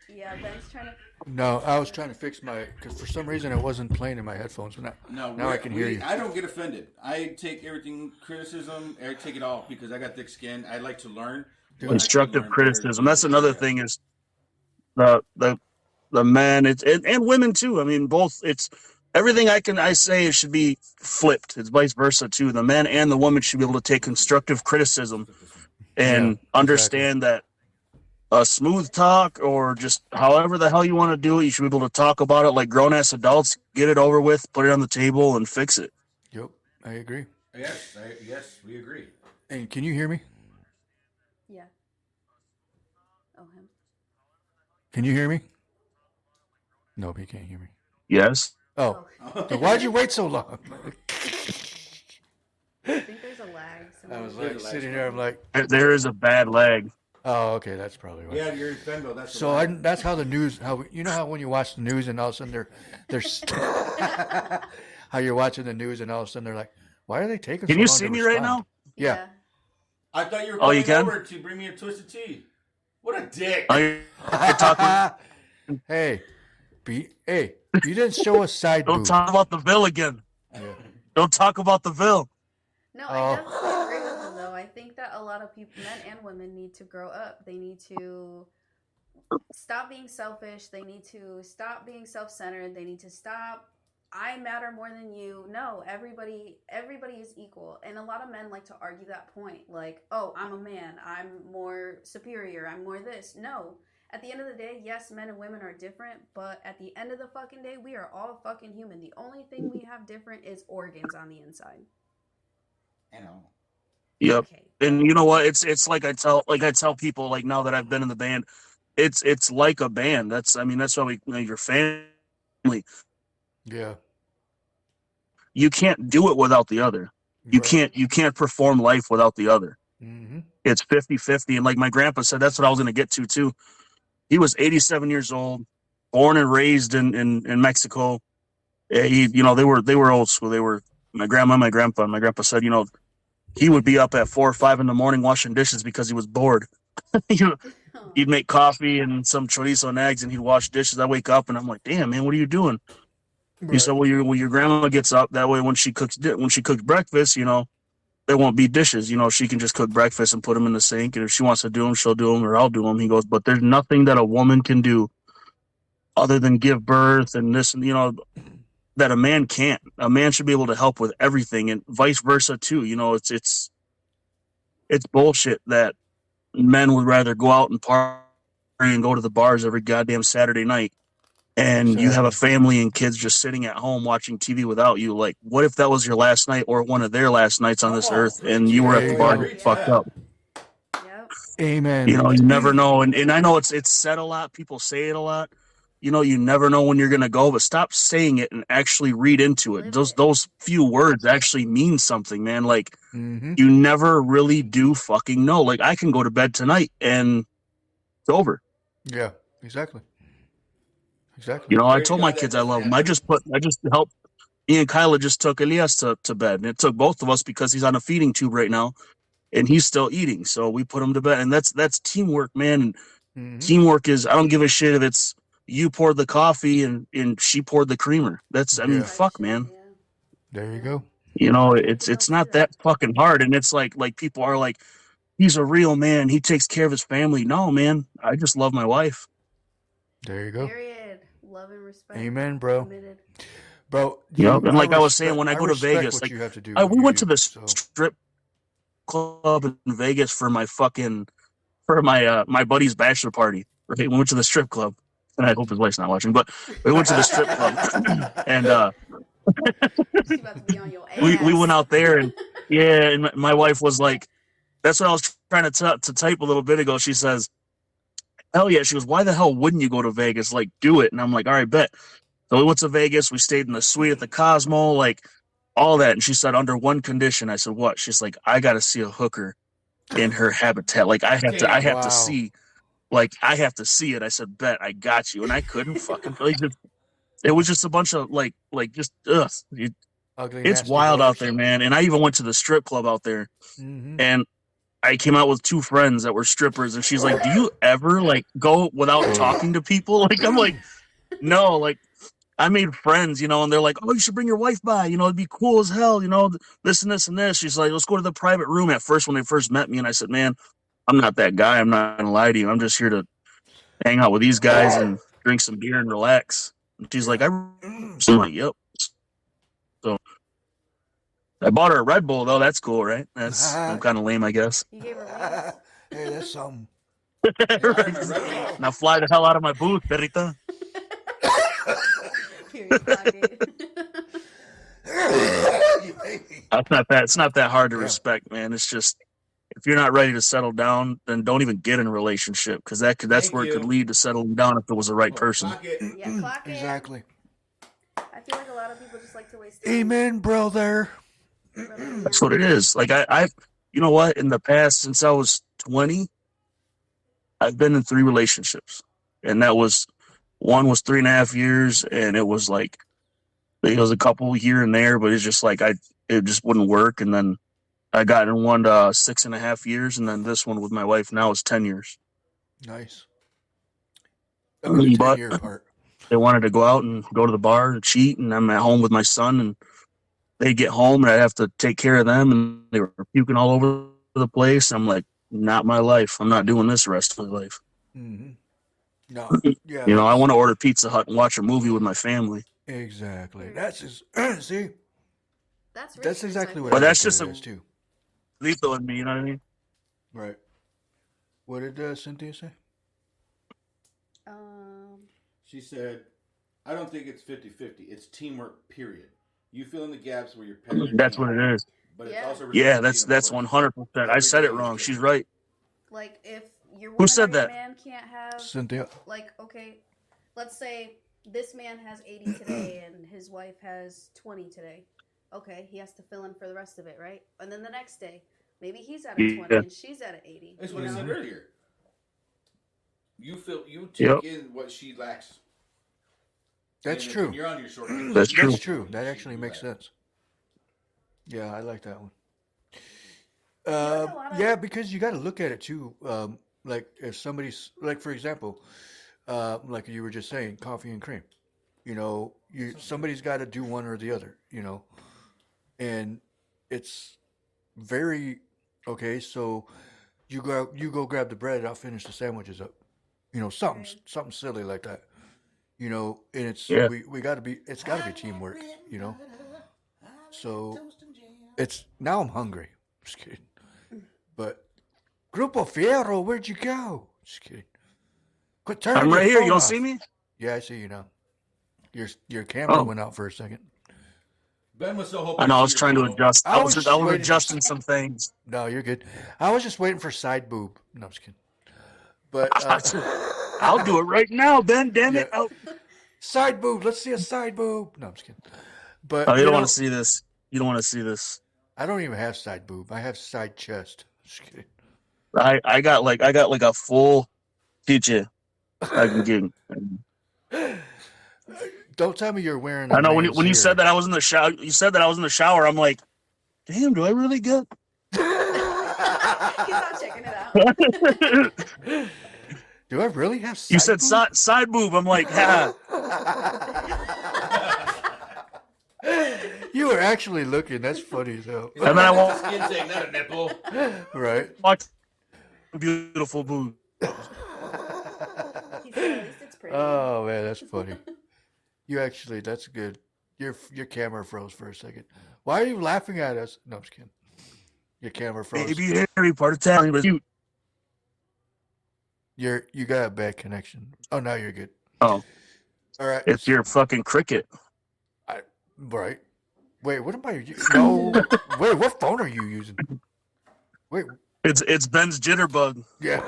Yeah, Ben's trying to. No, I was trying to fix my... Because for some reason it wasn't playing in my headshones. Now I can hear you. I don't get offended. I take everything criticism. I take it all because I got thick skin. I like to learn. Constructive criticism. That's another thing is the men and women too. I mean, both. It's everything I say should be flipped. It's vice versa too. The man and the woman should be able to take constructive criticism and understand that a smooth talk or just however the hell you want to do it, you should be able to talk about it like grown ass adults. Get it over with, put it on the table, and fix it. Yep, I agree. Yes, we agree. And can you hear me? Yeah. Oh, him. Can you hear me? No, he can't hear me. Yes. Oh, so why'd you wait so long? I think there's a lag. I was like sitting there. I'm like, There is a bad lag. oh, okay, that's probably why. Yeah, you're in Fenville. That's So that's how the news. How when you watch the news and all of a sudden there's how you're watching the news and all of a sudden they're like, why are they taking? Can so you long see to me right respond? now? Yeah. I thought you were Oh, you coming can? over to bring me a twisted tea. What a dick! You're talking. Hey, you didn't show us side Don't boob. talk about the bill again. Yeah. Don't talk about the bill. No, I definitely agree with him though. I think that a lot of people, men and women, need to grow up. They need to stop being selfish. They need to stop being self-centered. They need to stop. I matter more than you. No, everybody is equal. And a lot of men like to argue that point. Like, oh, I'm a man. I'm more superior. I'm more this. No. At the end of the day, yes, men and women are different, but at the end of the fucking day, we are all fucking human. The only thing we have different is organs on the inside. I know. Yep. Okay. And you know what? It's like I tell people like now that I've been in the band, it's like a band. That's why we your family. Yeah. You can't do it without the other. You can't perform life without the other. Mm-hmm. It's 50-50. And like my grandpa said, that's what I was going to get to too. He was 87 years old, born and raised in Mexico. They were old school. They were my grandma and my grandpa. And my grandpa said, he would be up at 4 or 5 in the morning washing dishes because he was bored. He'd make coffee and some chorizo and eggs, and he'd wash dishes. I wake up and I'm like, damn, man, what are you doing? He said, well, your grandma gets up. That way, when she cooks breakfast, there won't be dishes. She can just cook breakfast and put them in the sink. And if she wants to do them, she'll do them, or I'll do them. He goes, but there's nothing that a woman can do other than give birth and this, and that a man can't. A man should be able to help with everything, and vice versa too. It's bullshit that men would rather go out and party and go to the bars every goddamn Saturday night, and you have a family and kids just sitting at home watching TV without you. Like, what if that was your last night or one of their last nights on this earth, and you were at the bar getting fucked up? Yep. Amen. You never know, and I know it's said a lot. People say it a lot. You never know when you're gonna go, but stop saying it and actually read into it. Those few words actually mean something, man. Like, you never really do fucking know. Like, I can go to bed tonight and it's over. Yeah, exactly. Exactly. I told my kids I love them. I just helped. Me and Kyla just took Elias to bed, and it took both of us because he's on a feeding tube right now, and he's still eating. So we put him to bed, and that's teamwork, man. And teamwork is, I don't give a shit if it's you poured the coffee and she poured the creamer. That's, I mean, fuck, man. There you go. It's not that fucking hard. And it's like people are like, he's a real man. He takes care of his family. No, man. I just love my wife. There you go. Period. Love and respect. Amen, bro. Committed. Bro, And like I was saying, when I go to Vegas, like, you have to do, we went to the strip club in Vegas for my my buddy's bachelor party. Right? We went to the strip club, and I hope his wife's not watching, but we went to the strip club, and She about to be on your ass. we went out there, and and my wife was like, that's what I was trying to type a little bit ago. She says, hell yeah. She goes, why the hell wouldn't you go to Vegas? Like, do it. And I'm like, all right, bet. So we went to Vegas. We stayed in the suite at the Cosmo, like all that. And she said, under one condition. I said, what? She's like, I got to see a hooker in her habitat. Like, I have to see, like, I have to see it. I said, bet, I got you. And I couldn't fucking, like, it was just a bunch of just, ugh. It's wild out there, man. And I even went to the strip club out there, and I came out with two friends that were strippers, and she's like, do you ever like go without talking to people? Like, I'm like, no, like, I made friends, and they're like, oh, you should bring your wife by, it'd be cool as hell, this and this and this. She's like, let's go to the private room at first when they first met me. And I said, man, I'm not that guy. I'm not going to lie to you. I'm just here to hang out with these guys and drink some beer and relax. And she's like, I'm like, yep. So I bought her a Red Bull, though. That's cool, right? I'm kind of lame, I guess. You gave her Hey, that's something. Right. Now fly the hell out of my booth, perrita. It's not that hard to respect, man. It's just, if you're not ready to settle down, then don't even get in a relationship, because that's where it could lead to settling down if it was the right person. clock it. Exactly. I feel like a lot of people just like to waste time. Amen, brother. That's what it is. Like, I you know what? In the past, since I was 20, I've been in 3 relationships, and one was 3.5 years, and it was like, it was a couple here and there, but it's just like, it just wouldn't work. And then I got in one 6.5 years, and then this one with my wife now is 10 years. Nice. But 10-year part. They wanted to go out and go to the bar and cheat, and I'm at home with my son, and they'd get home and I'd have to take care of them, and they were puking all over the place. I'm like, not my life. I'm not doing this the rest of my life. Mm-hmm. No. Yeah. I want to order Pizza Hut and watch a movie with my family. Exactly. That's just, see? That's exactly what But I that's just is too. Lethal in me, you know what I mean? Right. What did Cynthia say? She said, I don't think it's 50-50. It's teamwork, period. You fill in the gaps where you're petting. That's what it is. But it's also that's 100%. I said it wrong. She's right. Like, if your Who said that? man can't have, Cynthia. like, okay, let's say this man has 80 today and his wife has 20 today. Okay, he has to fill in for the rest of it, right? And then the next day, maybe he's at a 20 and she's at an 80. That's what I said earlier. You take in what she lacks. That's true. You're on your short. That's true. That's true. That actually makes sense. Yeah, I like that one. Like a lot of Yeah, because you got to look at it too. Like if somebody's like, for example, like you were just saying, coffee and cream. Somebody's got to do one or the other. And it's very okay. So you go grab the bread. I'll finish the sandwiches up. Something right. something silly like that. And Yeah. we got to be. It's got to be teamwork. So it's now I'm hungry. Just kidding. But Grupo Fierro, where'd you go? Just kidding. Quit turning I'm your right here. You phone don't see off. me? Yeah, I see you now. Your camera Oh, went out for a second. Ben was so I hoping to know. I see was your trying to photo. adjust. I was I just was waiting for. adjusting some things. No, you're good. I was just waiting for side boob. No, I'm just kidding. But I'll do it right now, Ben. Damn yeah, it. Oh, side boob. Let's see a side boob. No, I'm just kidding. But you don't want to see this. You don't want to see this. I don't even have side boob. I have side chest. Just kidding. I got like a full teacher I can give. Don't tell me you're wearing a I know when man's you said hair. that I was in the shower. You said that I was in the shower. I'm like, damn. Do I really get? He's not checking it out. Do I really have You side said boob? side boob. I'm like, yeah. You were actually looking. That's funny as hell. He's like, And then I "Oh, walk that's a skin tag, not a nipple." Right. beautiful boob. He said, at least it's pretty. Oh man, that's funny. That's good. Your camera froze for a second. Why are you laughing at us? No, I'm just kidding. Your camera froze. Baby Harry, part of town. He was cute. You got a bad connection. Oh, now you're good. Oh, All right. it's your fucking cricket. Right. Wait, what am I? No. Wait, what phone are you using? Wait. It's Ben's jitterbug. Yeah.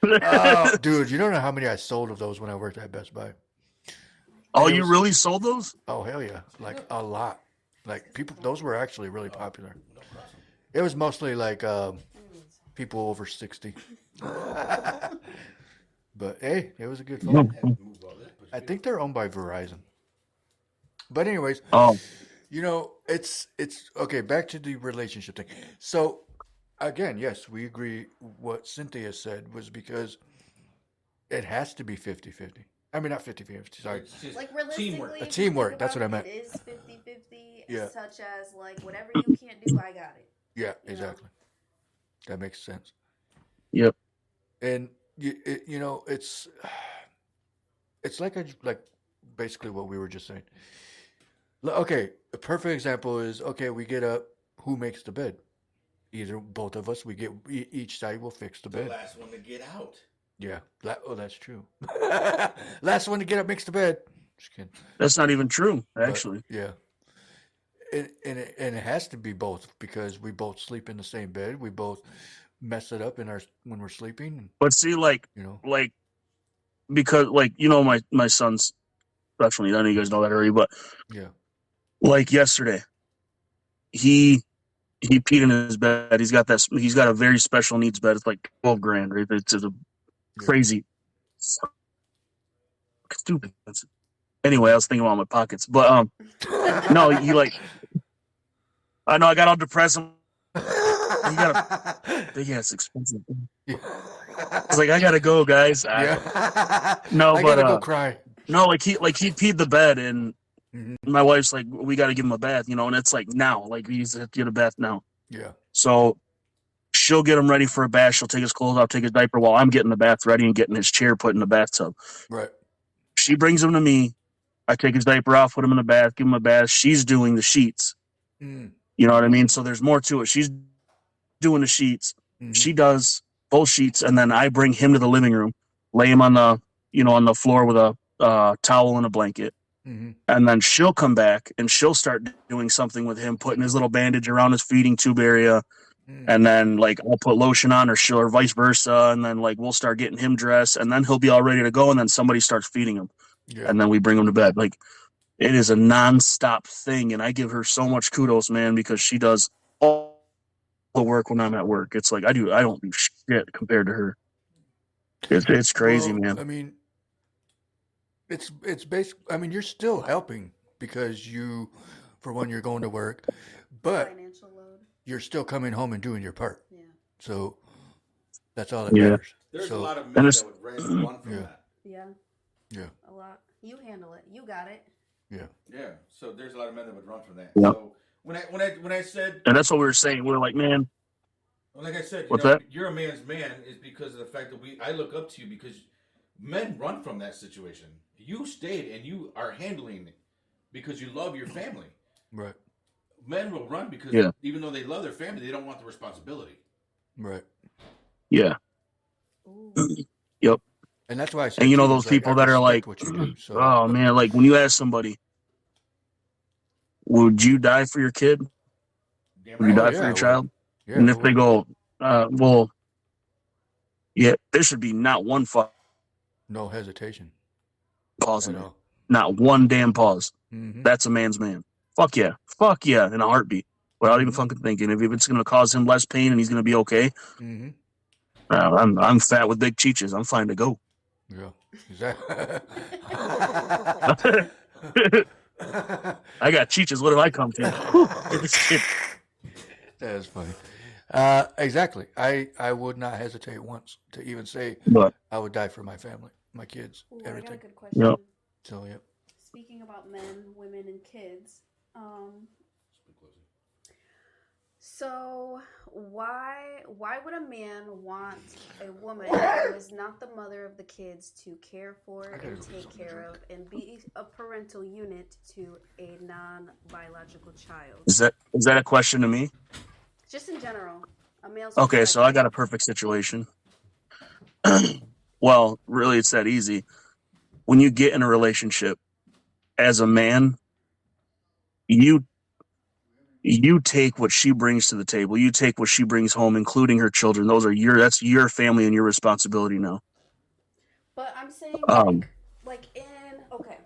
Oh, dude, you don't know how many I sold of those when I worked at Best Buy. Oh, It you was- really sold those? Oh hell yeah! Like a lot. Like people, those were actually really popular. It was mostly like people over 60. But hey, it was a good phone. I think they're owned by Verizon. But anyways, Oh, it's okay. Back to the relationship thing. So again, yes, we agree. What Cynthia said was because it has to be 50-50. I mean, not 50-50. Sorry. It's just Like realistically, teamwork. if you Teamwork, think that's about what I it, meant. It is 50-50, Yeah. such as like whatever you can't do, I got it. Yeah, You know? exactly. That makes sense. yep. And it's like basically what we were just saying. Okay, a perfect example is okay. We get up. Who makes the bed? Either both of us. We get each side will fix the The bed. last one to get out. Yeah. That's true. Last one to get up makes the bed. Just kidding. That's not even true, But, actually. yeah. And it has to be both because we both sleep in the same bed. We both mess it up when we're sleeping. But see, like because my son's special needs. I know you guys know that already, but Yeah. like yesterday, he peed in his bed. He's got a very special needs bed. It's like $12,000, right? It's a crazy, stupid. Anyway, I was thinking about my pockets, but no, I know I got all depressed. You got a big ass expensive thing. I was like, I gotta go, guys. Yeah. No, I but gotta go cry. no, he peed the bed, and Mhm. my wife's like, we got to give him a bath, and it's like now, like he needs to get a bath now. Yeah. So she'll get him ready for a bath. She'll take his clothes off, take his diaper while I'm getting the bath ready and getting his chair put in the bathtub. Right. She brings him to me. I take his diaper off, put him in the bath, give him a bath. She's doing the sheets. Mm. You know what I mean? So there's more to it. She's doing the sheets. Mhm. She does both sheets, and then I bring him to the living room, lay him on the floor with a towel and a blanket. Mm-hmm. And then she'll come back and she'll start doing something with him, putting his little bandage around his feeding tube area. Mm. And then like I'll put lotion on or vice versa. And then like we'll start getting him dressed and then he'll be all ready to go. And then somebody starts feeding him Yeah. and then we bring him to bed. Like it is a nonstop thing. And I give her so much kudos, man, because she does all the work when I'm at work. It's like I don't do shit compared to her. It's crazy, Well, man. I mean, it's basic. I mean, you're still helping because you for when you're going to work, but Financial load. you're still coming home and doing your part. Yeah. So that's all that Yeah. matters. There's So, a lot of And men it's that would run from Yeah. that. Yeah. Yeah. A lot. You handle it. You got it. Yeah. Yeah. So there's a lot of men that would run from that. Yeah. So when I said, And that's what we were saying. We're like, man, like I said, what's that? you're a man's man is because of the fact that I look up to you because men run from that situation. You stayed and you are handling it because you love your family. Right. Men will run because Yeah. even though they love their family, they don't want the responsibility. Right. Yeah. Ooh. Yep. And that's why I said, And you know too, those is like, people I that are like, respect what you do. So, oh man, like when you ask somebody, would you die for your kid? Damn Would you right. die yeah, for I your would. child? Yeah, And I if they would. go, well, yeah, there should be not one No hesitation pause in at there. all. Not one damn pause. Mm-hmm. That's a man's man. Fuck yeah. Fuck yeah. In a heartbeat. Without even Mhm. fucking thinking. If it's going to cause him less pain and he's going to be okay, Mm-hmm. I'm fat with big cheeches. I'm fine to go. Yeah. Exactly. I got cheeches. What have I come to? Whew, this shit. That is funny. Exactly. I would not hesitate once to even say But, I would die for my family, my kids, Ooh, I got a everything. good question. Yep. So yeah. Speaking about men, women, and kids, so why would a man want a woman who is not the mother of the kids to care for and take care of and be a parental unit to a non-biological child? Is that a question to me? Just in general, a male's Okay, so I got a perspective. perfect situation. Well, really, it's that easy. When you get in a relationship, as a man, you take what she brings to the table. You take what she brings home, including her children. That's your family and your responsibility now. But I'm saying okay,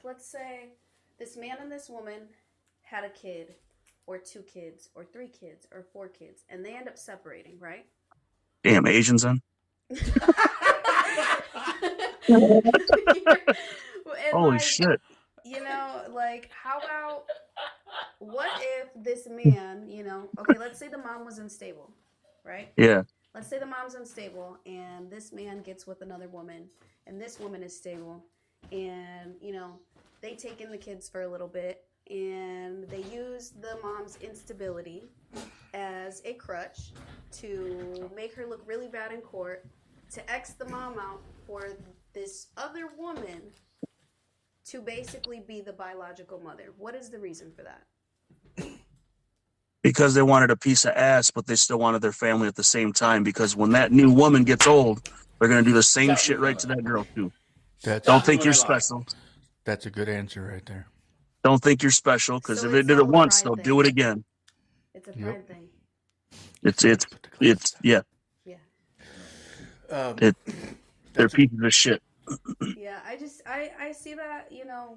let's say this man and this woman had a kid, or 2 kids, or 3 kids, or 4 kids, and they end up separating, right? Damn, Asians then. And Holy shit. You know, like, how about, what if this man, okay, let's say the mom was unstable, right? Yeah. Let's say the mom's unstable and this man gets with another woman and this woman is stable and, they take in the kids for a little bit and they use the mom's instability as a crutch to make her look really bad in court, to X the mom out for this other woman to basically be the biological mother. What is the reason for that? Because they wanted a piece of ass, but they still wanted their family at the same time. Because when that new woman gets old, they're going to do the same Stop shit doing right that. to that girl, too. That's Don't think doing you're that lie. special. that's a good answer right there. Don't think you're special, because So if they it's did all it a once, pride they'll thing. do it again. It's a Yep. pride thing. It's yeah. Yeah. They're That's a- pieces of shit. Yeah, I see that,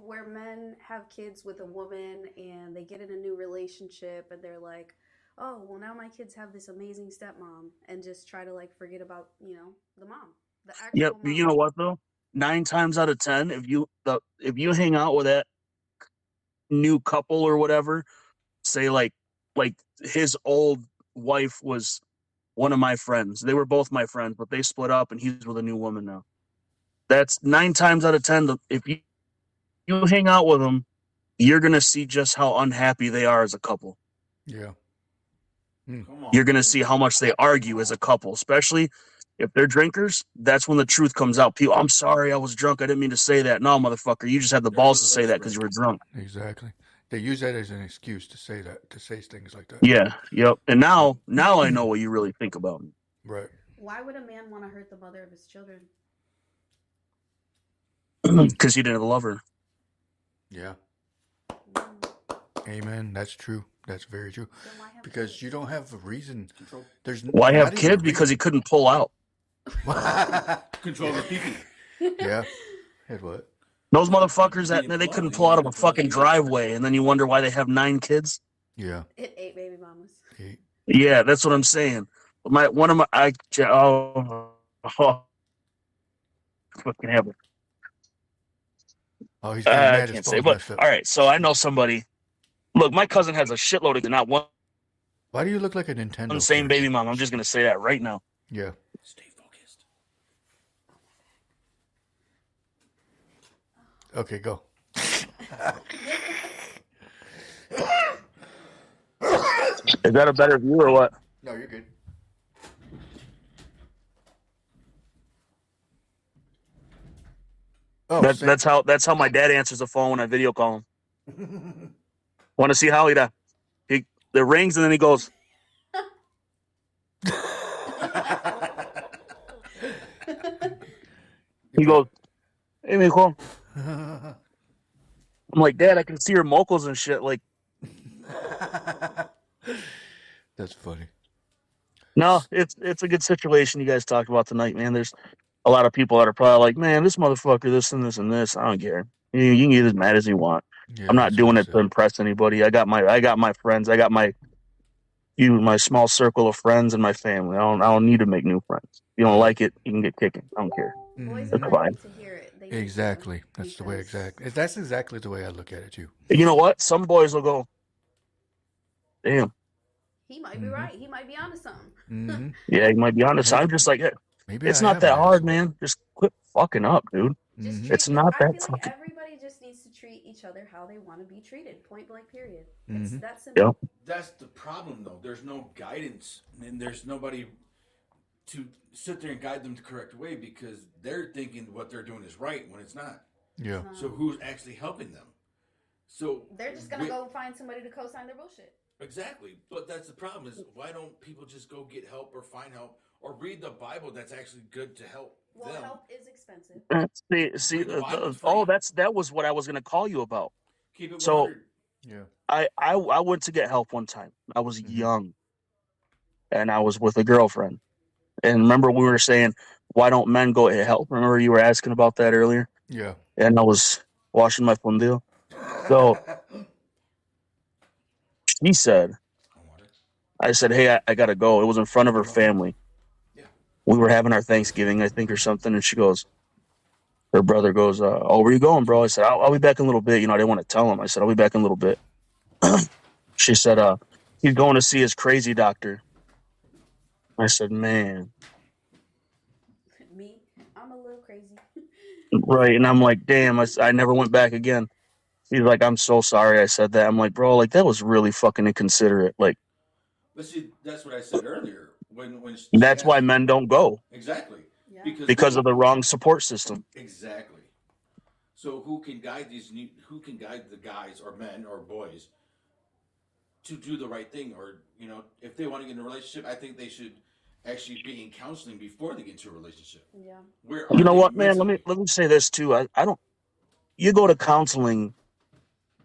where men have kids with a woman and they get in a new relationship and they're like, oh, well, now my kids have this amazing stepmom, and just try to like forget about, the mom, the actual Yep. mom. You know what though? 9 times out of 10, if you hang out with that new couple or whatever, say like his old wife was one of my friends. They were both my friends, but they split up and he's with a new woman now. That's 9 times out of 10. If you hang out with them, you're gonna see just how unhappy they are as a couple. Yeah. Come on. You're gonna see how much they argue as a couple, especially if they're drinkers. That's when the truth comes out. People, I'm sorry, I was drunk. I didn't mean to say that. No, motherfucker, you just had the There balls to goes the say that leg because spread. you were drunk. Exactly. They use that as an excuse to say things like that. Yeah, yep. And now I know what you really think about me. Right. Why would a man want to hurt the mother of his children? Because he didn't love her. Yeah. Amen. That's true. That's very true. Then why have Because kids? you don't have a reason. Control. There's Why have not even a kids? Because he couldn't pull out. reason. Control the pee-pee. Yeah. Had what? Those motherfuckers that they couldn't pull out of a fucking driveway, and then you wonder why they have 9 kids. Yeah. It ate baby mamas. He, Yeah, that's what I'm saying. Fucking have it. oh, he's getting I mad. His can't say, phone's but messed up. all right. So I know somebody Look, my cousin has a shitload of not one Why do you look like a Nintendo same kid? baby mom. I'm just gonna say that right now. Yeah. Stay focused. Okay, go. Is that a better view or what? No, you're good. Oh, That's how my dad answers the phone when I video call him. Want to see how he the rings and then he goes. He goes, "Hey, mijo." I'm like, Dad, I can see your mocos and shit. Like, That's funny. no, it's a good situation you guys talked about tonight, man. There's a lot of people that are probably like, man, this motherfucker, this and this and this. I don't care. You can get as mad as you want. Yeah, I'm not that's doing what I it to said. impress anybody. I got my friends. I got my small circle of friends and my family. I don't need to make new friends. If you don't like it, you can get kicking. I don't care. Boys That's and men fine. need to hear it. They need to, Exactly. That's the way. because- Exactly. That's exactly the way I look at it too. You know what? Some boys will go, damn. He might be right. He might be onto something. Mm-hmm. Yeah, you might be honest. I'm just like, hey, Maybe it's I not am that an hard, asshole. man. Just quit fucking up, dude. Just Mhm. treat It's not I that feel like fucking. everybody just needs to treat each other how they want to be treated. Point blank. Period. Mhm. It's that simple. Yep. That's the problem, though. There's no guidance, and there's nobody to sit there and guide them the correct way because they're thinking what they're doing is right when it's not. Yeah. So who's actually helping them? So They're just gonna go find somebody to co-sign their bullshit. Exactly, but that's the problem. Is why don't people just go get help or find help or read the Bible? That's actually good to help Well, them. help is expensive. See, The Bible's free. that was what I was gonna call you about. Keep it So 100. Yeah. I went to get help one time. I was Mhm. young, and I was with a girlfriend. And remember, we were saying, why don't men go get help? Remember, you were asking about that earlier, Yeah. and I was washing my fundil. So she said, I said, hey, I gotta go. It was in front of her family. Yeah. We were having our Thanksgiving, I think, or something, and she goes, her brother goes, oh, where you going, bro? I said, I'll be back in a little bit. You know, I didn't want to tell him. I said, I'll be back in a little bit. She said, he's going to see his crazy doctor. I said, man. Me, I'm a little crazy. Right. And I'm like, damn, I never went back again. He's like, I'm so sorry I said that. I'm like, bro, like, that was really fucking inconsiderate. Like, But see, that's what I said earlier. When that's why men don't go. Exactly. Yeah. Because of the wrong support system. Exactly. So who can guide who can guide the guys or men or boys to do the right thing? Or, if they want to get in a relationship, I think they should actually be in counseling before they get into a relationship. Yeah. Where You are know they what, man? mentally? Let me say this too. I don't. You go to counseling,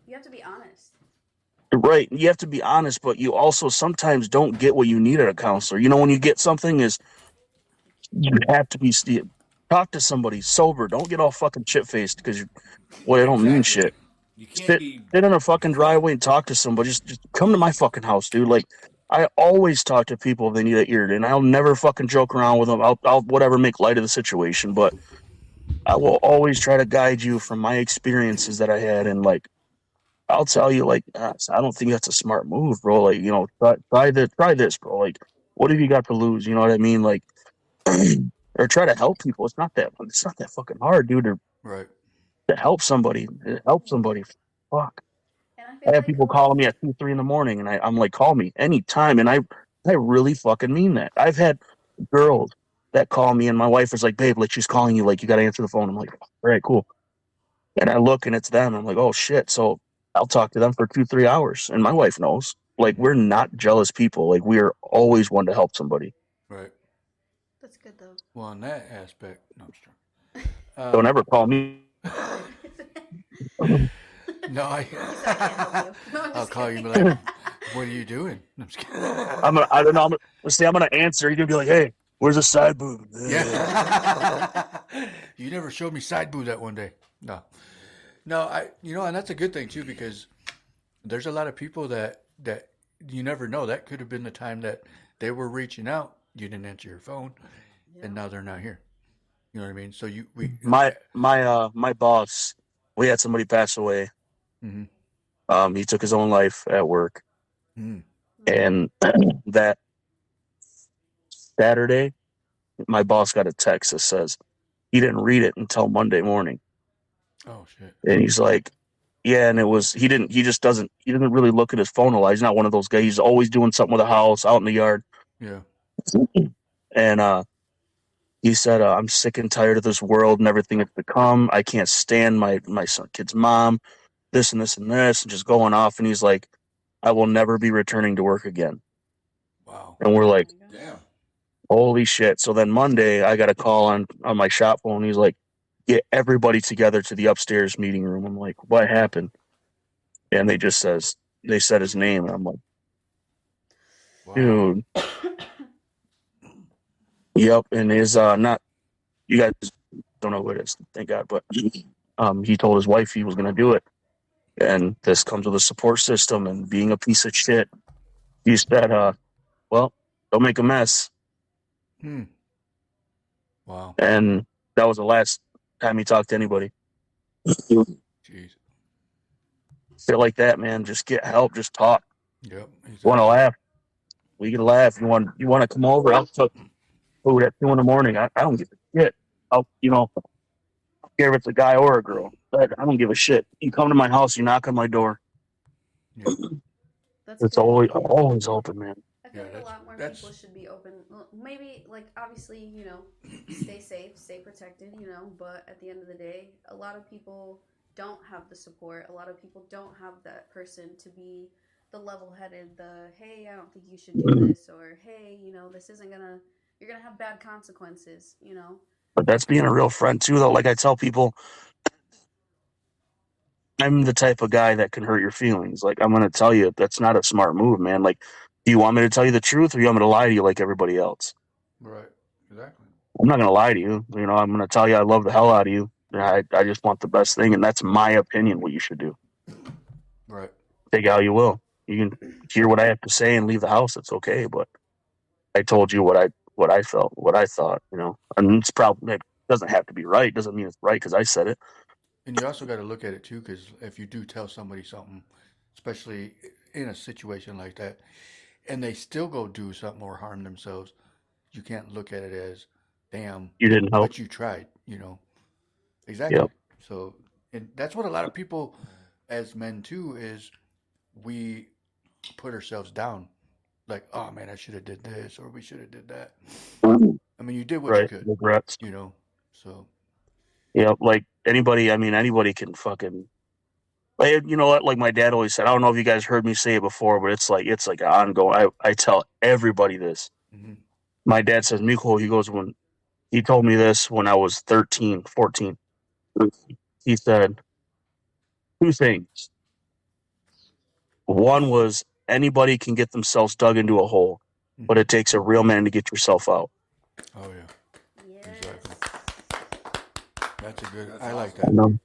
You have to be honest. right? You have to be honest, but you also sometimes don't get what you need at a counselor. You know, when you get something is you have to be talk to somebody sober. Don't get all fucking shit faced because I don't mean shit. You can't Sit be. in a fucking driveway and talk to somebody. Just come to my fucking house, dude. Like, I always talk to people if they need an ear, and I'll never fucking joke around with them. I'll whatever make light of the situation, but I will always try to guide you from my experiences that I had, and like, I'll tell you, like, I don't think that's a smart move, bro. Like, try this, bro. Like, what have you got to lose? You know what I mean? Like, or try to help people. It's not that fucking hard, dude. Right. To help somebody, Fuck. And I I feel have like people boys, calling me at 2, 3 in the morning, and I'm like, call me anytime, and I really fucking mean that. I've had girls that call me, and my wife is like, babe, like she's calling you, like you got to answer the phone. I'm like, all right, cool. And I look, and it's them. I'm like, oh shit. So I'll talk to them for 2, 3 hours, and my wife knows. Like, we're not jealous people. Like, we are always one to help somebody. Right. that's good though. Well, in that aspect, no, I'm strong. Don't ever call me. No, He said, I can't help you. No, I'm I'll just call you kidding. and be like, what are you doing? No, I'm just kidding. I don't know. I'm gonna answer. You're gonna be like, hey, where's the side boob? Yeah. You never showed me side boob that one day. No. No, and that's a good thing too, because there's a lot of people that you never know. That could have been the time that they were reaching out. You didn't answer your phone, and now they're not here. You know what I mean? So My boss, we had somebody pass away. Mm-hmm. He took his own life at work, Mm. and that Saturday, my boss got a text that says he didn't read it until Monday morning, Oh shit. and he's like, "Yeah," and it was he just doesn't he doesn't really look at his phone a lot. He's not one of those guys. He's always doing something with the house, out in the yard, Yeah. and he said, "I'm sick and tired of this world and everything it's become. I can't stand my son kid's mom, this and this and this, and just going off." And he's like, "I will never be returning to work again." Wow. And we're like, Damn. "Holy shit!" So then Monday, I got a call on my shop phone. He's like, "Get everybody together to the upstairs meeting room." I'm like, "What happened?" And they said his name, and I'm like, Wow. "Dude, yep." And his not you guys don't know who it is, thank God, but he told his wife he was gonna do it, and this comes with a support system and being a piece of shit. He said, "Well, don't make a mess," Hmm. Wow. and that was the last time he talked to anybody. Jeez. Shit like that, man. Just get help. Just talk. Yep. You want to laugh? We can laugh. You want to come over? I'll cook food at 2 a.m. I don't give a shit. I'll care if it's a guy or a girl. But I don't give a shit. You come to my house, you knock on my door. Yeah. That's It's good. always open, man. I feel Yeah, like a lot more that's- people should be open. Well, maybe, like, obviously, stay safe, stay protected, but at the end of the day, a lot of people don't have the support. A lot of people don't have that person to be the level-headed, hey, I don't think you should do this, or hey, this isn't gonna, you're gonna have bad consequences, But that's being a real friend too, though. Like I tell people, I'm the type of guy that can hurt your feelings. Like I'm gonna tell you that's not a smart move, man. Like, do you want me to tell you the truth, or you want me to lie to you like everybody else? Right. Exactly. I'm not gonna lie to you. I'm gonna tell you I love the hell out of you. I just want the best thing, and that's my opinion. What you should do. Right. Take it how you will. You can hear what I have to say and leave the house. It's okay, but I told you what I felt, what I thought. And it's probably it doesn't have to be right. Doesn't mean it's right because I said it. And you also got to look at it too, because if you do tell somebody something, especially in a situation like that, and they still go do something or harm themselves, you can't look at it as, damn, You didn't help. but you tried, Exactly. Yep. So, and that's what a lot of people, as men too, is we put ourselves down. Like, oh man, I should have did this, or we should have did that. I mean, you did what you Right. could, Regrets. So, Like anybody. I mean, anybody can fucking. Like, you know what? Like my dad always said. I don't know if you guys heard me say it before, but it's like an ongoing. I tell everybody this. mm-hmm. My dad says, Mikko, he goes, when he told me this when I was 13, 14, he said two things. One was anybody can get themselves dug into a hole, but it takes a real man to get yourself out. Oh yeah, yes. exactly. That's a good. That's I like awesome. that.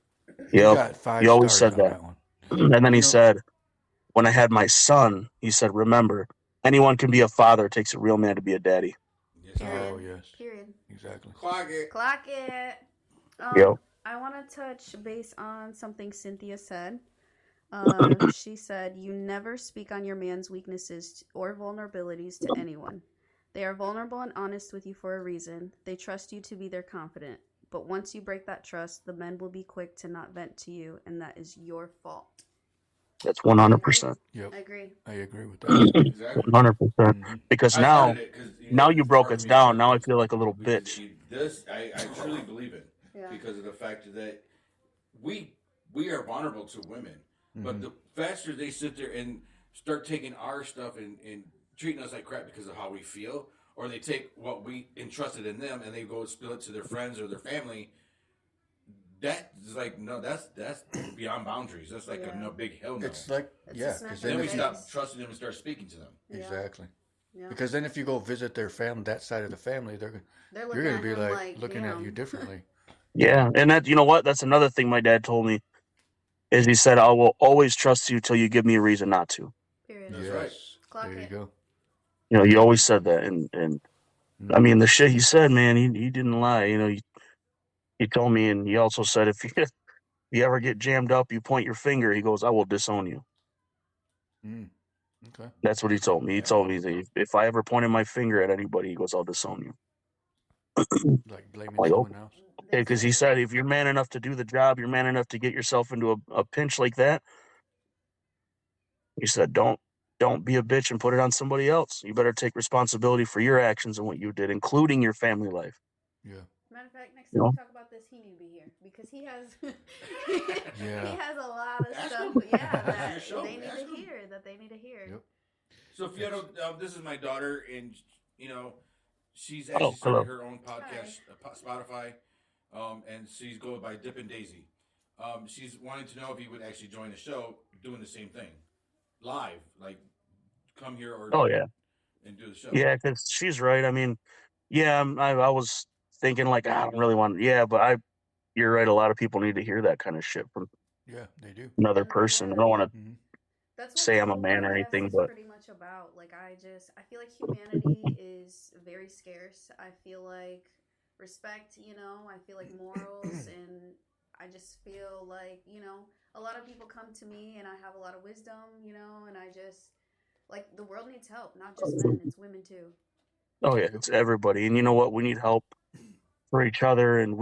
You Yep. got 5 He always stars said on that. one. And then he You know- said, when I had my son, he said, remember, anyone can be a father. It takes a real man to be a daddy. Yes, sir. Oh yes, Period. exactly. Clock it. Clock it. Yep. I want to touch base on something Cynthia said. She said, you never speak on your man's weaknesses or vulnerabilities to anyone. They are vulnerable and honest with you for a reason. They trust you to be their confidant. But once you break that trust, the men will be quick to not vent to you, and that is your fault. That's 100%. Yep, I agree. I agree with that. Exactly. 100%. Mhm. Because I now, started it 'cause, now you broke part us of me down. said Now I this, feel like a little because bitch. I truly believe it Yeah. because of the fact that we are vulnerable to women, but Mhm. the faster they sit there and start taking our stuff and treating us like crap because of how we feel, or they take what we entrusted in them and they go spill it to their friends or their family. That's like no, that's beyond boundaries. That's like Yeah. a big hell no. It's like It's yeah, a smack because in then then we if the you, stop face. trusting them and start speaking to them. Yeah. exactly, Yeah. because then if you go visit their family, that side of the family, They're you're looking gonna at be him like looking at damn. you differently. Yeah. And that, you know what? That's another thing my dad told me is he said, I will always trust you till you give me a reason not to. Period. That's Yes, right. Clock there you it. go. He always said that. And I mean, the shit he said, man, he didn't lie. He told me, and he also said, if you ever get jammed up, you point your finger. He goes, I will disown you. Okay. That's what he told me. He told me that if I ever pointed my finger at anybody, he goes, I'll disown you. Like blaming Like, someone else. okay, That's because he right. said if you're man enough to do the job, you're man enough to get yourself into a pinch like that. He said, don't be a bitch and put it on somebody else. You better take responsibility for your actions and what you did, including your family life. Yeah. Matter of fact, next You time we know? talk about this, he need to be here because he has Yeah. he has a lot of Ask stuff. him. Yeah, This is that your show. they need Ask to him. hear. That they need to hear. Yep. So Fierro, this is my daughter, and you know, she's Oh, actually started hello. her own podcast, Spotify, and she's going by Dip and Daisy. She's wanting to know if he would actually join the show, doing the same thing, live, like come here or Oh, yeah. and do the show. Yeah, because she's right. I mean, yeah, I was thinking, like, I don't really want, yeah, but you're right. A lot of people need to hear that kind of shit from Yeah, they do. another And person. I don't want to Mm-hmm. that's what say the I'm a whole man or podcast anything, is but pretty much about. Like I feel like humanity is very scarce. I feel like respect, I feel like morals and I just feel like, a lot of people come to me and I have a lot of wisdom, and I just like the world needs help, not just men, it's women too. oh, yeah, Yep. it's everybody. And you know what? We need help for each other, and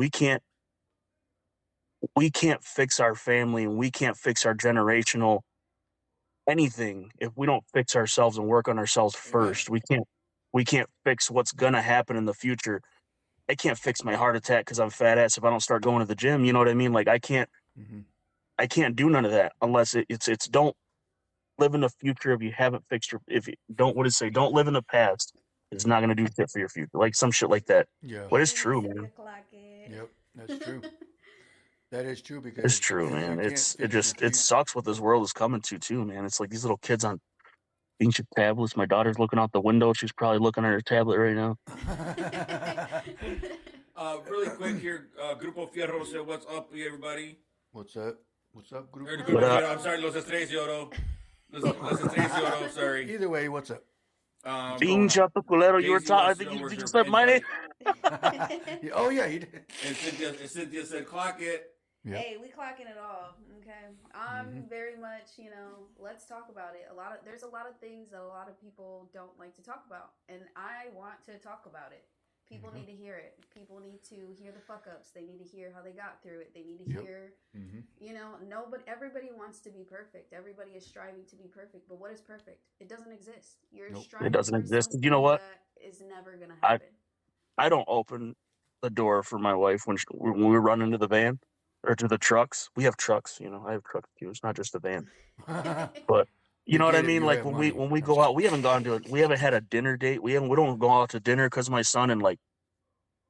we can't fix our family, and we can't fix our generational anything if we don't fix ourselves and work on ourselves Amen. first. We can't fix what's gonna happen in the future. I can't fix my heart attack because I'm fat ass if I don't start going to the gym. You know what I mean? Like Mm-hmm. I can't do none of that unless it's don't live in the future if you haven't fixed your if you don't what does it say? Don't live in the past. It's not gonna do shit for your future. Like some shit like that. Yeah. But it's Hey, true, Cynthia man. Clackett. Yep. That's true. That is true It's because true, if you man. can't It fix your just it future, sucks what this world is coming to too, man. It's like these little kids on ancient tablets. My daughter's looking out the window. She's probably looking at her tablet right now. Really quick here, Grupo Fierro said, "What's up, everybody?" what's up? What's up, group? Or But Grupo Fierro. I'm sorry, Los Estrellas Oro. Los Estrellas Oro. Sorry. Either way, what's up? What's Um, going on? Chato Culero, you were Daisy talking. I wants to think know you, where's you her said my name. invite. Yeah, oh yeah, he did. And Cynthia said, "Clock it." Yep. Hey, we clocking it all, okay? I'm very much, let's talk about it. There's a lot of things that a lot of people don't like to talk about, and I want to talk about it. People need to hear it. People need to hear the fuck ups. They need to hear how they got through it. They need to Yep. hear, everybody wants to be perfect. Everybody is striving to be perfect, but what is perfect? It doesn't exist. You're Nope. striving It doesn't for exist. something You know what? that is never gonna I happen. I don't open the door for my wife when we run into the van or to the trucks. We have trucks, you know. I have trucks too. It's not just a van. But you We know what I get it. mean? You Like have money. when we I'm just go out, kidding. we haven't had a dinner date. We don't go out to dinner because my son and like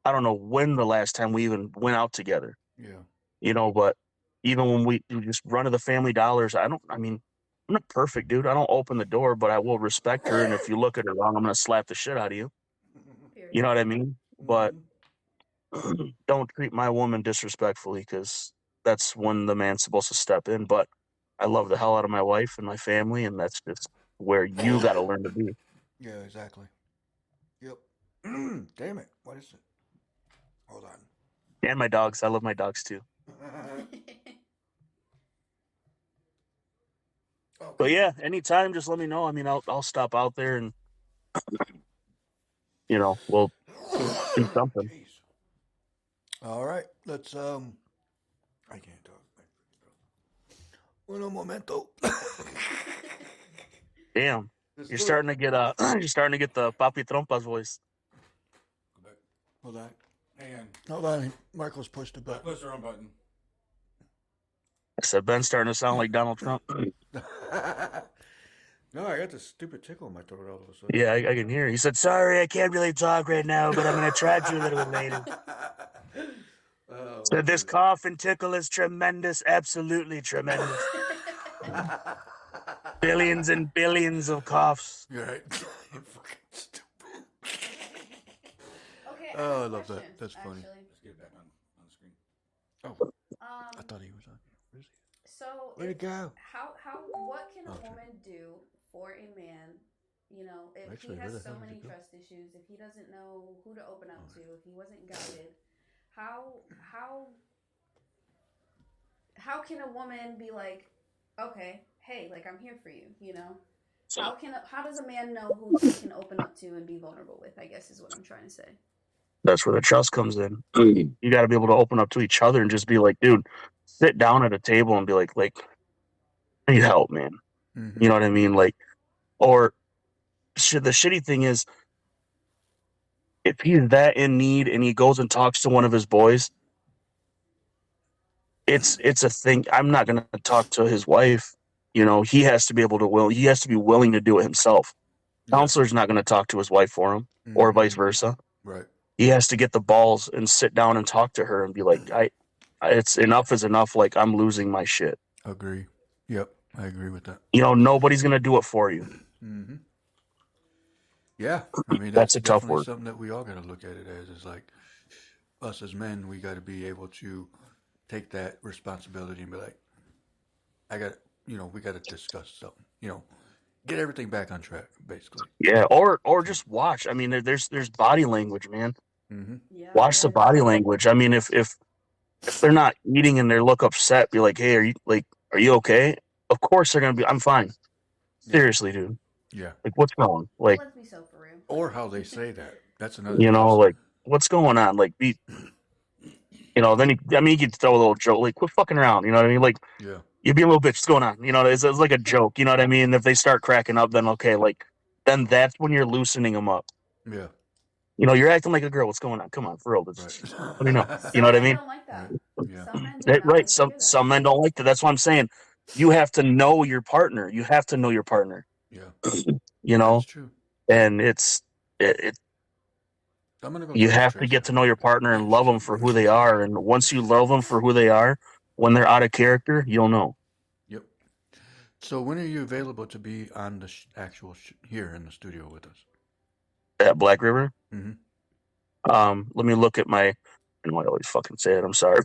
I don't know when the last time we even went out together. Yeah. You know, but even when we just run to the Family Dollars, I mean, I'm not perfect, dude. I don't open the door, but I will respect her. And if you look at her wrong, I'm gonna slap the shit out of you. You Period. know what I mean? But don't treat my woman disrespectfully because that's when the man's supposed to step in. But I love the hell out of my wife and my family, and that's just where you got to learn to be. Yeah, exactly. Yep. Damn it. What is it? Hold on. And my dogs. I love my dogs too. But Okay. yeah, anytime, just let me know. I mean, I'll stop out there and we'll do something. Jeez. All right. Let's I can't talk. Uno momento. Damn, Let's you're do it. starting to get you're starting to get the Papi Trompas voice. Hold on. Hang on. Hold on. Marcos pushed the button. Push the wrong button. I said Ben's starting to sound like Donald Trump. No, I got this stupid tickle in my throat all of a sudden. Yeah, I can hear. He said, "Sorry, I can't really talk right now, but I'm gonna try to a little bit later." Oh, So this cough and tickle is tremendous, absolutely tremendous. Billions and billions of coughs. You're right. You're fucking stupid. Okay. Oh, I have a love that. question, That's funny. actually. Let's get it back on the screen. Oh, I thought he was on. Where is he? So Where'd it go? what can a Okay. woman do for a man? If Actually, he where has the so hell did many it go? trust issues, if he doesn't know who to open up to, if he wasn't guided, how how can a woman be like, okay, hey, like, I'm here for you, you know? How does a man know who he can open up to and be vulnerable with, I guess is what I'm trying to say. That's where the trust comes in. You got to be able to open up to each other and just be like, dude, sit down at a table and be like, I need help, man. Mm-hmm. You know what I mean? Like, or the shitty thing is, if he's that in need and he goes and talks to one of his boys, it's a thing. I'm not going to talk to his wife. You know, he has to be able to he has to be willing to do it himself. Yeah. Counselor's not going to talk to his wife for him, or vice versa. Right. He has to get the balls and sit down and talk to her and be like, it's enough is enough. Like, I'm losing my shit. Agree. Yep, I agree with that. You know, nobody's going to do it for you. Mm-hmm. Yeah, I mean, That's a tough definitely word. something that we all got to look at it as. Is like, us as men, we got to be able to take that responsibility and be like, we got to discuss something, get everything back on track, basically. Yeah, or just watch. I mean, there's body language, man. Mm-hmm. Yeah. Watch the body language. I mean, if they're not eating and they look upset, be like, hey, are you okay? Of course they're gonna be. I'm fine. Seriously, dude. Yeah. Like, what's wrong? Like, Let's be so for real. Or how they say that. That's another. you know, like, what's going on? Like, then you could throw a little joke, like, quit fucking around. You know what I mean? Like, Yeah. you be a little bitch. What's going on? You know, it's like a joke. You know what I mean? If they start cracking up, then okay, like, then that's when you're loosening them up. Yeah. You know, you're acting like a girl. What's going on? Come on, for real. Right. Let me know. You know what I mean? Don't like that. Yeah. Some men do not Right. like to hear that. Some men don't like that. That's what I'm saying. You have to know your partner. You have to know your partner. Yeah. You know, That's true. and I'm gonna go you talk have to Tracy. get to know your partner and love them for who they are. And once you love them for who they are, when they're out of character, you'll know. Yep. So when are you available to be on the actual here in the studio with us? At Black River. Mm-hmm. Let me look at my. I know I always fucking say it. I'm sorry.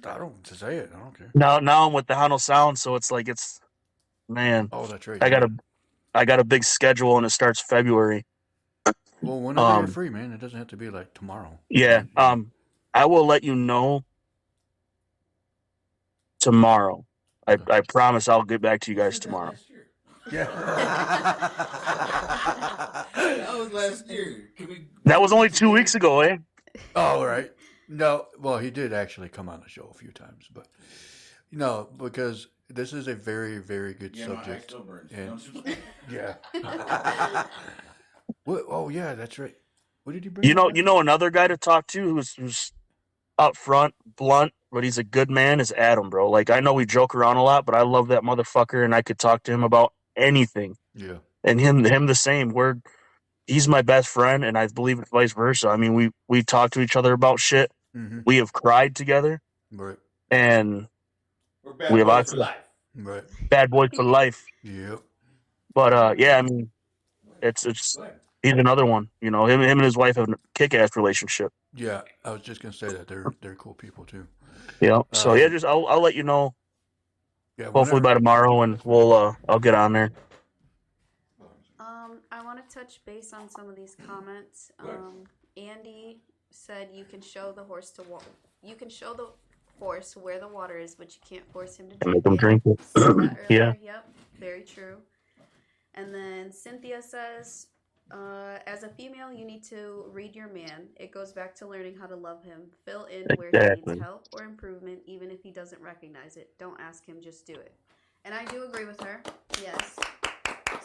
I don't say it. I don't care. Now I'm with the Hano Sound, so it's like man. Oh, that's right. I got a big schedule, and it starts February. Well, whenever you're free, man. It doesn't have to be like tomorrow. Yeah. I will let you know tomorrow. I promise I'll get back to you guys tomorrow. Yeah. That was last year. That was only 2 weeks ago, eh? Oh, right. No, well, he did actually come on the show a few times, but because this is a very, very good subject. And yeah. Oh, yeah, that's right. What did he bring? You know another guy to talk to who's up front, blunt, but he's a good man is Adam, bro. Like, I know we joke around a lot, but I love that motherfucker, and I could talk to him about anything. Yeah. And him the same. He's my best friend, and I believe it's vice versa. I mean, we talk to each other about shit. Mm-hmm. We have cried together. Right. And we're bad boys for life. Right. Bad boys for life. Yep. But yeah, I mean, it's he's another one. You know, him and his wife have a kick-ass relationship. Yeah, I was just gonna say that they're cool people too. Yeah. So yeah, I'll let you know. Yeah. Hopefully by tomorrow, and I'll get on there. I want to touch base on some of these comments. Andy said you can show the horse where the water is, but you can't force him to drink Make him drink it. Yeah. Yep, very true. And then Cynthia says, as a female, you need to read your man. It goes back to learning how to love him. Fill in where he needs help or improvement, even if he doesn't recognize it. Don't ask him, just do it. And I do agree with her. Yes.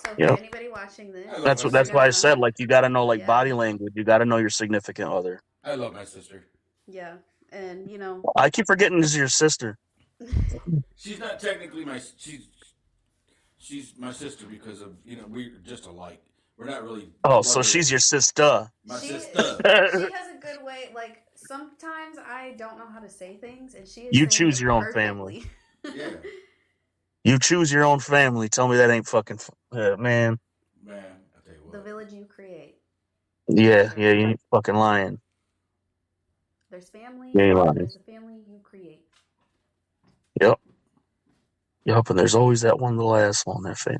So for anybody watching this, that's why I said, like, you got to know, like, body language. You got to know your significant other. I love my sister. Yeah, and I keep forgetting this is your sister. She's not technically she's my sister because of we're just alike. We're not really. Oh, so she's your sister. My sister. She has a good way. Like, sometimes I don't know how to say things, and she is. You choose your own family. Yeah. You choose your own family. Tell me that ain't fucking man. Man, I'll tell you what. The village you create. Yeah, you ain't fucking lying. There's family. Yeah, there's the family you create. Yep, and there's always that one, the last one, that family.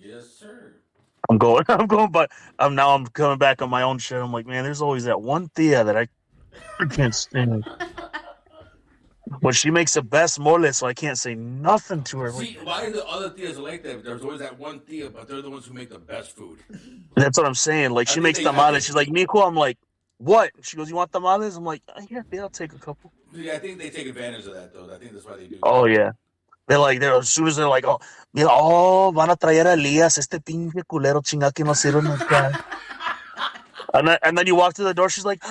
Yes, sir. I'm going, but I'm coming back on my own shit. I'm like, man, there's always that one Thea that I can't stand. But she makes the best mole, so I can't say nothing to her. See, why are the other tias like that? There's always that one tia, but they're the ones who make the best food. That's what I'm saying. Like, I she think makes they- I tamales. think- She's like, Nico, I'm like, what? She goes, you want tamales? I'm like, yeah, I'll take a couple. Yeah, I think they take advantage of that, though. I think that's why they do. Oh, yeah. They're as soon as they're like, oh, mira, van a traer a Elías, este pinche culero chinga que no sirve nunca. And then you walk to the door, she's like,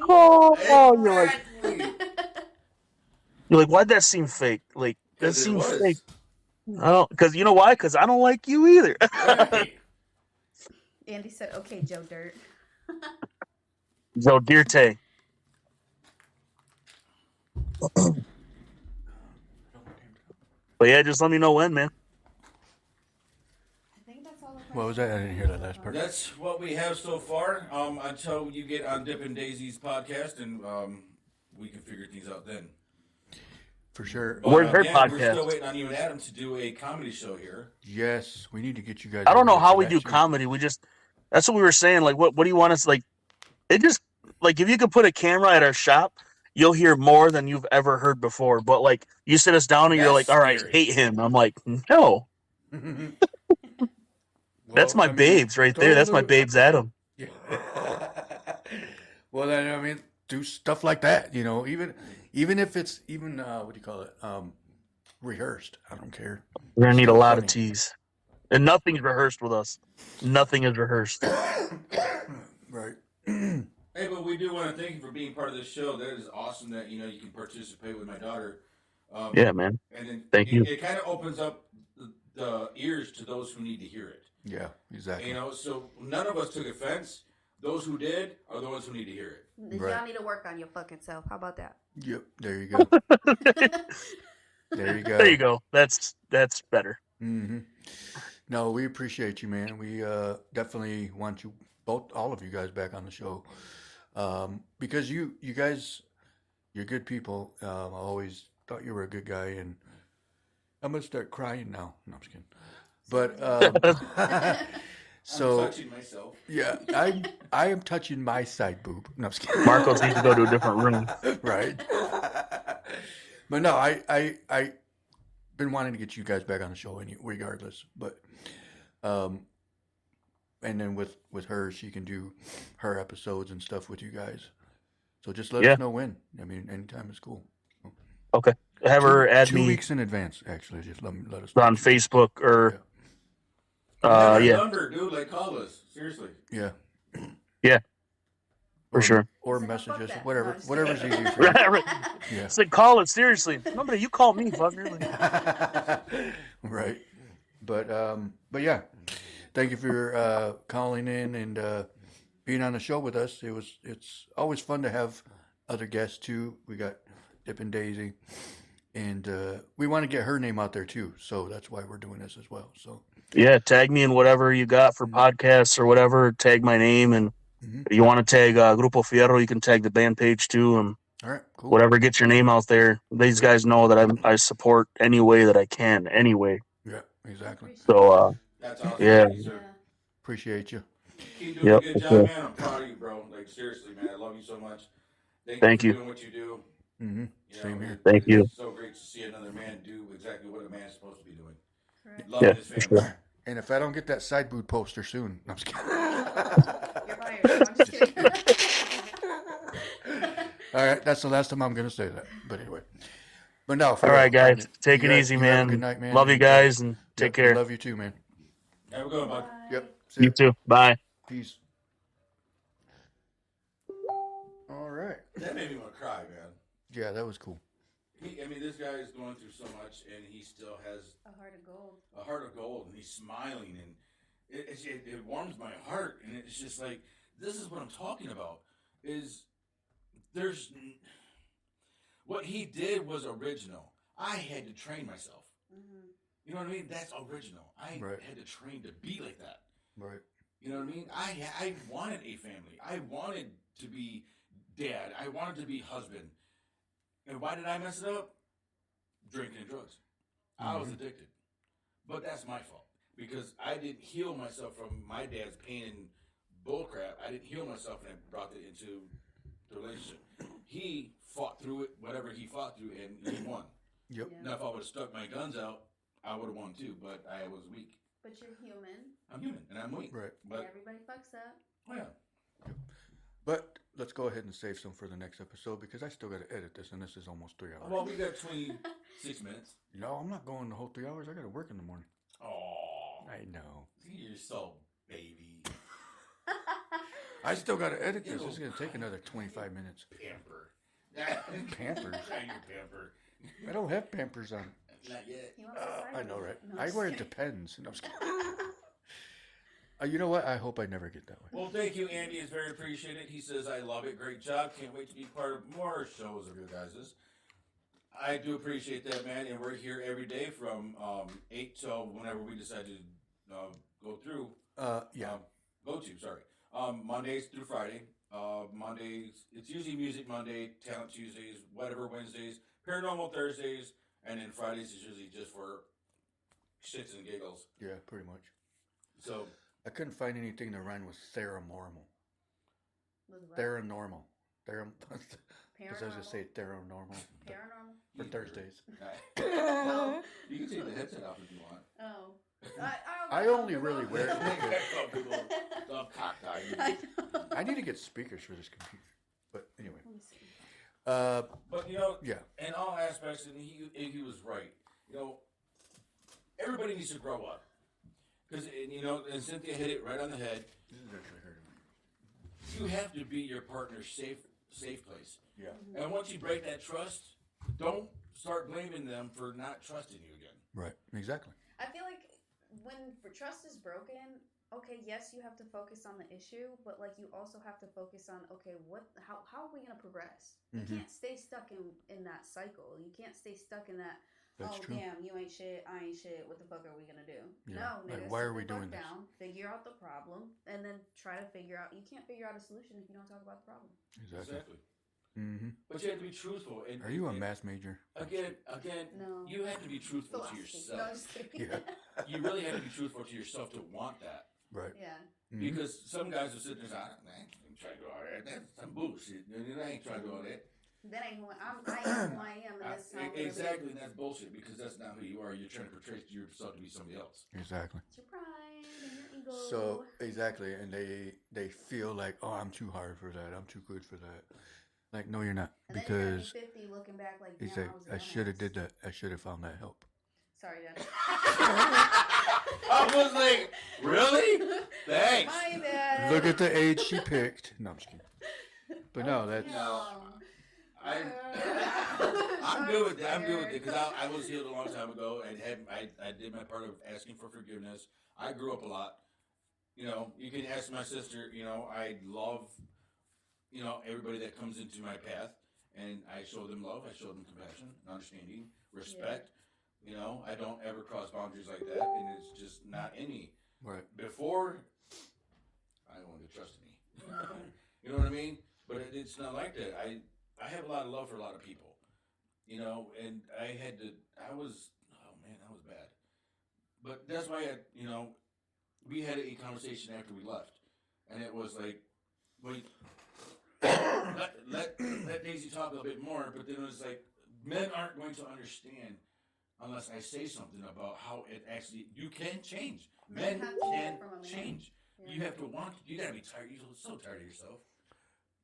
oh, you're like, why'd that seem fake? Like, that 'Cause it seems was. fake. I don't, because you know why? Because I don't like you either. Right. Andy said, "Okay, Joe Dirt." So, dear Tay. But yeah, just let me know when, man. I think that's all. What was that? I didn't hear that last part. That's what we have so far. Until you get on Dippin' Daisy's podcast, and we can figure things out then. For sure. But, Where's her We're podcast? still waiting on you and Adam to do a comedy show here. Yes, we need to get you guys. I don't know over how to we that do too. comedy. That's what we were saying. Like, what do you want us, like, it just, like, if you could put a camera at our shop, you'll hear more than you've ever heard before. But, like, you sit us down and you're That's like, all right, scary. hate him. I'm like, no. That's my babes right there. That's my babes, Adam. Yeah. Well, then I mean, do stuff like that. You know, even if it's what do you call it? Rehearsed. I don't care. We're going to need a Still lot of funny. teas. And nothing's rehearsed with us. Nothing is rehearsed. Right. Hey, but we do want to thank you for being part of this show. That is awesome that you can participate with my daughter. Yeah, man. And then Thank you. It kind of opens up the ears to those who need to hear it. Yeah. Exactly. So none of us took offense. Those who did are the ones who need to hear it. Right. Y'all need to work on your fucking self. How about that? Yep. There you go. There you go. There you go. That's better. Mm-hmm. No, we appreciate you, man. We definitely want you all of you guys back on the show because you guys, you're good people. I always thought you were a good guy, and I'm gonna start crying now. No, I'm just kidding. But so I'm touching myself. yeah, I am touching my side boob. No, I'm just kidding. Marcos needs to go to a different room. Right. But no, I been wanting to get you guys back on the show regardless. But and then with her, she can do her episodes and stuff with you guys. So just let Yeah. us know when. I mean, anytime is cool. Okay. Have her add 2 me weeks in advance, actually. Just let us on Facebook or Yeah. yeah, Number, dude, like call us. Seriously. Yeah. for sure. Or Fuck message us, that. whatever, No, I'm just whatever's kidding. easier for you. Yeah. It's like, call it seriously. Nobody, you call me, fucker. Like, Right. But yeah, thank you for calling in and being on the show with us. It's always fun to have other guests too. We got Dippin' Daisy, and we want to get her name out there too. So that's why we're doing this as well. So yeah, tag me in whatever you got for podcasts or whatever. Tag my name, and Mhm. if you want to tag Grupo Fierro, you can tag the band page too, and all right, cool. whatever gets your name out there. These guys know that I support any way that I can, anyway. Yeah, exactly. So That's awesome. Yeah. Thank you, sir. Appreciate you. Keep doing Yep, a good job, okay. man. I'm proud of you, bro. Like, seriously, man. I love you so much. Thank for you. doing what you do. Mm-hmm. Same here. Thank you. It's so great to see another man do exactly what a man is supposed to be doing. Correct. Loving Yeah, his for family. sure. And if I don't get that side boob poster soon, I'm just kidding. You're fired. No, I'm just kidding. All right, that's the last time I'm going to say that. But anyway. But no. All right, guys. Take you it guys- easy, you have a man. good night, man. Love you guys, and take Yep, care. Love you too, man. Have a good one, bud. Yep. See You ya. too. Bye. Peace. All right. That made me want to cry, man. Yeah, that was cool. This guy is going through so much, and he still has A heart of gold. a heart of gold, and he's smiling, and it warms my heart, and it's just like, this is what I'm talking about. What he did was original. I had to train myself. Mm-hmm. You know what I mean? That's original. I Right. had to train to be like that. Right. You know what I mean? I wanted a family. I wanted to be dad. I wanted to be husband. And why did I mess it up? Drinking and drugs. I was addicted. But that's my fault. Because I didn't heal myself from my dad's pain and bullcrap. I didn't heal myself, and I brought it into the relationship. he fought through it, whatever he fought through, and he won. Yep. Yeah. Now, if I would have stuck my guns out, I would have won too, but I was weak. But you're human. I'm human, and I'm weak. Right. But, Everybody fucks up. oh, yeah. But let's go ahead and save some for the next episode because I still got to edit this, and this is almost 3 hours. Well, we got 26 minutes. No, I'm not going the whole 3 hours. I got to work in the morning. Oh, I know. you're so baby. I still got to edit this. This is going to take another 25 minutes. Pamper. Pampers? Yeah, you pamper. I don't have Pampers on. Not yet. He wants to fight I know, you. right? No, I I'm wear it just depends. No, I'm just kidding. You know what? I hope I never get that way. Well, thank you, Andy. It's very appreciated. He says, I love it. Great job. Can't wait to be part of more shows of your guys's. I do appreciate that, man. And we're here every day from 8 till whenever we decide to go through. Yeah. Mondays through Friday. Mondays, it's usually Music Monday, Talent Tuesdays, whatever Wednesdays, Paranormal Thursdays, and then Fridays is usually just for shits and giggles. Yeah, pretty much. So I couldn't find anything that rhymed with theranormal. With what? Theranormal. Because I was going to Paranormal? say theranormal Paranormal? for Thursdays. Oh. You can take the headset off if you want. Oh. I only really wear it Some people, some cockeyed. I know. I need to get speakers for this computer. But anyway. Let me see. But you know, Yeah. in all aspects, and he was right. You know, everybody needs to grow up because you know, and Cynthia hit it right on the head. This is actually hurting me. You have to be your partner's safe place. Yeah. And once you break that trust, don't start blaming them for not trusting you again. Right. Exactly. I feel like when trust is broken, okay, yes, you have to focus on the issue, but like you also have to focus on, okay, how are we gonna progress? You can't stay stuck in that cycle. You can't stay stuck in that. That's oh true. damn, you ain't shit, I ain't shit. What the fuck are we gonna do? Yeah. No, Like, nigga, why sit are we the fuck doing this? down, figure out the problem, and then try to figure out. You can't figure out a solution if you don't talk about the problem. Exactly. Mm-hmm. But you have to be truthful. And, Are you a and math major? Again, No. you have to be truthful to Philosophy. yourself. No, I'm just kidding. Yeah. You really have to be truthful to yourself to want that. Right. Yeah. Mhm. Because some guys will sit there and say, I ain't trying to do all that. That's some bullshit. I ain't trying to do all that. That ain't who I am who I am, and this is how I'm gonna Exactly, and that's bullshit because that's not who you are. You're trying to portray yourself to be somebody else. Exactly. It's your pride and your ego. So exactly, and they feel like, oh, I'm too hard for that. I'm too good for that. Like, no, you're not, and then you're gonna be because 50 looking back like, he's damn, like, I I should have dumbass. did that. I should have found that help. Sorry, Dad. I was like, really? Thanks. My bad. Look at the age she picked. No, I'm just kidding. But no, that's No. I'm good with that. I'm good with it because I was healed a long time ago and I did my part of asking for forgiveness. I grew up a lot. You know, you can ask my sister. You know, I love, you know, everybody that comes into my path, and I show them love. I show them compassion, understanding, respect. You know, I don't ever cross boundaries like that, and it's just not in me. right. Before, I wanted to trust me. You know what I mean? But it's not like that. I have a lot of love for a lot of people, you know, and I was bad. But that's why, you know, we had a conversation after we left. And it was like, wait, let Daisy talk a little bit more. But then it was like, men aren't going to understand unless I say something about how it actually, you can change. Men have to hear can from a man. change. Yeah. You have to want, you got to be tired. You're so tired of yourself.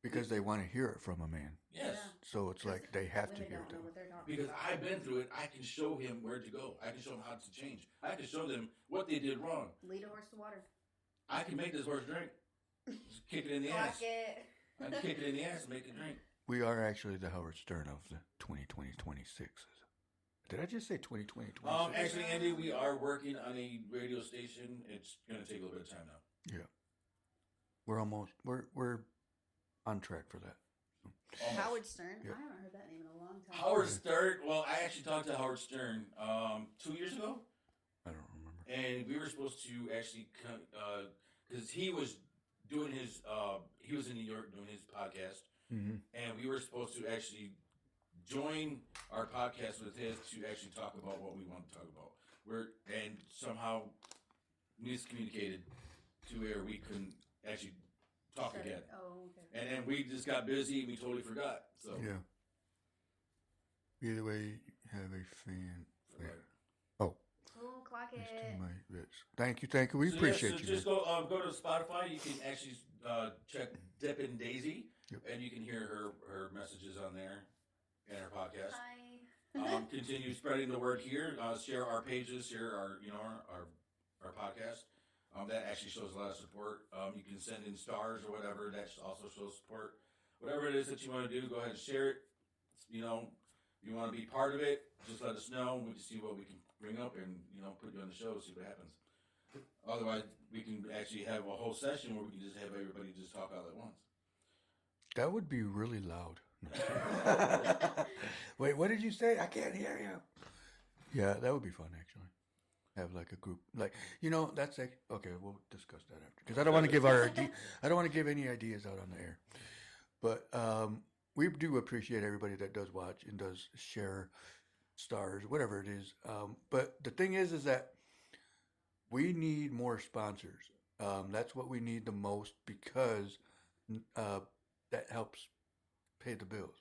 Because they want to hear it from a man. Yes. Yeah. So it's like they have to Women hear don't it. know Though. what they're talking Because about. I've been through it, I can show him where to go. I can show him how to change. I can show them what they did wrong. Lead a horse to water. I can make this horse drink. Just kick it in the ass. Fuck it. I can kick it in the ass and make it drink. We are actually the Howard Stern of the 2020-26. Did I just say 2020-26? Actually, Andy, we are working on a radio station. It's going to take a little bit of time now. Yeah. We're on track for that. Almost. Howard Stern? Yep. I haven't heard that name in a long time. Howard Stern. Well, I actually talked to Howard Stern 2 years ago, I don't remember. and we were supposed to actually because he was doing his he was in New York doing his podcast, Mm-hmm. and we were supposed to actually join our podcast with his to actually talk about what we want to talk about. And somehow miscommunicated to where we couldn't actually talk Shut again. it. Oh, okay. And then we just got busy and we totally forgot. So Yeah. Either way, have a fan. Right. Oh, Oh, clock it's to it. my lips. Thank you. We So, appreciate so you. just man. go to Spotify. You can actually check Dippin' Daisy, Yep. and you can hear her messages on there and her podcast. Hi. Continue spreading the word here. Share our pages. Share our podcast. That actually shows a lot of support. You can send in stars or whatever. That also shows support. Whatever it is that you want to do, go ahead and share it. You know, if you want to be part of it, just let us know. We can see what we can bring up and put you on the show. See what happens. Otherwise, we can actually have a whole session where we can just have everybody just talk all at once. That would be really loud. No. Wait, what did you say? I can't hear you. Yeah, that would be fun actually. Have like a group, like that's like okay. We'll discuss that after because I don't want to give I don't want to give any ideas out on the air. But we do appreciate everybody that does watch and does share stars, whatever it is. But the thing is that we need more sponsors. That's what we need the most because that helps pay the bills.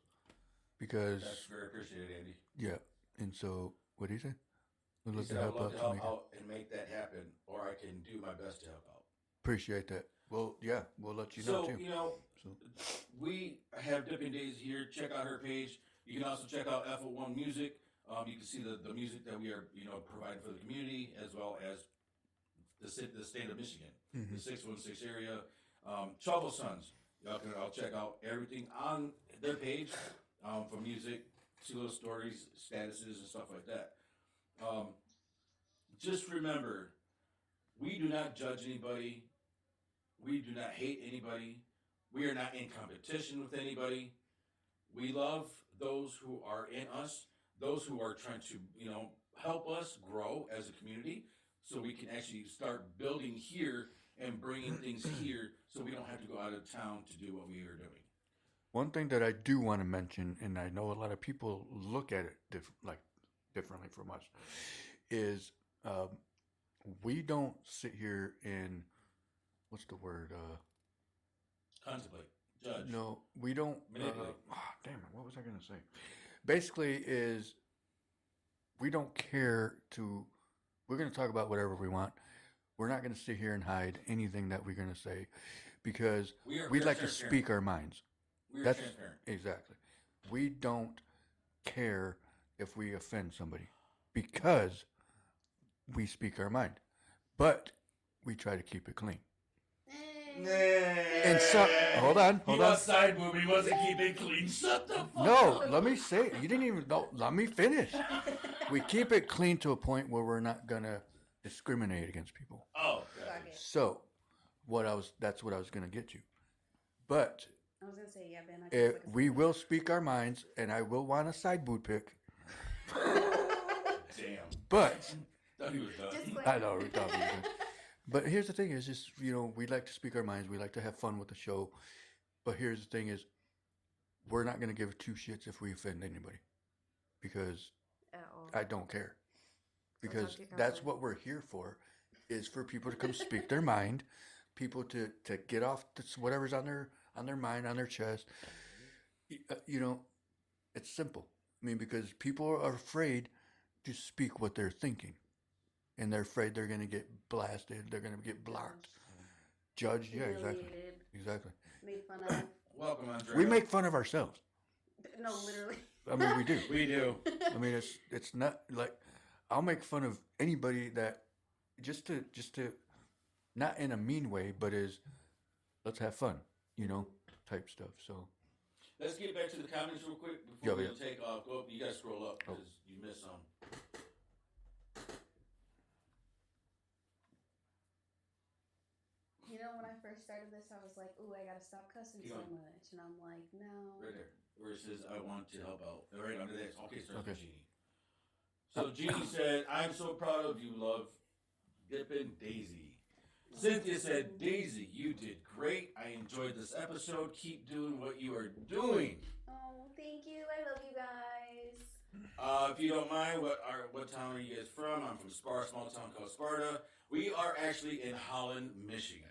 Because That's very appreciated, Andy. yeah, and so what do you say? We'd He love said, to I'd help love to out. help out and make that happen, or I can do my best to help out. Appreciate that. Well, yeah, we'll let you know So, too. So we have Dipping Days here. Check out her page. You can also check out F01 Music. You can see the music that we are, providing for the community as well as the state of Michigan, the 616 area. Trouble Sons. I'll check out everything on their page for music, see little stories, statuses, and stuff like that. Just remember, we do not judge anybody. We do not hate anybody. We are not in competition with anybody. We love those who are in us, those who are trying to, help us grow as a community so we can actually start building here and bringing things here so we don't have to go out of town to do what we are doing. one thing that I do want to mention, and I know a lot of people look at it differently from us, is we don't sit here and what's the word? Contemplate, judge. No, we don't. Manipulate. Damn it! What was I going to say? Basically, is we don't care to. We're going to talk about whatever we want. We're not going to sit here and hide anything that we're going to say because we'd like to speak our minds. We're That's transparent. exactly. We don't care if we offend somebody because we speak our mind, but we try to keep it clean. And so, hold on. He was side movie. He wasn't keeping clean. Shut the fuck up. No, let me say it. You didn't even know. Let me finish. We keep it clean to a point where we're not gonna discriminate against people. Oh, Clock God. it. So, that's what I was gonna get you. But I was gonna say, yeah, Ben. I just like a we will speak our minds, and I will want a side boot pick. Damn. But Thought he was done. Disclaimer. I know we thought we were done. But here's the thing: is just we like to speak our minds. We like to have fun with the show. But here's the thing: is we're not gonna give two shits if we offend anybody, because At all. I don't care. Because talk to your that's counselor. what we're here for, is for people to come speak their mind, people to get off whatever's on their mind, on their chest. It's simple. I mean, because people are afraid to speak what they're thinking, and they're afraid they're going to get blasted, they're going to get blocked, judged. Yeah, exactly, Humiliated, exactly. made fun of. Welcome, Andrea. We make fun of ourselves. No, literally. I mean, we do. We do. I mean, it's not like I'll make fun of anybody that just to not in a mean way, but is let's have fun, type stuff. So Let's get back to the comments real quick Yeah, before we yeah. take off. Go up. You guys scroll up because you missed some. When I first started this, I was like, "Ooh, I gotta stop cussing Keep so going. much," and I'm like, "No." Right there. Where it says, I want to help out. Right under that. Okay, starts Okay. with Jeannie. So Jeannie said, I'm so proud of you, love. Dippin' Daisy. Cynthia said, Daisy, you did great. I enjoyed this episode. Keep doing what you are doing. Oh, thank you. I love you guys. If you don't mind, what town are you guys from? I'm from Sparta, small town called Sparta. We are actually in Holland, Michigan.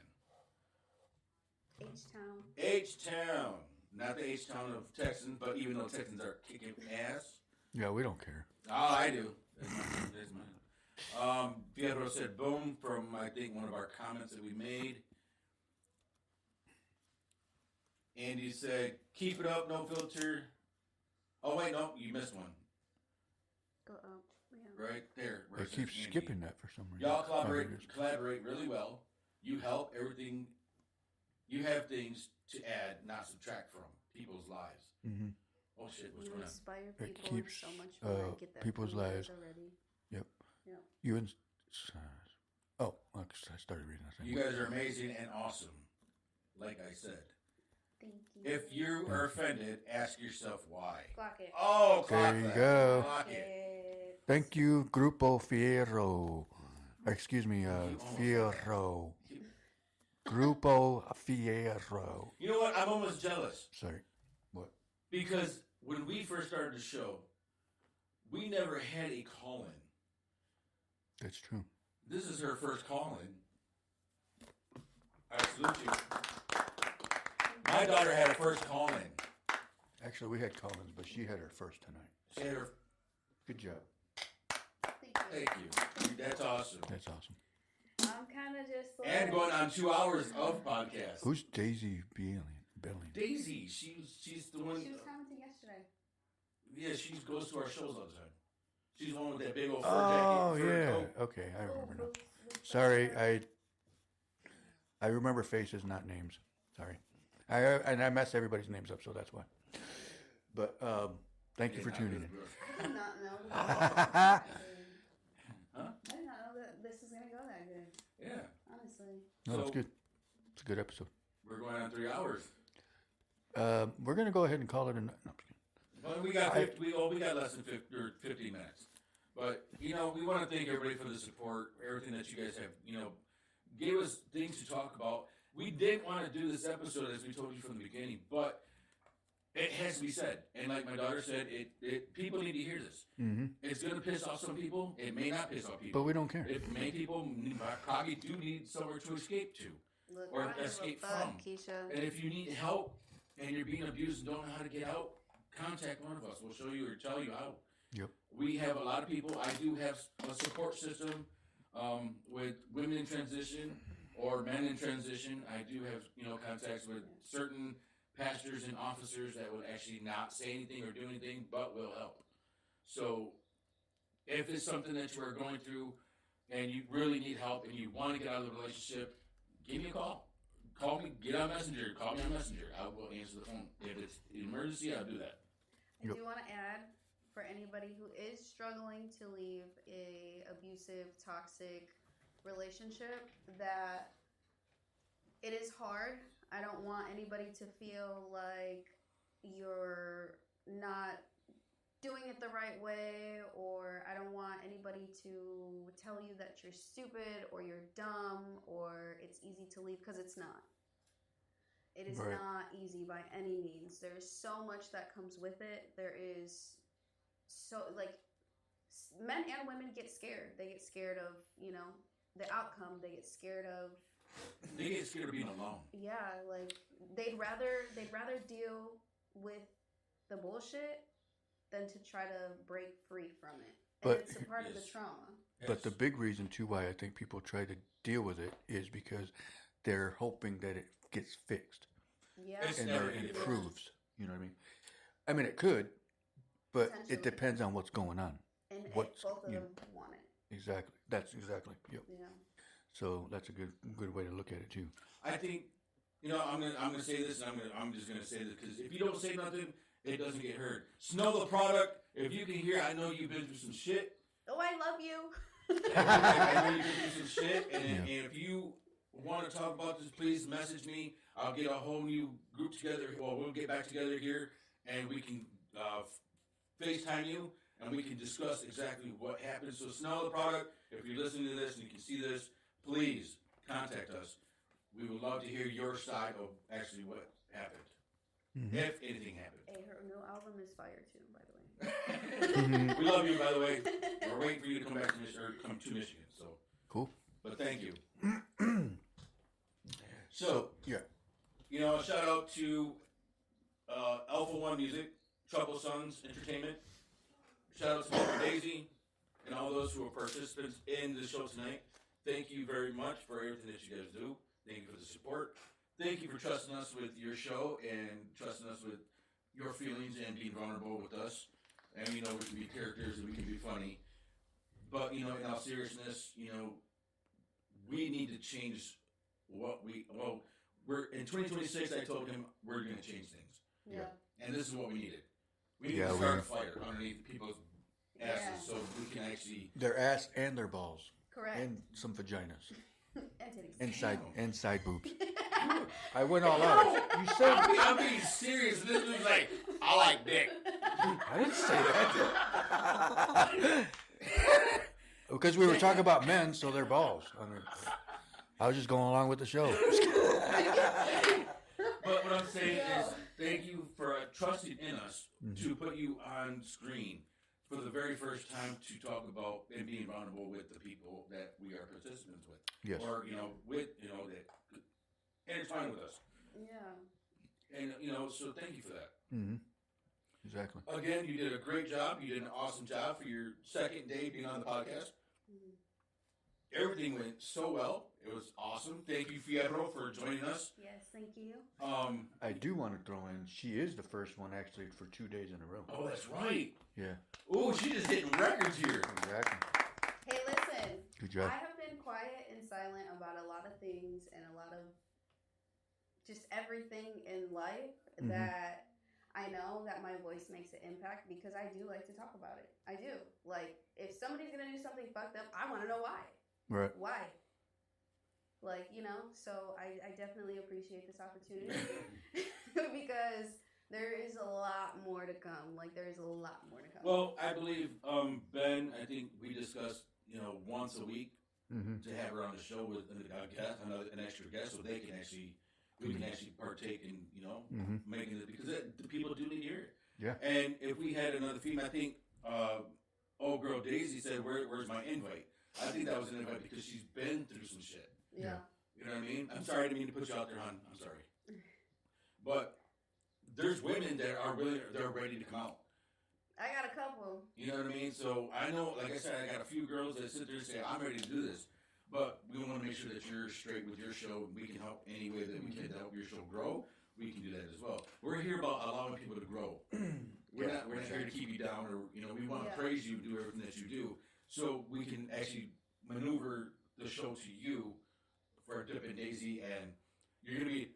H-Town. H-Town. Not the H-Town of Texans, but even though Texans are kicking ass. Yeah, we don't care. Oh, I do. That's mine. Pietro said boom from, I think, one of our comments that we made. Andy said, keep it up, no filter. Oh, wait, no, you missed one. Go up. Yeah. Right there. where They it keep says Andy. skipping that for some reason. Y'all Oh, here it is. collaborate really well. You help everything. You have things to add, not subtract from people's lives. Mm-hmm. Oh, shit, what's You going on? inspire It people keeps, so much more. I get that people's from you guys lives. already. Yep. Yeah. You and oh, I started reading that thing. You guys are amazing and awesome. Like I said. Thank you. If you are offended, ask yourself why. Clock it. Oh, clock There you that. go. Clock it. Thank you, Grupo Fierro. Excuse me, Fierro. Grupo Fierro. You know what? I'm almost jealous. Sorry. What? Because when we first started the show, we never had a call-in. That's true. This is her first call-in. I salute you. My daughter had a first call-in. Actually, we had Collins, but she had her first tonight. She had her. Good job. Thank you. That's awesome. That's awesome. I'm kind of just like... And going on 2 hours of podcast. Who's Daisy Belling? Daisy. She's the one. She was commenting yesterday. Yeah, she goes to our shows all the time. She's the one with that big old fur Oh jacket. Fur yeah. coat. Okay, I remember now. Sorry, I remember faces, not names. Sorry, I mess everybody's names up, so that's why. But thank you for tuning in. I did not know. Huh? I did not know that this was gonna go that good. Yeah. Honestly. No, it's So- good. It's a good episode. We're going on 3 hours. We're gonna go ahead and call it a. No, I'm just kidding. Well, we got we got less than 50 minutes. But we want to thank everybody for the support, everything that you guys have, gave us things to talk about. We didn't want to do this episode as we told you from the beginning, but it has to be said. And like my daughter said, people need to hear this. Mm-hmm. It's going to piss off some people. It may not piss off people. But we don't care. Many people probably do need somewhere to escape to. Look, Or I don't give a escape fuck, from. Keisha. And if you need help and you're being abused and don't know how to get out, contact one of us. We'll show you or tell you how. Yep. We have a lot of people. I do have a support system with women in transition or men in transition. I do have, contacts with certain pastors and officers that would actually not say anything or do anything, but will help. So if it's something that you are going through and you really need help and you want to get out of the relationship, give me a call. Call me, get on Messenger, call me on Messenger. I will answer the phone. If it's an emergency, I'll do that. I do want to add, for anybody who is struggling to leave a abusive, toxic relationship, that it is hard. I don't want anybody to feel like you're not doing it the right way, or I don't want anybody to tell you that you're stupid or you're dumb or it's easy to leave, because it's not. It is Right. not easy by any means. There's so much that comes with it. There is men and women get scared. They get scared of, the outcome. They get scared of, They get scared of being alone. yeah, like they'd rather deal with the bullshit than to try to break free from it. And But- it's a part of the Yes. trauma. But the big reason too why I think people try to deal with it is because they're hoping that it gets fixed Yeah. It's and never it gonna get improves. You know what I mean? I mean, it could, but Potentially. it depends on what's going on. And what's- both of yeah. them want it. Exactly. That's exactly. Yep. Yeah. So that's a good way to look at it too. I think, I'm gonna say this, and I'm just gonna say this because if you don't say nothing, it doesn't get heard. Smell the product. If you can hear, I know you've been through some shit. Oh, I love you. I know you've been through some shit, and if you want to talk about this, please message me. I'll get a whole new group together. Well, we'll get back together here, and we can FaceTime you, and we can discuss exactly what happened. So smell the product. If you're listening to this and you can see this, please contact us. We would love to hear your side of actually what happened, Mm-hmm. if anything happened. Hey, her new album is fire too, by the way. We love you, by the way. We're waiting for you to come back to Michigan, or come to Michigan. So, Cool. but thank you. So, Yeah. Shout out to Alpha One Music, Trouble Sons Entertainment. Shout out to Mr. Daisy and all those who are participants in the show tonight. Thank you very much for everything that you guys do. Thank you for the support. Thank you for trusting us with your show and trusting us with your feelings and being vulnerable with us. And we can be characters and we can be funny. But, in all seriousness, we need to change we're in 2026. I told him we're going to change things. Yeah. And this is what we needed. We need to start a fire underneath people's asses so we can actually... Their ass and their balls. Correct. And some vaginas. And titties. And side boobs. I went all out. You said... I'm being serious. This dude's like, I like dick. I didn't say that. Because we were talking about men, so they're balls. I was just going along with the show. But what I'm saying is, thank you for trusting in us to put you on screen for the very first time to talk about and being vulnerable with the people that we are participants with. Yes. Or, that intertwine with us. Yeah. And, so thank you for that. Mm-hmm. Exactly. Again, you did a great job. You did an awesome job for your second day being on the podcast. Mm-hmm. Everything went so well. It was awesome. Thank you, Fierro, for joining us. Yes, thank you. I do want to throw in, she is the first one actually for 2 days in a row. Oh, that's right. Yeah. Oh, she just hitting records here. Exactly. Hey, listen. Good job. I have been quiet and silent about a lot of things and a lot of just everything in life that I know that my voice makes an impact because I do like to talk about it. I do. Like, if somebody's going to do something fucked up, I want to know why. Right. Why? So I definitely appreciate this opportunity because there is a lot more to come. There is a lot more to come. Well, I believe, Ben, I think we discussed, once a week to have her on the show with a guest, an extra guest, so we can actually partake in, making it, because the people do need to hear it. Yeah. And if we had another female, I think, old girl Daisy said, where's my invite? I think that was an invite because she's been through some shit. Yeah. You know what I mean? I'm sorry, I didn't mean to put you out there, hon. I'm sorry. But there's women that are they're ready to come out. I got a couple. You know what I mean? So I know, like I said, I got a few girls that sit there and say, I'm ready to do this. But we want to make sure that you're straight with your show. We can help any way that we can to help your show grow. We can do that as well. We're here about allowing people to grow. We're not here to keep you down, or we want to praise you, do everything that you do, so we can actually maneuver the show to you for Dip and Daisy, and you're gonna be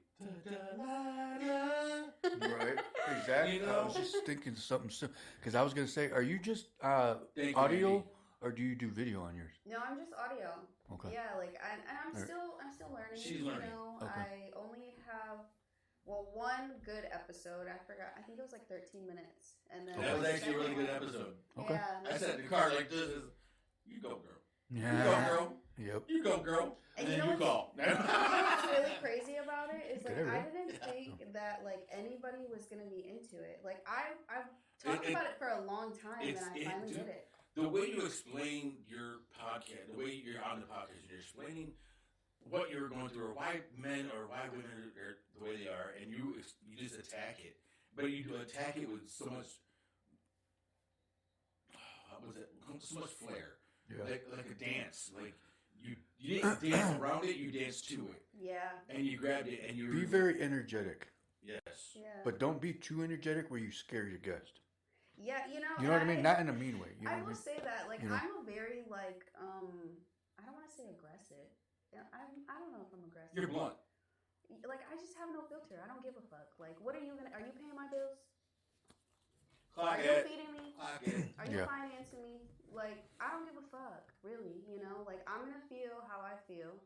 Right. Exactly. I was just thinking something because I was gonna say, are you just audio, or do you do video on yours? No, I'm just audio. Okay. Yeah, I'm still learning. She's learning. Okay. I only have one good episode. I forgot. I think it was 13 minutes, and then that was actually a really good episode. Okay. Yeah, I sat in the car like this. You go, girl. Yeah. You go, girl. Yep. You go, girl. And then you call. What's really crazy about it is Okay, I didn't think that anybody was gonna be into it. I've talked about it for a long time, and I finally did it. The way you explain your podcast, the way you're on the podcast, you're explaining what you're going through, or why men or why women are the way they are, and you just attack it. But you attack it with so much, so much flair, like a dance. You didn't dance around it, you danced to it. Yeah. And you grabbed it, and you Be very energetic. Yes. Yeah. But don't be too energetic where you scare your guest. Yeah, You know what I mean? Not in a mean way. You know I what I will mean? say that, You know? I'm a very I don't want to say aggressive. Yeah, I don't know if I'm aggressive. You're blunt. I just have no filter. I don't give a fuck. What are you paying my bills? Clock Are you it. feeding me? Clock it. Are you Yeah. financing me? I don't give a fuck, really. I'm gonna feel how I feel.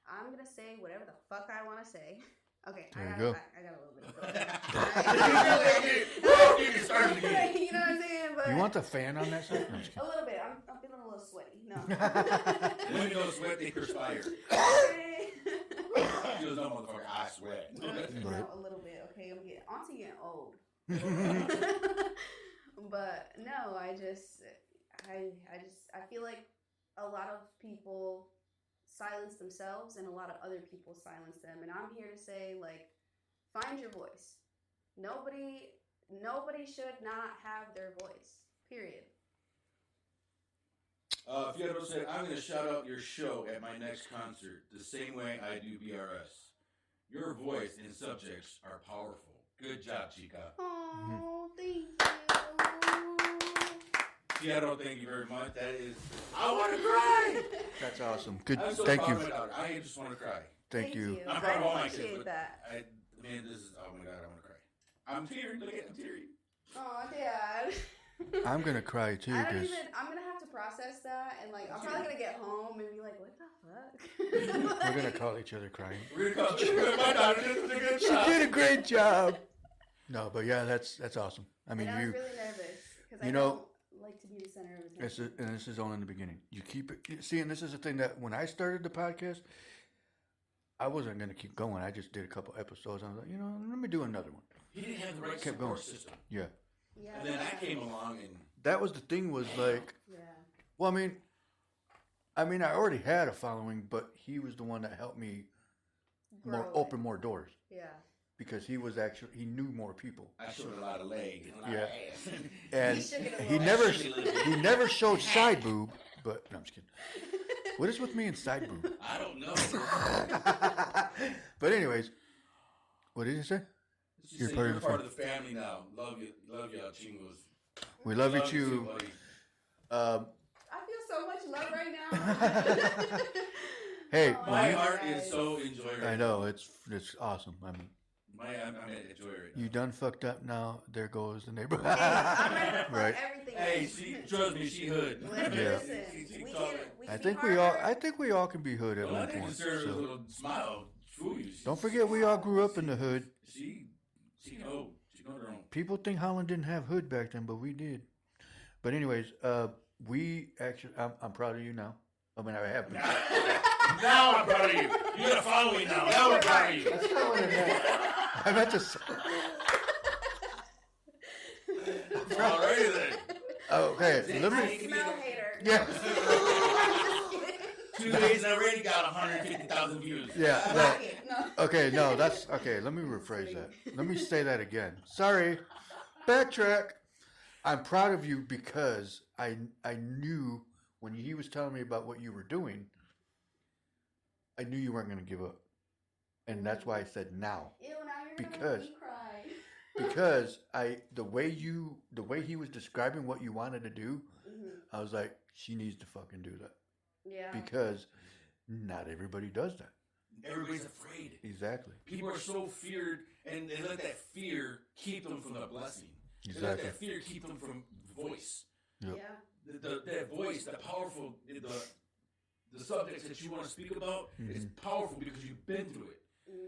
I'm gonna say whatever the fuck I want to say. Okay, There you I go. got a little bit. You started again. You know what I'm saying? But You want the fan on that side? No, I'm just a little bit. I'm feeling a little sweaty. No. When you don't sweat, they perspire. Okay. She goes, no, motherfucker, I sweat. No, a little bit. Okay, I'm getting old. But no, I feel like a lot of people silence themselves and a lot of other people silence them, and I'm here to say Find your voice. Nobody should not have their voice. Period. Fierro said, I'm going to shout out your show at my next concert the same way I do BRS. Your voice and subjects are powerful. Good job, Chica. Oh, thank you. Fierro, thank you very much. That is, I want to cry. That's awesome. Good. I'm so Thank proud you. of my daughter. I just want to cry. Thank you. I'm proud of all my kids. appreciate But that. man, this is, oh my God, I want to cry. I'm tearing. Look at I'm tearing. Oh, Dad. I'm gonna cry too because I'm gonna have to process that, and like I'm probably gonna get home and be like, what the fuck? we're gonna call each other crying. We're going to call my daughter. This is a good She job. did a great job. No, but yeah, that's awesome. I mean, and I you. was really nervous because you I know, don't like to be the center of attention. And this is only in the beginning. You keep it. See, and this is the thing that when I started the podcast, I wasn't going to keep going. I just did a couple episodes. I was like, let me do another one. He didn't have the right Kept support going. system. Yeah. Yeah. And then I came along and That was the thing was like, Yeah. well, I mean, I already had a following, but he was the one that helped me Grow it. open more doors Yeah. because he knew more people. I showed a lot of leg and a lot Yeah. of ass. And He shook it a he little. never showed side boob, but no, I'm just kidding. What is with me and side boob? I don't know. But anyways, what did you say? You're part of the family now. Love you, chingos. We love you Love too. buddy. I feel so much love right now. Hey, Oh, My you- heart is so enjoying. I know it's awesome. I mean, I'm enjoying it right now. you done fucked up now. There goes the neighborhood. Hey, I'm ready to fuck Right. everything. Hey, she trust me, she hood. Yeah. Listen, She we told can, me. we I can think be we all. harder. I think we all can be hood at Well, I one think point. deserves a So. little smile. Fool you. Don't forget, we all grew up in the hood. She know her own. People think Holland didn't have hood back then, but we did. But anyways, we actually, I'm proud of you now. I mean, I have been. Now I'm proud of you. You got a following now. Now I'm proud of you. That's not what I meant. I meant to say. Alrighty then. Okay, let I me. smell hater. Yeah. 2 days already got 150,000 views. Yeah. I No. like it. No. Okay, no, that's okay. Let me rephrase that. Let me say that again. Sorry, backtrack. I'm proud of you because I knew when he was telling me about what you were doing, I knew you weren't going to give up, and that's why I said now. Ew, now you're Because- gonna make me cry. Because the way he was describing what you wanted to do, Mhm. I was like, she needs to fucking do that Yeah. because not everybody does that. Everybody's afraid. Exactly. People are so feared, and they let that fear keep them from the blessing. They let Exactly. that fear keep them from voice. Yep. Yeah. That voice, the powerful, the subjects that you want to speak about is powerful because you've been through it.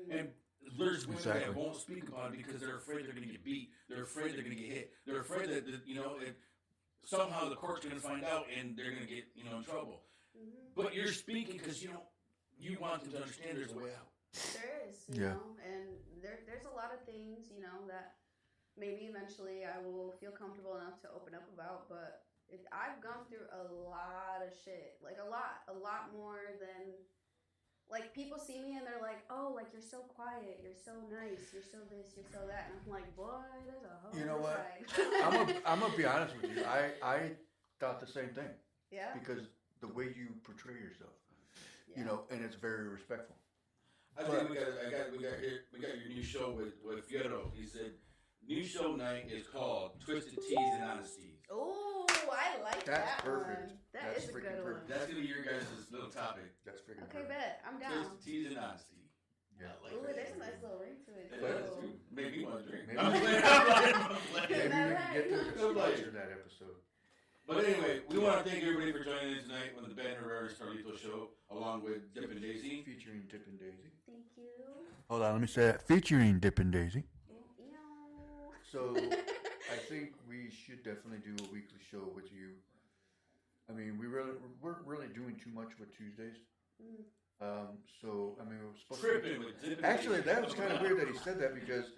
And there's women Exactly. that won't speak about it because they're afraid they're going to get beat. They're afraid they're going to get hit. They're afraid that somehow the court's going to find out and they're going to get in trouble. But you're speaking because you want them to understand there's a way out. There is, you Yeah. know, and there's a lot of things, that maybe eventually I will feel comfortable enough to open up about, but I've gone through a lot of shit, like a lot more than, like, people see me and they're like, oh, like, you're so quiet, you're so nice, you're so this, you're so that, and I'm like, boy, there's a whole You know other what? side. I'm gonna be honest with you. I thought the same thing Yeah, because the way you portray yourself, yeah. and it's very respectful. I think we got your new show with Fierro. He said, new show night is called Twisted Teas and Honesties. Oh, I like That's that perfect. one. That's That is a freaking good one. perfect. That's going to be your guys' little topic. That's freaking Okay, perfect. bet. I'm down. Twisted Teas and Honesty. Yeah. I like Ooh, that. there's a nice little ring to it. Yeah, that's too. true. Maybe you want to drink. Maybe. I'm playing. I'm Maybe playing. we can get to Good play. sponsor that episode. But anyway, we want to thank everybody for joining us tonight with the Ben Herrera Starlito show, along with Dip and Daisy. Featuring Dip and Daisy. Thank you. Hold on, let me say that. Featuring Dip and Daisy. Ew. So I think we should definitely do a weekly show with you. I mean, we weren't really doing too much with Tuesdays. So I mean, it was supposed Tripping with Dip and Actually, Daisy. that was kind of weird that he said that because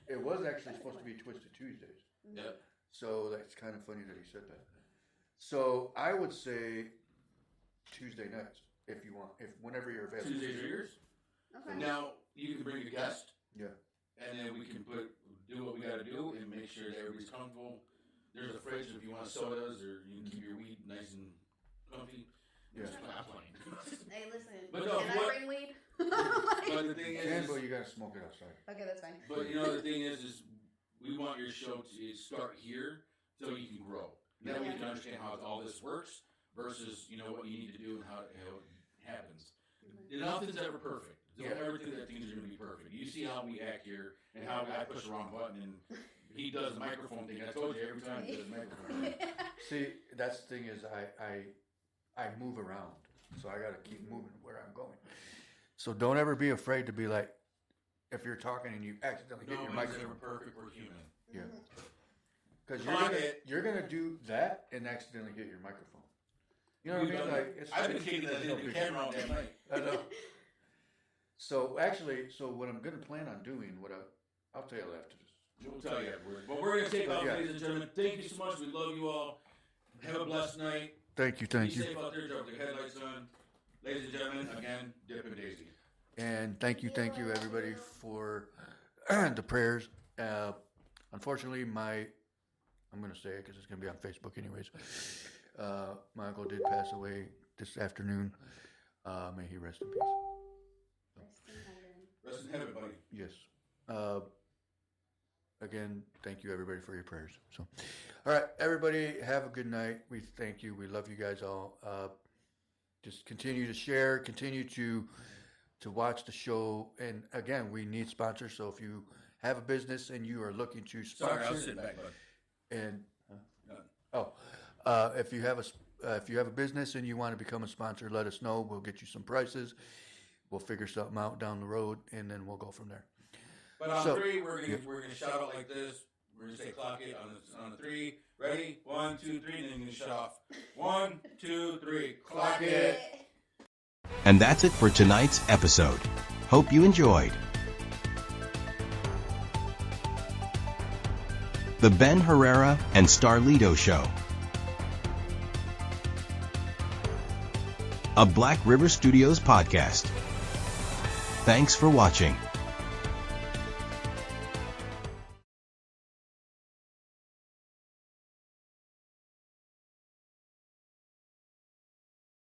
it was actually supposed to be Twisted Tuesdays. Yep. So that's kind of funny that he said that. So I would say Tuesday nights whenever you're available. Tuesdays are yours. Okay. Now, you can bring a guest. Yeah. and then we can do what we got to do and make sure that everybody's comfortable. There's a fridge if you want sodas, or you can keep your weed nice and comfy. Yeah. I'm playing. Hey, listen. But no, can I bring weed? But the thing is, but you gotta smoke it outside. Okay, that's fine. but you know the thing is we want your show to start here so you can grow. That way you can understand how all this works versus what you need to do and how it happens. Nothing's ever perfect. Don't ever think that things are going to be perfect. You see how we act here and how I push the wrong button and he does the microphone thing. I told you every time he does the microphone thing. See, that's the thing is I move around, so I gotta keep moving where I'm going. So don't ever be afraid to be like, if you're talking and you accidentally hit your No one's microphone. ever perfect. We're human. Yeah. Because Pocket. you're gonna do that and accidentally hit your microphone. You know what I mean? Like I've been kicking the camera on that night. I know. So actually, what I'm gonna plan on doing, I'll tell you after this. We'll tell you afterwards. But we're going to take off, ladies and gentlemen. Thank you so much. We love you all. Have a blessed night. Thank you. Be safe out there. Drop the headlights on. Ladies and gentlemen, again, Dip and Daisy. And thank you everybody for the prayers. Unfortunately, I'm going to say it because it's going to be on Facebook anyways. My uncle did pass away this afternoon. May he rest in peace. Rest in heaven, buddy. Yes. Again, thank you everybody for your prayers. So, all right, everybody, have a good night. We thank you. We love you guys all. Just continue to share, continue to watch the show. And again, we need sponsors. So if you have a business and you are looking to sponsor, Sorry, I was sitting back, bud. and if you have a business and you want to become a sponsor, let us know. We'll get you some prices. We'll figure something out down the road, and then we'll go from there. But on three, we're gonna shout out like this. We're gonna say clock it on the three. Ready? 1, 2, 3, and then you're gonna shut off. 1, 2, 3, clock it. And that's it for tonight's episode. Hope you enjoyed. The Ben Herrera and Starlito Show. A Black River Studios podcast. Thanks for watching.